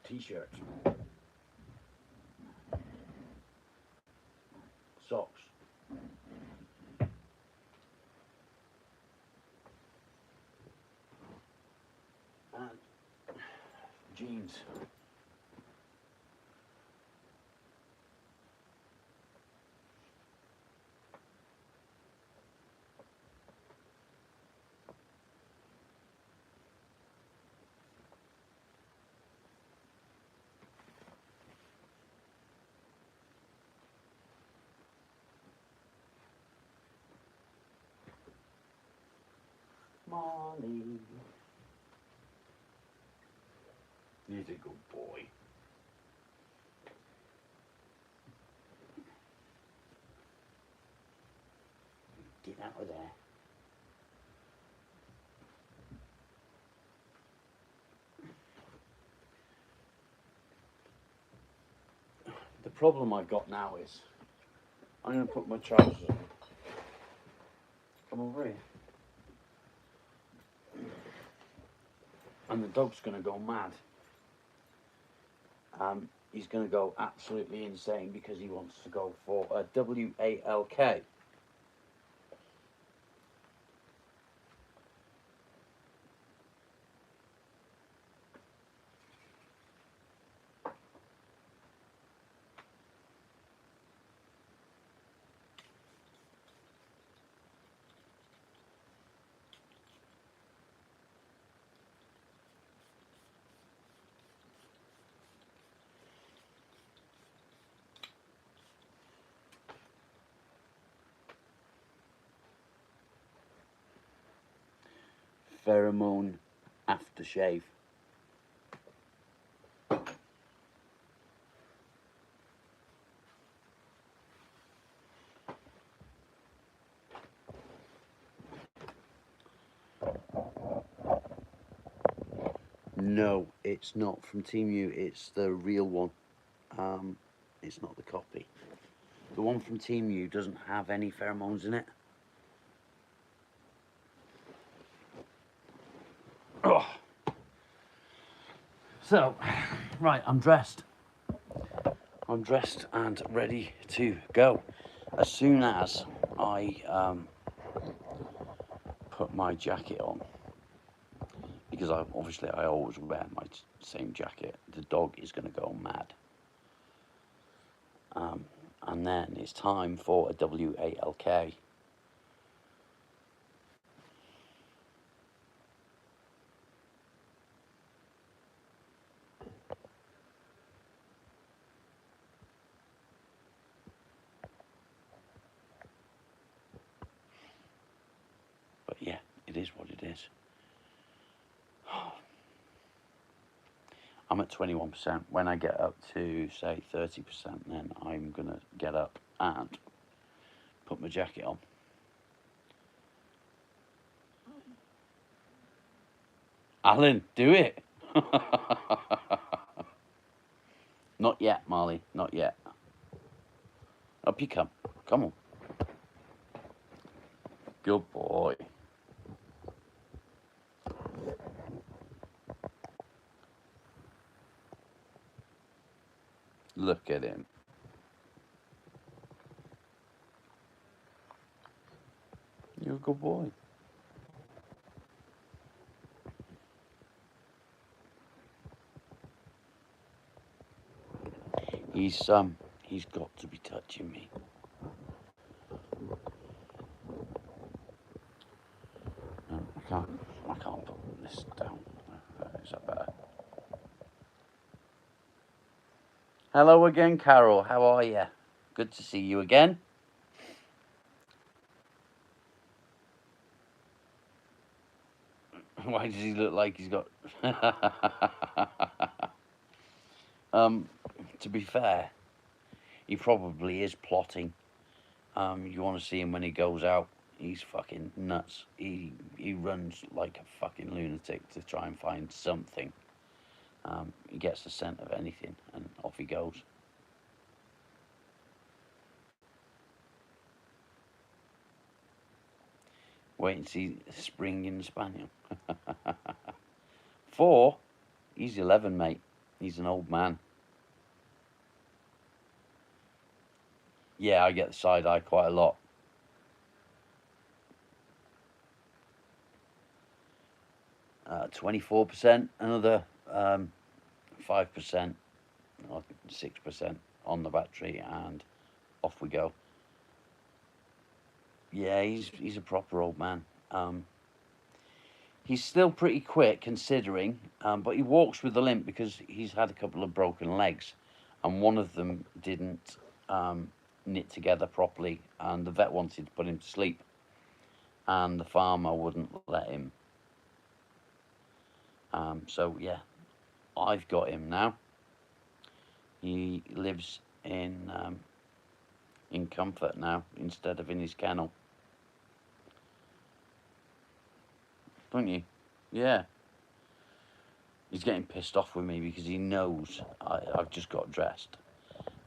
T-shirt. Socks. And jeans. Molly. He's a good boy. Get out of there. The problem I've got now is I'm going to put my trousers on. Come over here. And the dog's going to go mad. He's going to go absolutely insane because he wants to go for a WALK. Pheromone aftershave. No, it's not from Temu. It's the real one. It's not the copy. The one from Temu doesn't have any pheromones in it. Oh. So, right, I'm dressed. I'm dressed and ready to go. As soon as I put my jacket on, because I always wear my same jacket, the dog is going to go mad. And then it's time for a WALK. is what it is. I'm at 21%. When I get up to, say, 30%, then I'm going to get up and put my jacket on. Alan, do it. Not yet, Marley. Not yet. Up you come. Come on. Good boy. Look at him. You're a good boy. He's got to be touching me. No, I can't put this down. Is that better? Hello again, Carol. How are you? Good to see you again. Why does he look like he's got... to be fair, he probably is plotting. You want to see him when he goes out. He's fucking nuts. He runs like a fucking lunatic to try and find something. He gets the scent of anything and off he goes. Wait and see spring in the spaniel. 4? He's 11, mate. He's an old man. Yeah, I get the side eye quite a lot. Uh, 24%, another 5% or 6% on the battery, and off we go. Yeah, he's a proper old man. He's still pretty quick considering, but he walks with a limp because he's had a couple of broken legs, and one of them didn't knit together properly, and the vet wanted to put him to sleep, and the farmer wouldn't let him. So yeah, I've got him now. He lives in comfort now instead of in his kennel. Don't you? Yeah. He's getting pissed off with me because he knows I've just got dressed.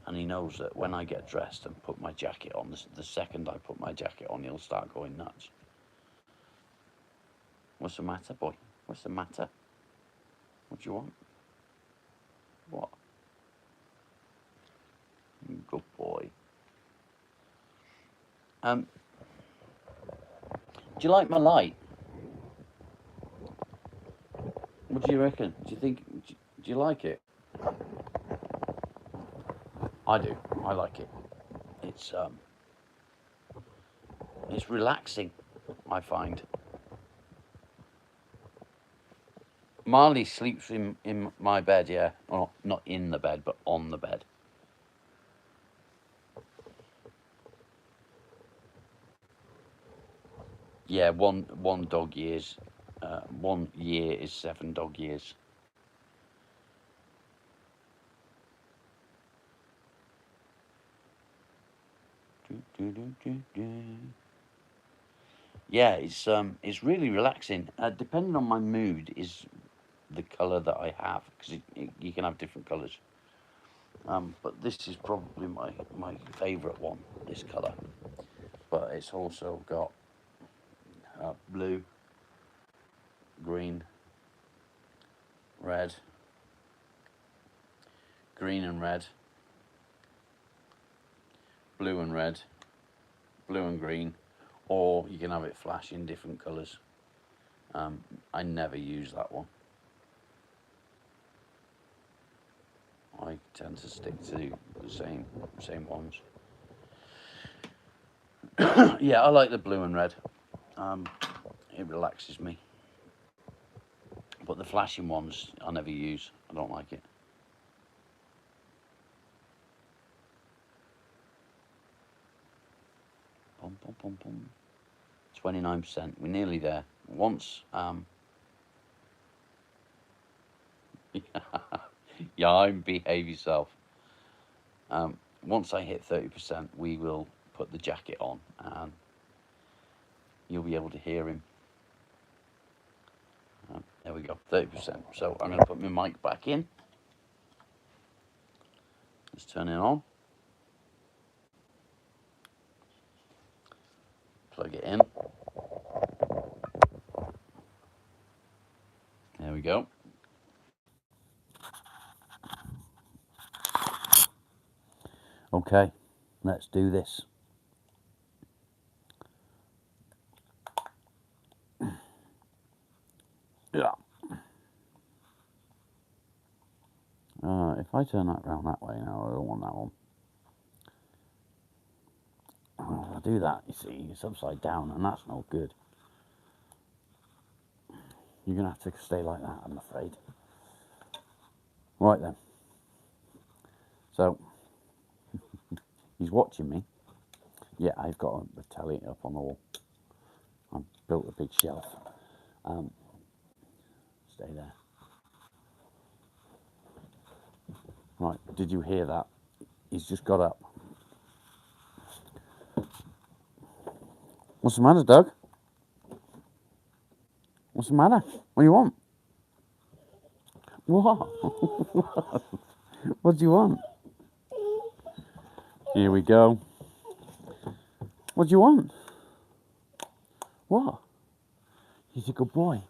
And he knows that when I get dressed and put my jacket on, the second I put my jacket on, he'll start going nuts. What's the matter, boy? What's the matter? What do you want? What? Good boy. Do you like my light? What do you reckon? Do you think? Do you like it? I do. I like it. It's relaxing, I find. Marley sleeps in my bed, yeah. Or not in the bed, but on the bed. Yeah, one dog years. 1 year is 7 dog years. Yeah, it's really relaxing. Depending on my mood is the colour that I have, because you can have different colours. But this is probably my favourite one, this colour. But it's also got blue, green, red, green and red, blue and red, blue and green, or you can have it flash in different colours. I never use that one. I tend to stick to the same ones. Yeah, I like the blue and red. It relaxes me. But the flashing ones I never use. I don't like it. Pum, pum, pum, pum. 29%. We're nearly there. once yeah, behave yourself. Once I hit 30%, we will put the jacket on and you'll be able to hear him. There we go, 30%. So I'm going to put my mic back in. Let's turn it on. Plug it in. There we go. Okay, let's do this. Yeah. If I turn that round that way now, I don't want that one. Oh, if I do that, you see, it's upside down, and that's not good. You're going to have to stay like that, I'm afraid. Right then. So, he's watching me. Yeah, I've got a telly up on the wall. I've built a big shelf. Stay there. Right, did you hear that? He's just got up. What's the matter, Doug? What's the matter? What do you want? What? What do you want? Here we go. What do you want? What? He's a good boy.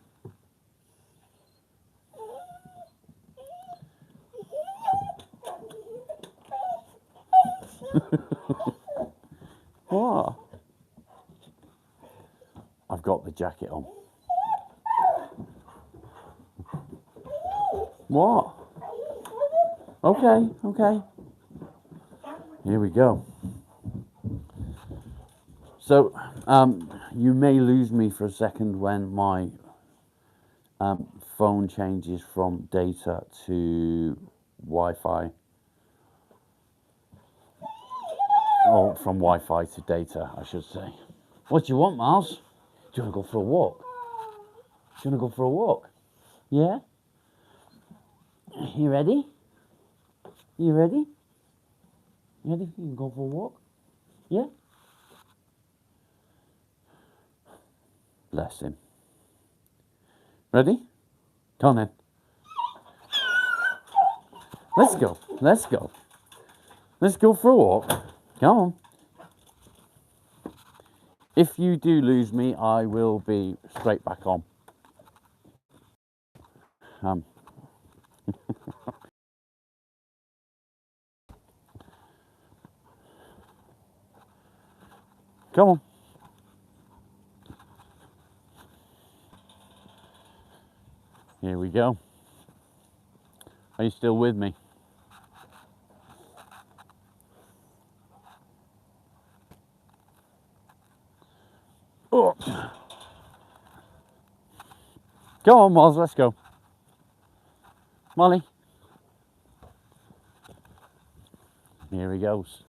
What? I've got the jacket on. What? Okay, okay. Here we go. So, you may lose me for a second when my phone changes from data to Wi-Fi. Or from Wi-Fi to data, I should say. What do you want, Miles? Do you want to go for a walk? Do you want to go for a walk? Yeah? You ready? You ready? You ready? You can go for a walk? Yeah? Bless him. Ready? Come on then. Let's go. Let's go. Let's go for a walk. Come on. If you do lose me, I will be straight back on. Come on. Here we go. Are you still with me? Oh. Go on, Miles, let's go. Molly. Here he goes.